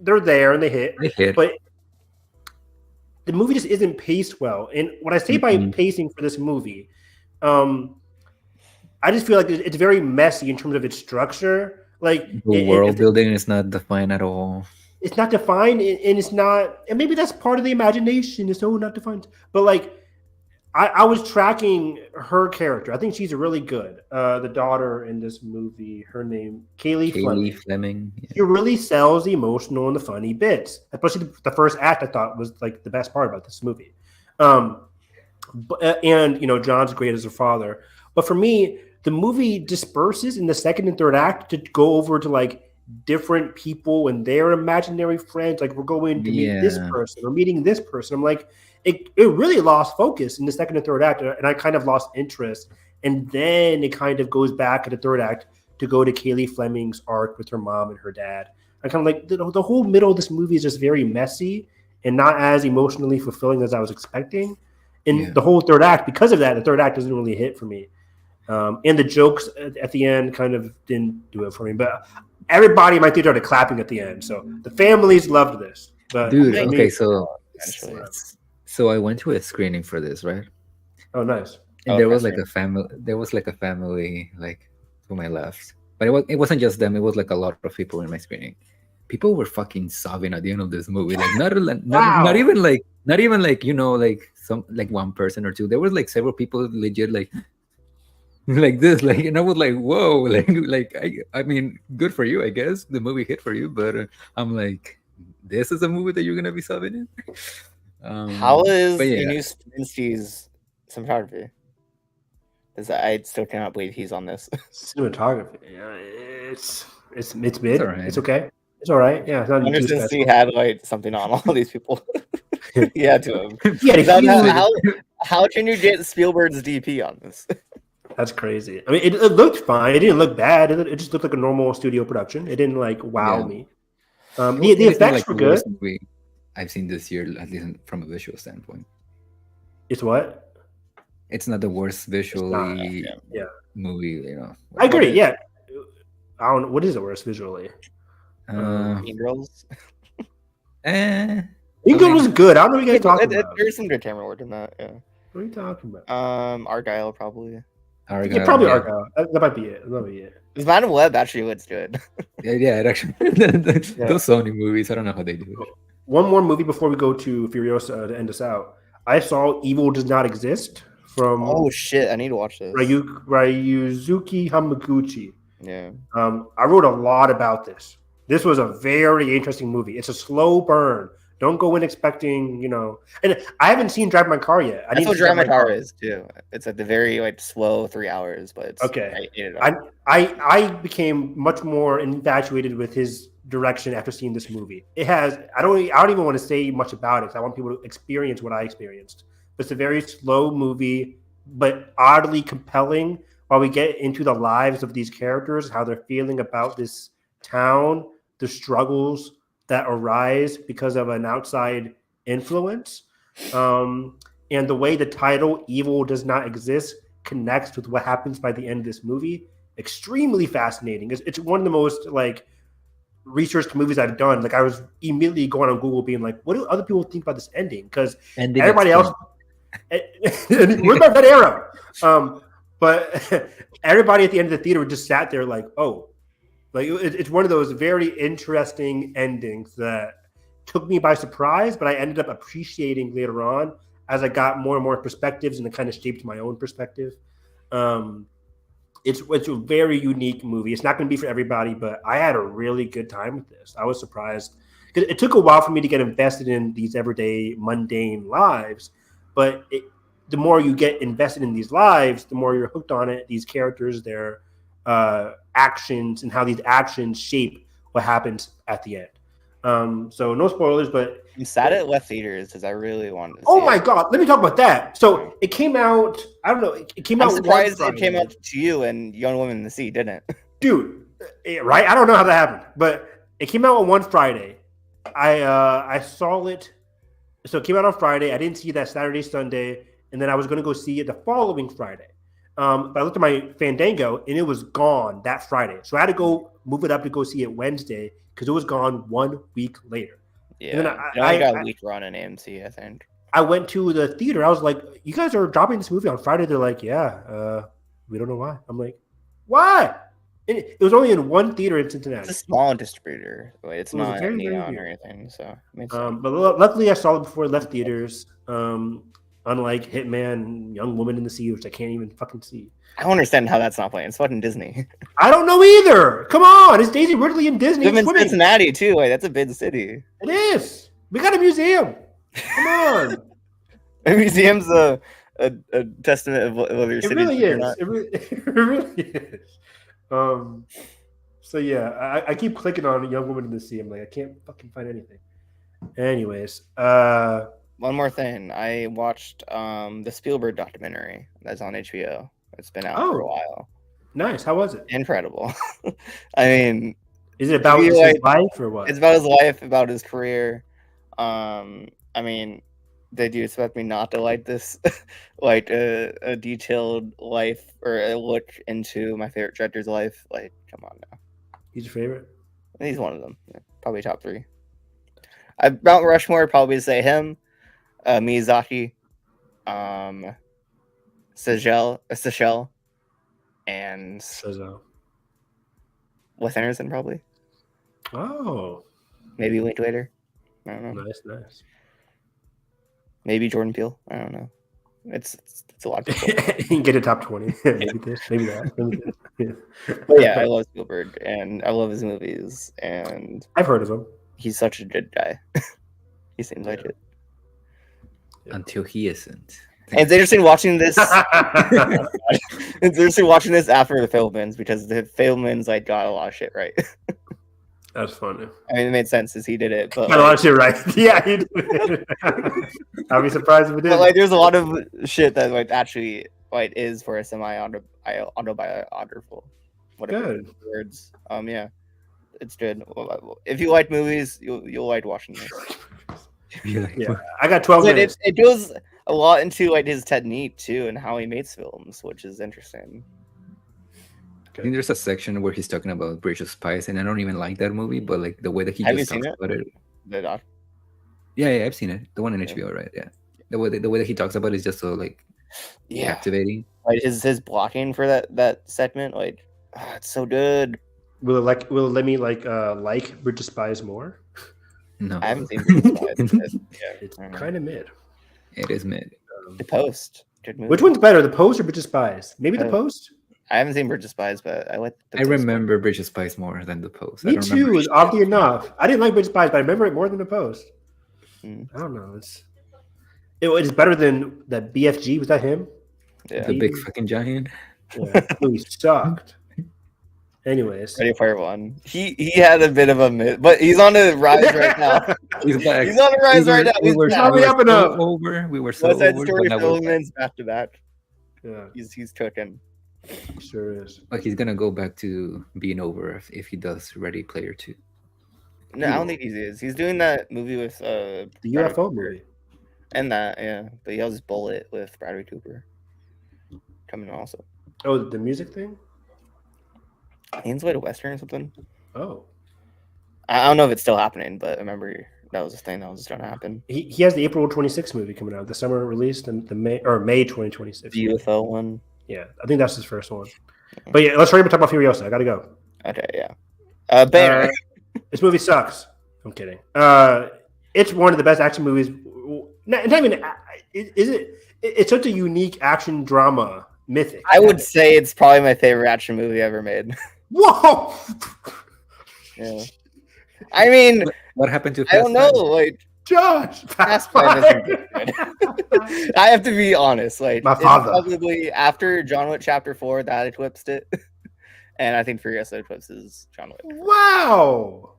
they're there and they hit. But the movie just isn't paced well. And what I say by pacing for this movie, I just feel like it's very messy in terms of its structure. Like the world building is not defined at all. It's not defined, and it's not. And maybe that's part of the imagination. It's so not defined. But like, I was tracking her character. I think she's really good. The daughter in this movie, her name Kaylee Fleming. Yeah. She really sells the emotional and the funny bits. Especially the first act, I thought was like the best part about this movie. And John's great as her father. But for me, the movie disperses in the second and third act to go over to like different people and their imaginary friends. Like we're going to meet this person or meeting this person. I'm like, it really lost focus in the second and third act, and I kind of lost interest. And then it kind of goes back in the third act to go to Kaylee Fleming's arc with her mom and her dad. I kind of like the whole middle of this movie is just very messy, and not as emotionally fulfilling as I was expecting. And Yeah. the whole third act, because of that, the third act doesn't really hit for me. And the jokes at the end kind of didn't do it for me. But everybody in my theater started clapping at the end. So the families loved this. But Dude, for me- okay, so Eventually. I went to a screening for this, right? Oh, nice. And Oh, there was okay. like a family. There was like a family like to my left, but it wasn't just them. It was like a lot of people in my screening. People were fucking sobbing at the end of this movie. Like not even like like some like one person or two. There was like several people legit like like this, like, and I was like, whoa, like I mean, good for you, I guess. The movie hit for you, but I'm like, this is a movie that you're gonna be sobbing in. How is but yeah. Inu Straczynski's cinematography? Because I still cannot believe he's on this. Cinematography. Yeah, it's mid. all right. It's okay. It's all right. Yeah, it's not too Anderson special. C had like something on all these people. Yeah, to him. Yeah, How can you get Spielberg's DP on this? that's crazy. I mean, it looked fine. It didn't look bad. It just looked like a normal studio production. It didn't like wow Yeah. me. It The wasn't, effects like, were the good. worst movie I've seen this year, at least from a visual standpoint. It's what? It's not the worst visually Yeah. movie, you know. I agree. Yeah. I don't know. What is the worst visually? Mean Girls. England was good. I don't know what you guys talking about. There's some good camera work in that. Yeah. What are you talking about? Argyle probably. Yeah, probably Argyle. That might be it. That might be it. This Madam Web actually looks good. Yeah, it actually those Sony movies, I don't know how they do it. One more movie before we go to Furiosa to end us out. I saw Evil Does Not Exist from Oh shit! I need to watch this. Ryuzuki Hamaguchi. Yeah. I wrote a lot about this. This was a very interesting movie. It's a slow burn. Don't go in expecting, and I haven't seen Drive My Car yet. That's what Drive My Car is too. It's at the very like slow 3 hours, but it's okay. I became much more infatuated with his direction after seeing this movie. It has I don't even want to say much about it because I want people to experience what I experienced. But it's a very slow movie, but oddly compelling while we get into the lives of these characters, how they're feeling about this town, the struggles that arise because of an outside influence. And the way the title Evil Does Not Exist connects with what happens by the end of this movie. Extremely fascinating. It's one of the most like researched movies I've done. Like I was immediately going on Google being like, what do other people think about this ending? Because everybody else we're about that era. But everybody at the end of the theater just sat there like, oh, like it's one of those very interesting endings that took me by surprise, but I ended up appreciating later on as I got more and more perspectives, and it kind of shaped my own perspective. It's a very unique movie. It's not going to be for everybody, but I had a really good time with this. I was surprised because it took a while for me to get invested in these everyday mundane lives, but the more you get invested in these lives, the more you're hooked on it. These characters, their actions, and how these actions shape what happens at the end. So no spoilers, but I'm sad it left theaters because I really wanted to see oh my god, let me talk about that. So it came out, I don't know, it came out. I'm surprised it came out to you and Young Women in the Sea didn't. Dude, right? I don't know how that happened, but it came out on one Friday. I saw it. So it came out on Friday. I didn't see that Saturday, Sunday, and then I was going to go see it the following Friday. But I looked at my Fandango, and it was gone that Friday. So I had to go move it up to go see it Wednesday because it was gone 1 week later. Yeah, and then I got a week run in AMC, I think. I went to the theater. I was like, you guys are dropping this movie on Friday. They're like, yeah, we don't know why. I'm like, why? And it was only in one theater in Cincinnati. It's a small distributor. It's not very, Neon very or anything. So, but luckily I saw it before it left theaters. Unlike Hitman, Young Woman in the Sea, which I can't even fucking see. I don't understand how that's not playing. It's fucking Disney. I don't know either. Come on, it's Daisy Ridley in Disney. Live in Cincinnati too. Like that's a big city. It is. We got a museum. Come on. A museum's a testament of what your city really is. Not. It really is. So yeah, I keep clicking on Young Woman in the Sea. I'm like, I can't fucking find anything. Anyways, one more thing. I watched the Spielberg documentary that's on HBO. It's been out for a while. Nice. How was it? Incredible. I mean, is it about his life or what? It's about his life, about his career. I mean, did you expect me not to like this, like a detailed life or a look into my favorite director's life? Like, come on now. He's your favorite? He's one of them. Yeah, probably top 3. Mount Rushmore, probably say him, Miyazaki, Seychelles, and Shazam. Wes Anderson, probably. Oh, Maybe Linklater. I don't know. nice. Maybe Jordan Peele. I don't know. It's a lot of people. You can get a top 20. Maybe this, maybe that. Maybe this. Yeah. But yeah, I love Spielberg and I love his movies, and I've heard of him. he's such a good guy. He seems like it. Until he isn't. And it's interesting watching this. It's interesting watching this after the Fablemans, because the Fablemans like got a lot of shit right. That's funny. I mean, it made sense as he did it, but Got a lot of shit right. Yeah, he did. I'd be surprised if it did. but like, there's a lot of shit that like actually like is for a autobiographical. Whatever Good. words. Yeah, it's good. If you like movies, you'll like watching this. Yeah, I got 12 But minutes. it goes a lot into like his technique too, and how he makes films, which is interesting. I think there's a section where he's talking about Bridge of Spies, and I don't even like that movie, but like the way that he Have you just seen talks it? about it. The Yeah, I've seen it. The one in Yeah. HBO, right? Yeah. The way that he talks about it is just so like captivating. like his blocking for that segment, like it's so good. Will it let me like Bridge of Spies more? No, I haven't seen Bridge of Spies, but, yeah, It's I don't know. kind of mid. it is mid. The Post. Good movie. Which one's better, The Post or Bridge of Spies? Maybe The Uh, Post. I haven't seen Bridge of Spies, but I like. The I Post more. remember Bridge of Spies more than The Post. I Me don't remember too. Oddly enough, I didn't like Bridge of Spies, but I remember it more than The Post. Mm. I don't know. It was better than that BFG. Was that him? Yeah. the big fucking giant. Yeah, that movie sucked. Anyways, Ready Player One. He had a bit of a myth, but he's on the rise right now. He's back. He's on the rise right now. We He's were, back. Probably up and so up. over. We were so West Side over. Story But, now we're back. Filmman's back to back. yeah, He's cooking. sure is. But he's gonna go back to being over if he does Ready Player 2. No, I don't think he is. He's doing that movie with The Bradley UFO Cooper. movie. And that, yeah. But he has Bullet with Bradley Cooper coming also. Oh, the music thing. He's like a Western or something. Oh, I don't know if it's still happening, but I remember that was a thing that was trying to happen. he has the April 26th movie coming out. The summer release, and the May 2026. The UFO one. Yeah, I think that's his first one. But yeah, let's hurry up and talk about Furiosa. I gotta go. Okay, yeah. Banner. This movie sucks. I'm kidding. It's one of the best action movies. Not even. Is it? It's such a unique action drama mythic. I would say it's probably my favorite action movie ever made. Whoa. Yeah. I mean, What happened to I don't Fast know. Five? Like, Josh. Fast Five isn't good. I have to be honest. Like, My it's father. probably after John Wick Chapter 4 that eclipsed it, and I think Furiosa eclipses John Wick Wow.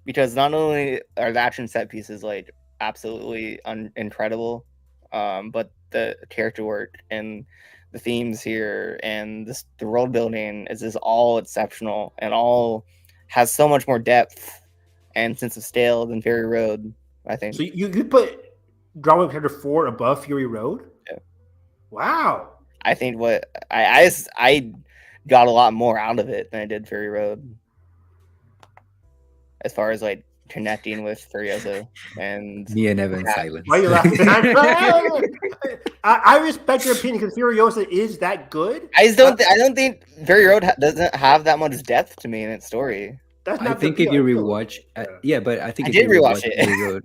because not only are the action set pieces like absolutely incredible, but the character work and the themes here and the world building is just all exceptional and all has so much more depth and sense of scale than Fury Road, I think. So you put John Wick Chapter 4 above Fury Road? Yeah. Wow. I think what I got a lot more out of it than I did Fury Road, as far as like connecting with Furiosa and Me and Evan Yeah. silence. Why are you laughing? I respect your opinion because Furiosa is that good. I just don't. I don't think Fury Road doesn't have that much depth to me in its story. That's I not think the if you appeal. rewatch, Yeah. yeah, but I think I if did you rewatch rewatch it. Fury Road,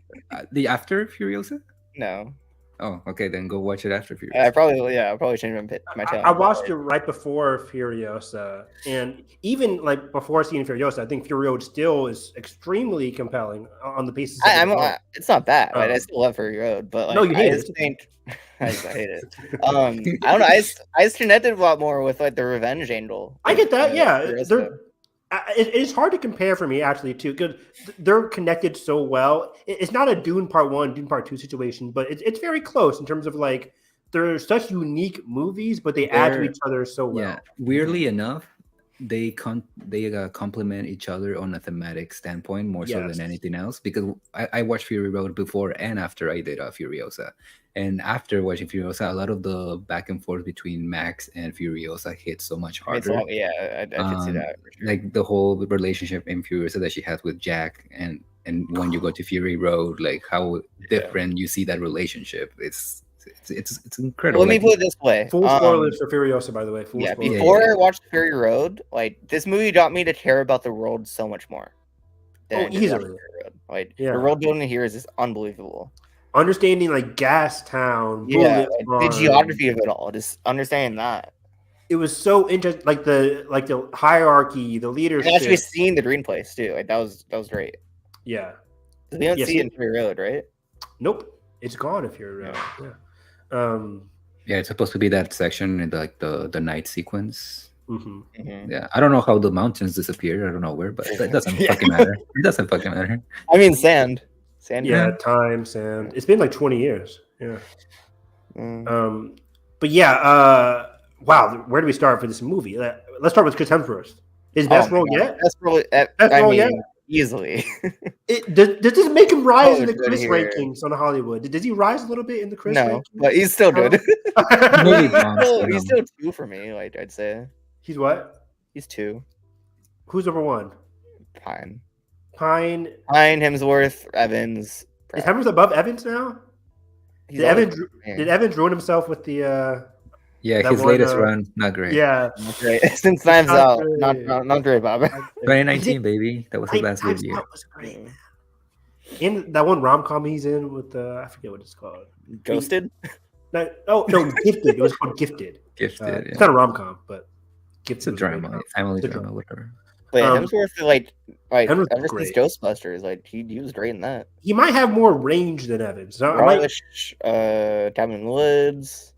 the after Furiosa. No, Oh, okay, then go watch it after Furiosa. I probably I'll probably change my tone. I watched it right before Furiosa, and even like before seeing Furiosa, I think Fury Road still is extremely compelling on the pieces. It's not bad. Right? I Oh. still love Fury Road, but like, No, you hate I just it. think I hate it. I don't know. I just connected a lot more with like the revenge angle. I get that. with, Yeah, Furiosa. it's hard to compare for me actually too, because they're connected so well. It's not a Dune Part 1, Dune Part 2 situation, but it's very close in terms of like they're such unique movies, but they add to They're- each other so well. Yeah, weirdly enough, they complement each other on a thematic standpoint more so Yes. than anything else. Because I watched Fury Road before and after I did Furiosa, and after watching Furiosa, a lot of the back and forth between Max and Furiosa hit so much It's a harder. lot, yeah, I could see that for sure. Like the whole relationship in Furiosa that she has with Jack, and when you go to Fury Road, like how different you see that relationship. It's incredible. Let me Like, put it this way. Full spoilers for Furiosa, by the way. Full Yeah, spoilers. before I watched Fury Road, like this movie got me to care about the world so much more. Oh, I did watching easily. Fury Road. Like Yeah. the world building here is just unbelievable. Understanding like Gas Town, Yeah, Bullet like, the Farm. geography of it all, just understanding that. It was so interesting, like the hierarchy, the leadership. And actually seeing the green place too, like that was great. Yeah. We don't Yes, see it in Fury Road, right? Nope. It's gone if you're yeah. Yeah, it's supposed to be that section in the night sequence. Mm-hmm. Yeah, I don't know how the mountains disappeared. I don't know where, but it doesn't fucking matter. It doesn't fucking matter. I mean, sand. Yeah, time, sand. It's been like 20 years. Yeah. But yeah. Wow. Where do we start for this movie? Let's start with Chris Hemsworth. His best role yet? Best role. Easily. Does this make him rise in the good Chris here. rankings on Hollywood? Does he rise a little bit in the Chris rankings? But he's still good. Movie He's still 2 for me. Like I'd say He's what? he's 2. Who's number 1? Pine, Hemsworth. Hemsworth, Evans. Is Hemsworth above Evans now? Did Evans ruin himself with the? Yeah, his latest run, not great. Yeah, not great. Since Knives Out, not great, Bob. 2019, baby. That was his last good year. That was great. In that one rom-com he's in with I forget what it's called. Ghosted? No, Gifted. It was called Gifted. Gifted. It's not a rom-com, but Gifted. It's a drama, family drama, whatever. But Hemsworth, like Hemsworth ever was since great. Ghostbusters, like he was great in that. He might have more range than Evans. Relish, Cabin in the Woods.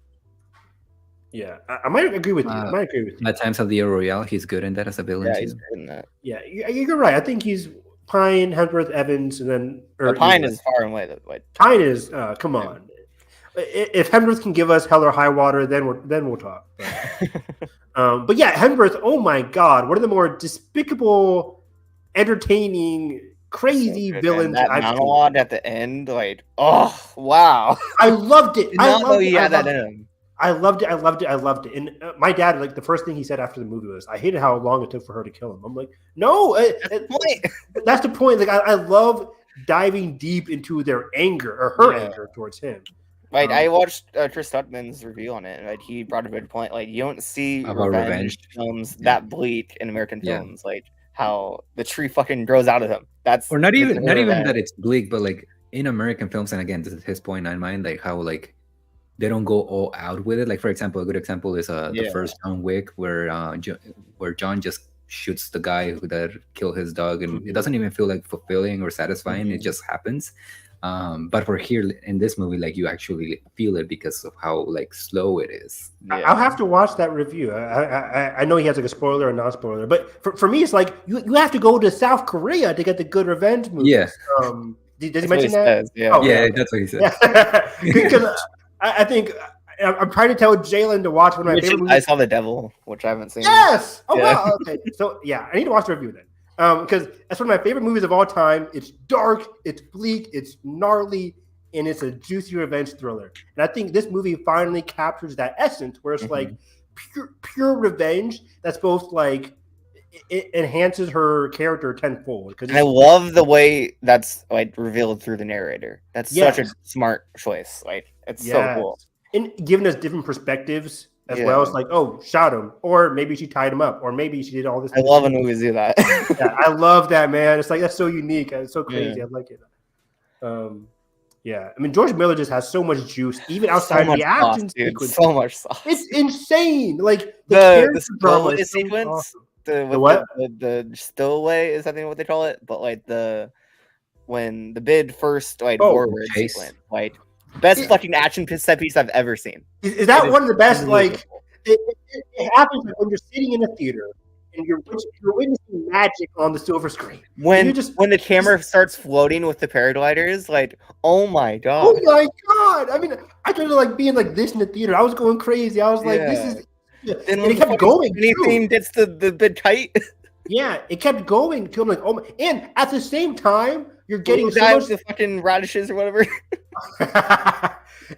Yeah, I might agree with you. At Times of the Year Royale, he's good in that as a villain. Yeah, he's good in that. Yeah, you're right. I think he's Pine, Hemsworth, Evans, and then Pine is far and away. Pine is. Come on. If Hemsworth can give us Hell or High Water, then we'll talk. But yeah, Hemsworth. Oh my God, one of the more despicable, entertaining, crazy villains. That monologue at the end, like, oh wow, I loved it. I loved it. That in him. I loved it. And my dad, like the first thing he said after the movie was, "I hated how long it took for her to kill him." I'm like, no, that's the point. Like I love diving deep into their anger or her anger towards him. Like I watched Chris Stuckman's review on it, and like he brought a good point. Like you don't see revenge films that bleak in American films, like how the tree fucking grows out of him. That's or not even that it's bleak, but like in American films, and again, this is his point in mind, like how like they don't go all out with it. Like for example, a good example is the first John Wick, where John just shoots the guy that killed his dog, and it doesn't even feel like fulfilling or satisfying. It just happens. But for here in this movie, like you actually feel it because of how like slow it is. I'll have to watch that review. I know he has like a spoiler and non-spoiler, but for me, it's like you have to go to South Korea to get the good revenge movies. Yeah. Did he mention that? Yeah, that's what he said. Because I think I'm trying to tell Jalen to watch one of my favorite movies. I saw The Devil, which I haven't seen. Yes. Oh wow. Okay. So yeah, I need to watch the review then. Because that's one of my favorite movies of all time. It's dark, it's bleak, it's gnarly, and it's a juicy revenge thriller. And I think this movie finally captures that essence, where it's like pure revenge. That's both like it enhances her character tenfold. I love the way that's like revealed through the narrator. That's such a smart choice. Like it's so cool, and giving us different perspectives. As well as like, oh, shot him, or maybe she tied him up, or maybe she did all this. I love when movies do that. Yeah, I love that, man. It's like that's so unique. It's so crazy. I like it. I mean, George Miller just has so much juice, even outside of the action sequence. So much sauce. It's insane. Like the stowaway sequence. Awesome. The stowaway is I think what they call it, but like when the bid first like forward sequence, like. Best fucking action set piece I've ever seen. Is that one of the best? Like, it happens when you're sitting in a theater and you're witnessing magic on the silver screen. When the camera starts floating with the paragliders, like, oh my god! Oh my god! I mean, I tried to like being like this in the theater. I was going crazy. I was like, this Then And it kept going. Anything gets the bit tight. Yeah, it kept going too. I'm like, oh my! And at the same time, you're getting so guy much with the fucking radishes or whatever.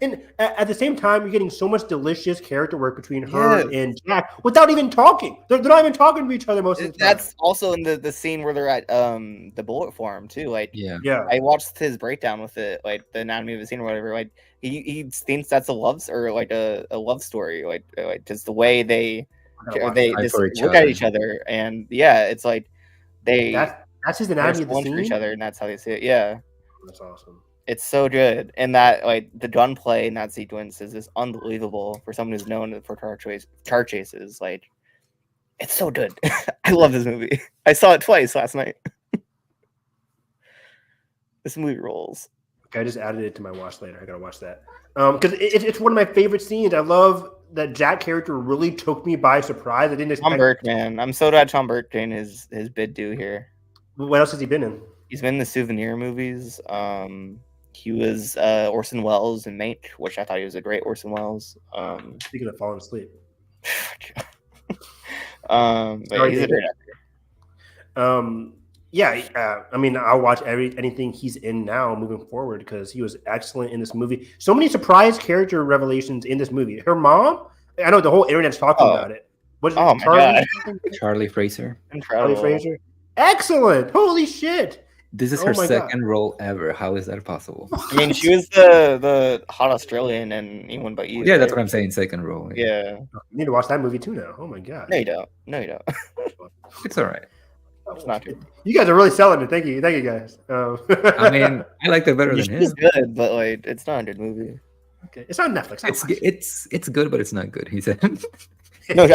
And at the same time, you're getting so much delicious character work between her and Jack without even talking. They're not even talking to each other most of the time. That's also in the scene where they're at the bullet farm too. Like, Yeah. I watched his breakdown with it, like the anatomy of the scene or whatever. Like, he thinks that's a love or like a love story. Like just the way they just look at each other, and it's like that's his anatomy of the scene for each other, and that's how they see it. Yeah, that's awesome. It's so good, and that like the gunplay in that sequence is just unbelievable for someone who's known for car chases. Like, it's so good. I love this movie. I saw it twice last night. This movie rolls. Okay, I just added it to my watch later. I gotta watch that because it's one of my favorite scenes. I love that Jack character really took me by surprise. I didn't expect. Tom Burke, man, I'm so glad Tom Burke getting his bid due here. What else has he been in? He's been in the Souvenir movies. He was Orson Welles in Mank, which I thought he was a great Orson Welles. Speaking of falling asleep. But he's a great actor. I mean, I'll watch anything he's in now moving forward because he was excellent in this movie. So many surprise character revelations in this movie. Her mom, I know the whole internet's talking about it. What is it? Charlie Fraser. Incredible. Charlie Fraser. Excellent. Holy shit. This is her second role ever. How is that possible? I mean, she was the hot Australian in Anyone But You. Yeah, that's what I'm saying. Second role. Yeah. You need to watch that movie too now. Oh my god. No, you don't. It's all right. It's not good. You guys are really selling it. Thank you, guys. I mean, I liked it better than him. It's good, but like, it's not a good movie. Okay, it's on Netflix. It's good, but it's not good. He said. No,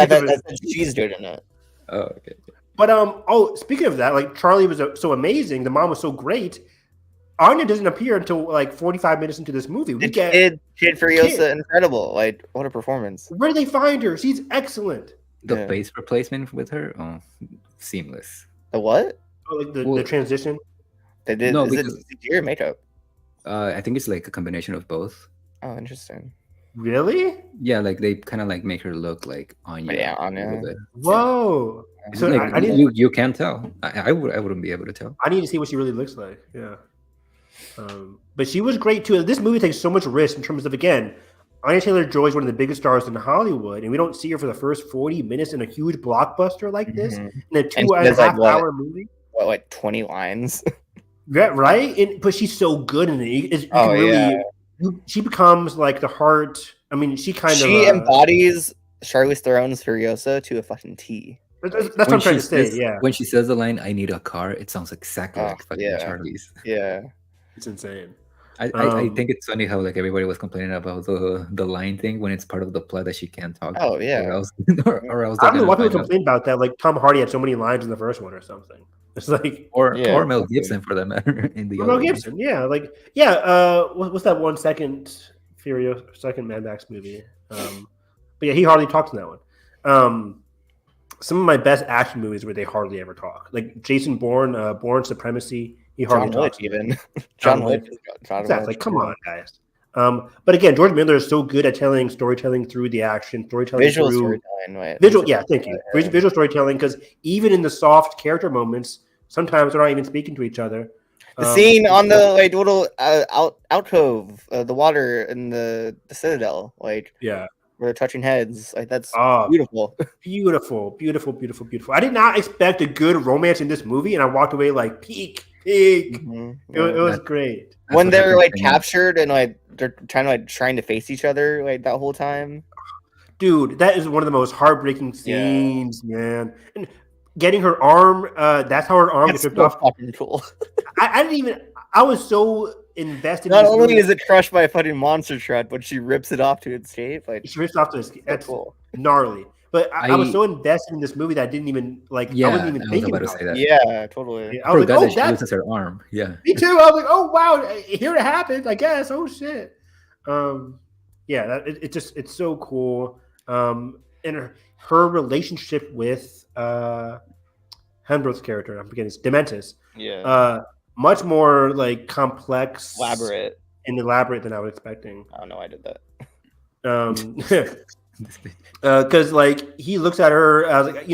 she's good in it. Oh, okay. But speaking of that, like Charlie was so amazing. The mom was so great. Anya doesn't appear until like 45 minutes into this movie. We get Kid Furiosa, incredible. Like, what a performance. Where do they find her? She's excellent. The base replacement with her, seamless. The what? Oh, like the transition. They did. No, is it CG or makeup? I think it's like a combination of both. Oh, interesting. Really? Yeah, like they kind of like make her look like Anya. Yeah, Anya. Whoa. So like, you can't tell. I wouldn't be able to tell. I need to see what she really looks like. Yeah. But she was great too. This movie takes so much risk in terms of, again, Anya Taylor-Joy is one of the biggest stars in Hollywood, and we don't see her for the first 40 minutes in a huge blockbuster like this, in a 2.5-hour movie. What, like 20 lines? Yeah, right? But she's so good in it. She becomes like the heart. I mean, she embodies Charlize Theron's Furiosa to a fucking T. That's what I'm trying to say. Yeah. When she says the line, "I need a car," it sounds exactly like fucking Charlize. Yeah. It's insane. I think it's funny how like everybody was complaining about the line thing when it's part of the plot that she can't talk. Oh yeah. Or else I don't know why people complain about that. Like Tom Hardy had so many lines in the first one or something. It's like or Mel Gibson for that matter in the Mel Gibson. Yeah, what's that one second Mad Max movie? But yeah, he hardly talks in that one. Some of my best action movies where they hardly ever talk, like Jason Bourne, Bourne Supremacy. He hardly talks. Even John Wick. Exactly. Come on, guys. But again, George Miller is so good at telling storytelling through the action, visual storytelling. Right? Thank you. Visual storytelling, because even in the soft character moments, sometimes they're not even speaking to each other. The scene on the like little alcove, the water in the Citadel, like where they're touching heads, like that's beautiful. Beautiful. I did not expect a good romance in this movie, and I walked away like peak. Mm-hmm. It was great. When they're like captured and like they're trying to face each other like that whole time. Dude, that is one of the most heartbreaking scenes, man. And getting her arm, that's how her arm gets ripped off. Fucking cool. I didn't even. I was so invested. Not only is it crushed by a fucking monster truck, but she rips it off to escape. Like she rips off to escape. That's cool. Gnarly. But I was so invested in this movie that I didn't even I wasn't even thinking about it. Yeah, totally. I was like, oh, that loses her arm. Yeah. Me too. I was like, oh wow, here it happened. I guess. Oh shit. It's so cool. And her relationship with Hemsworth's character, I'm forgetting, Dementis. Yeah. Much more like complex, elaborate than I was expecting. I don't know. I did that. Because like he looks at her as like,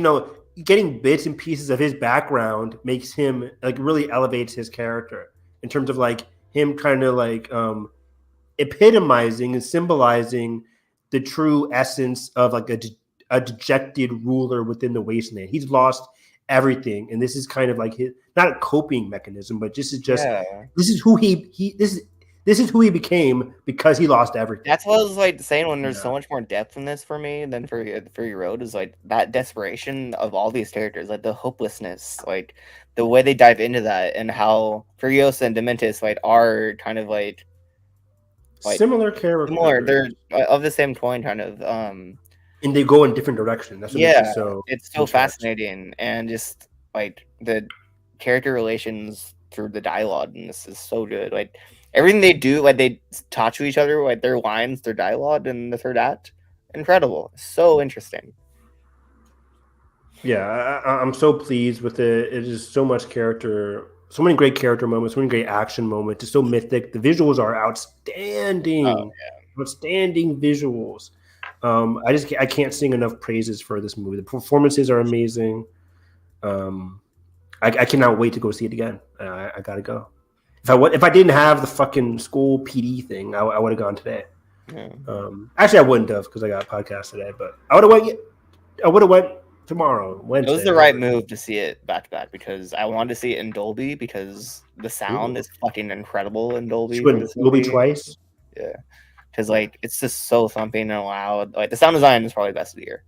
getting bits and pieces of his background makes him like really elevates his character in terms of like him kind of like epitomizing and symbolizing the true essence of like a dejected ruler within the wasteland. He's lost everything, and this is kind of like his not a coping mechanism, but this is who this is who he became because he lost everything. That's what I was like saying when there's so much more depth in this for me than for Fury Road is like that desperation of all these characters, like the hopelessness, like the way they dive into that, and how Furiosa and Dementis like are kind of like similar characters. Similar, they're of the same coin, kind of. And they go in different directions. That's what makes it so it's so fascinating, and just like the character relations through the dialogue, and this is so good. Like everything they do, like they talk to each other, like their lines, their dialogue in the third act, incredible, so interesting. Yeah, I'm so pleased with it. It is so much character, so many great character moments, so many great action moments. It's so mythic. The visuals are outstanding, outstanding visuals. I can't sing enough praises for this movie. The performances are amazing. I cannot wait to go see it again. I gotta go. If I didn't have the fucking school PD thing, I would have gone today. Yeah. Actually, I wouldn't have because I got a podcast today. But I would have went tomorrow. Wednesday. It was the right move to see it back to back because I wanted to see it in Dolby because the sound is fucking incredible in Dolby. Dolby twice. Yeah. Because like it's just so thumping and loud. Like the sound design is probably best of the year,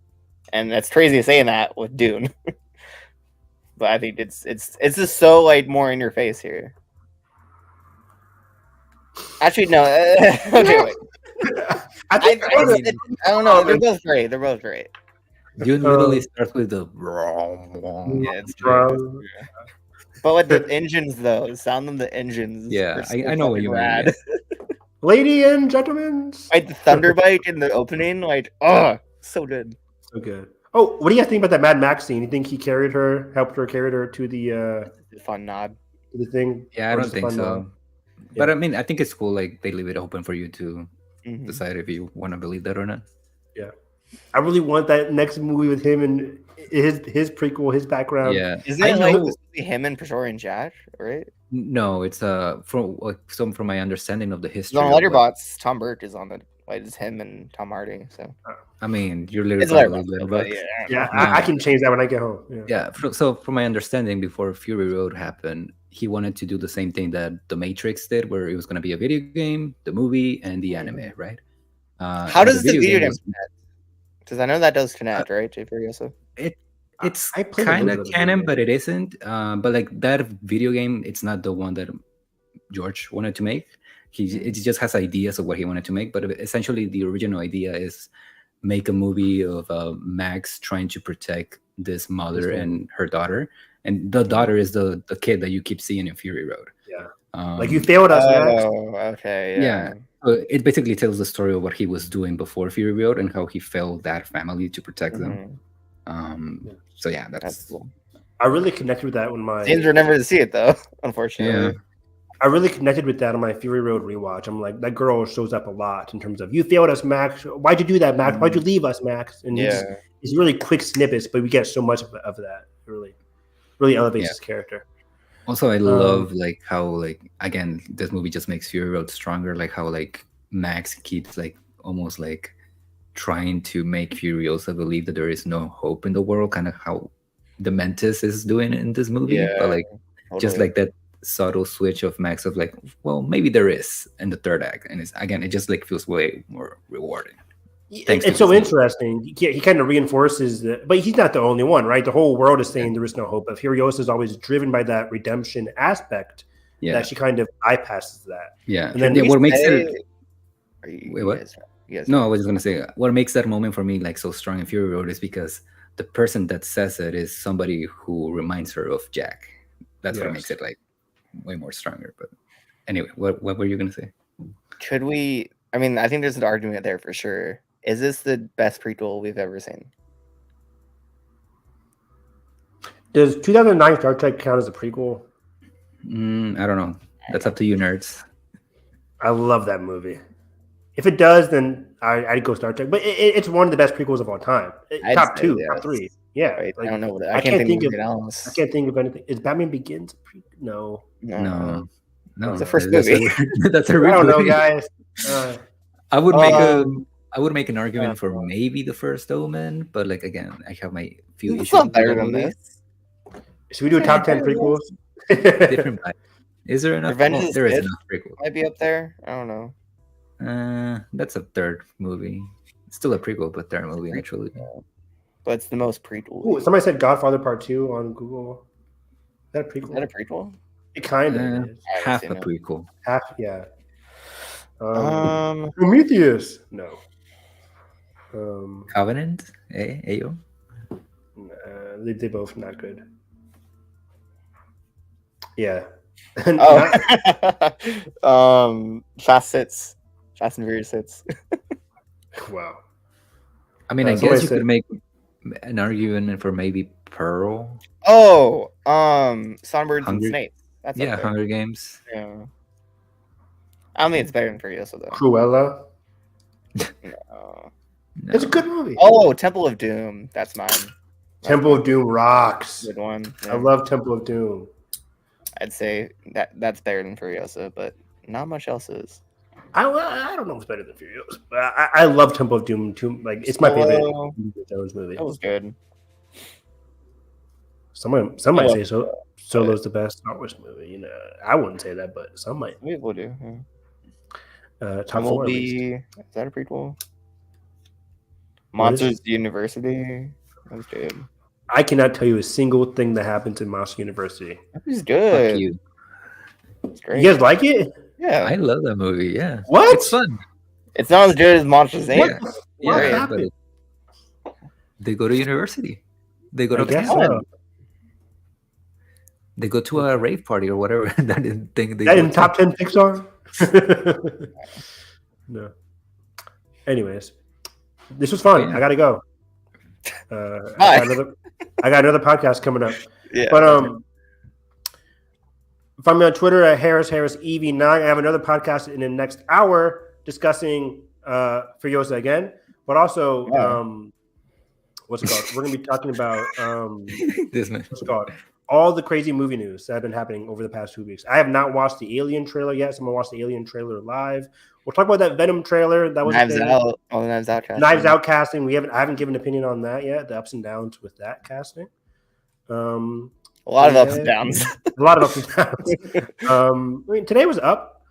and it's crazy saying that with Dune. But I think it's just so like more in your face here. Actually, no. Okay, wait. I don't know. They're both great. They're both great. Dune literally starts with the yeah, it's true. Yeah. But with the engines though, the sound of the engines. Yeah, I know what you mean. Ladies and gentlemen, like the thunder bike in the opening, like so good, so good. Oh, what do you guys think about that Mad Max scene? You think he helped her carry her to the fun nod, to the thing? Yeah, I don't think so. But I mean, I think it's cool. Like they leave it open for you to decide if you want to believe that or not. Yeah, I really want that next movie with him and his prequel, his background. Yeah, isn't it like him and Praetorian Jack, right? No, it's from my understanding of the history. On Letterboxd, Tom Burke is on the it's him and Tom Hardy. So I mean, you're literally Letterboxd. Yeah, I can change that when I get home. Yeah. So from my understanding, before Fury Road happened, he wanted to do the same thing that The Matrix did, where it was going to be a video game, the movie, and the anime, right? How does the video game connect? Because I know that does connect, right? Jay Furiosa. It's kind of canon, but it isn't. But like that video game, it's not the one that George wanted to make. It just has ideas of what he wanted to make, but essentially the original idea is make a movie of Max trying to protect this mother and her daughter, and the daughter is the kid that you keep seeing in Fury Road. Yeah, like you failed us, Max. Oh, okay. Yeah. It basically tells the story of what he was doing before Fury Road and how he failed that family to protect them. So yeah, that's cool. I really connected with that when my James were never to see it though, unfortunately. Yeah. I really connected with that on my Fury Road rewatch. I'm like, that girl shows up a lot in terms of you failed us, Max. Why'd you do that, Max? Why'd you leave us, Max? And it's really quick snippets, but we get so much of that. It really elevates his character. Also, I love like how like again this movie just makes Fury Road stronger. Like how like Max keeps like almost like trying to make Furiosa believe that there is no hope in the world, kind of how the Mentis is doing in this movie. Yeah, but like just like that subtle switch of Max of like, well, maybe there is in the third act, and it just like feels way more rewarding. It's so interesting. He kind of reinforces that, but he's not the only one, right? The whole world is saying there is no hope, but Furiosa is always driven by that redemption aspect. That she kind of bypasses that. Yeah, and then what makes it. Wait, what? No, I was just gonna say what makes that moment for me like so strong in Fury Road is because the person that says it is somebody who reminds her of Jack. That's what makes it like way more stronger. But anyway, what were you gonna say? Could we? I mean, I think there's an argument there for sure. Is this the best prequel we've ever seen? Does 2009 Star Trek count as a prequel? I don't know. That's up to you, nerds. I love that movie. If it does, then I'd go Star Trek. But it's one of the best prequels of all time. I'd Top say 2, yes. top 3. Yeah, Wait, like, I don't know. I can't think of anything else. I can't think of anything. Is Batman Begins? No. No, It's the first that's movie. that's a I don't know, reboot. guys. I would make Um, an argument for maybe the first Omen, but like again, I have my few It's issues not with better that than movie. this. Should we do a top 10 prequels? Different vibe. Is there enough? Revenge of Oh, the there is Sith? enough prequel. Might be up there. I don't know. That's a third movie. It's still a prequel, but third movie in a trilogy. But it's the most prequel. Ooh, somebody said Godfather Part 2 on Google. Is that a prequel? Is that a prequel? It kind of is. I Half haven't a seen prequel. Half, yeah. it. Prometheus? No. Covenant? Ayo? They both not good. Yeah. Fast Hits. Fast and Furious Hits. Wow. I mean, I somebody guess you said- could make an argument for maybe Pearl. Oh, Songbirds and Hunger- Snakes. That's up Yeah, there. Hunger Games. Yeah. I don't think it's better than Furiosa though. Cruella. No. No. It's a good movie. Oh, Temple of Doom. That's mine. Temple of Doom rocks. Good one. I Yeah. love Temple of Doom. I'd say that's better than Furiosa, but not much else is. I don't know if it's better than Furious, but I love Temple of Doom too. Like, it's my favorite Solo. Indiana Jones movie. That was good. Some might say so. Solo's the best Star Wars movie. You know, I wouldn't say that, but some might. Some people do. Yeah. Top 4 at least. Is that a prequel? What is Monsters University. That was good. I cannot tell you a single thing that happens in Monster University. That was Fuck good. you. It's great. You guys like it? Yeah. I love that movie. Yeah. What? It's fun. It's not as good as Monsters Inc. Yeah. What Yeah, happened? but they go to university. They go to I guess camp. so. They go to a rave party or whatever. That didn't think they That go in to. top 10 Pixar? Anyways, this was fun. Yeah. I gotta go. Bye. I got another podcast coming up. Yeah. But find me on Twitter at HarrisEV9. I have another podcast in the next hour discussing Furiosa again, but also what's it called? We're gonna be talking about This man. what's it called? All the crazy movie news that have been happening over the past 2 weeks. I have not watched the Alien trailer yet, so I'm gonna watch the Alien trailer live. We'll talk about that Venom trailer. That was Knives Out. Oh, Knives Out casting. Knives Out casting. I haven't given an opinion on that yet. The ups and downs with that casting. A lot of ups and Yeah. downs. A lot of ups and downs. I mean, today was up.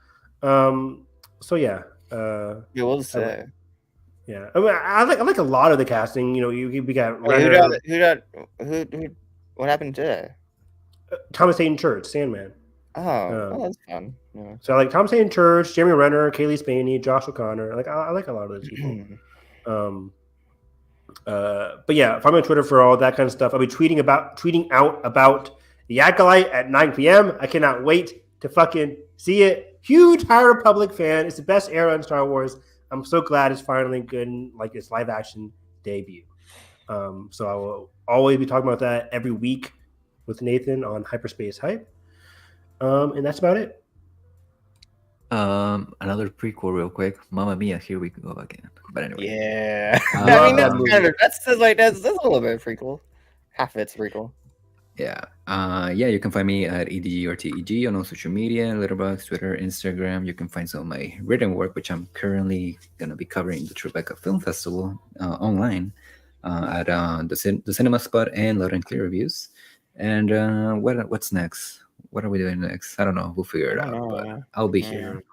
So yeah. Yeah, we'll say. Yeah. I mean, I like a lot of the casting. You know, we got Wait, Renner, what happened today? Thomas Hayden Church, Sandman. Oh, that's fun. Yeah. So I like Thomas Hayden Church, Jeremy Renner, Kaylee Spaney, Josh O'Connor. I like a lot of those people. But yeah, follow me on Twitter for all that kind of stuff. I'll be tweeting out about The Acolyte at 9 p.m. I cannot wait to fucking see it. Huge High Republic fan. It's the best era in Star Wars. I'm so glad it's finally good in like its live action debut. So I will always be talking about that every week with Nathan on Hyperspace Hype. And that's about it. Another prequel, real quick. Mamma Mia, here we go again. But anyway, Yeah. I I love mean, that that's movie. kind of that's a little bit of prequel. Half of it's prequel. yeah. You can find me at EDG or TEG on all social media, Letterboxd, Twitter, Instagram. You can find some of my written work, which I'm currently gonna be covering the Tribeca Film Festival online at the Cinema Spot and Loud and Clear Reviews. And what's next? What are we doing next? I don't know. We'll figure it I out. don't know, But man. I'll be Yeah. here.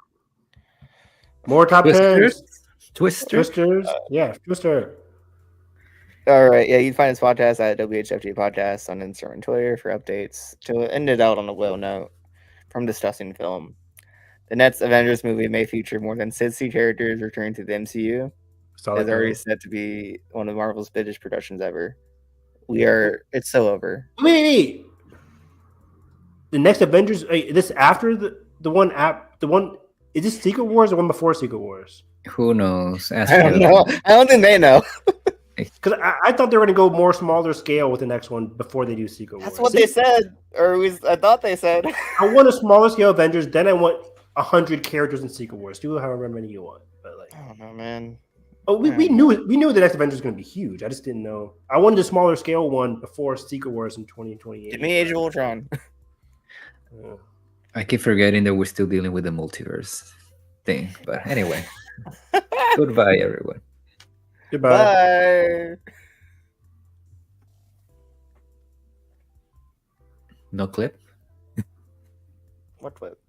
More top Twisters? tens. Twisters? Twisters. Yeah, Twister. All right, yeah, you can find this podcast at WHFG Podcast on Instagram and Twitter for updates. To end it out on a low note, from discussing film, the next Avengers movie may feature more than 60 characters returning to the MCU. It's already set to be one of Marvel's biggest productions ever. It's so over. Wait. The next Avengers. This after the one. Is this Secret Wars or one before Secret Wars? Who knows? Ask I don't me. know. I don't think they know. Because I thought they were going to go more smaller scale with the next one before they do Secret That's Wars. what they said, or I thought they said. I want a smaller scale Avengers. Then I want 100 characters in Secret Wars. Do however many you want. But like, I don't know, man. Oh, we knew the next Avengers was going to be huge. I just didn't know. I wanted a smaller scale one before Secret Wars in 2028. Give me Age of Ultron. I keep forgetting that we're still dealing with the multiverse thing. But anyway, goodbye, everyone. Goodbye. Bye. No clip? What clip?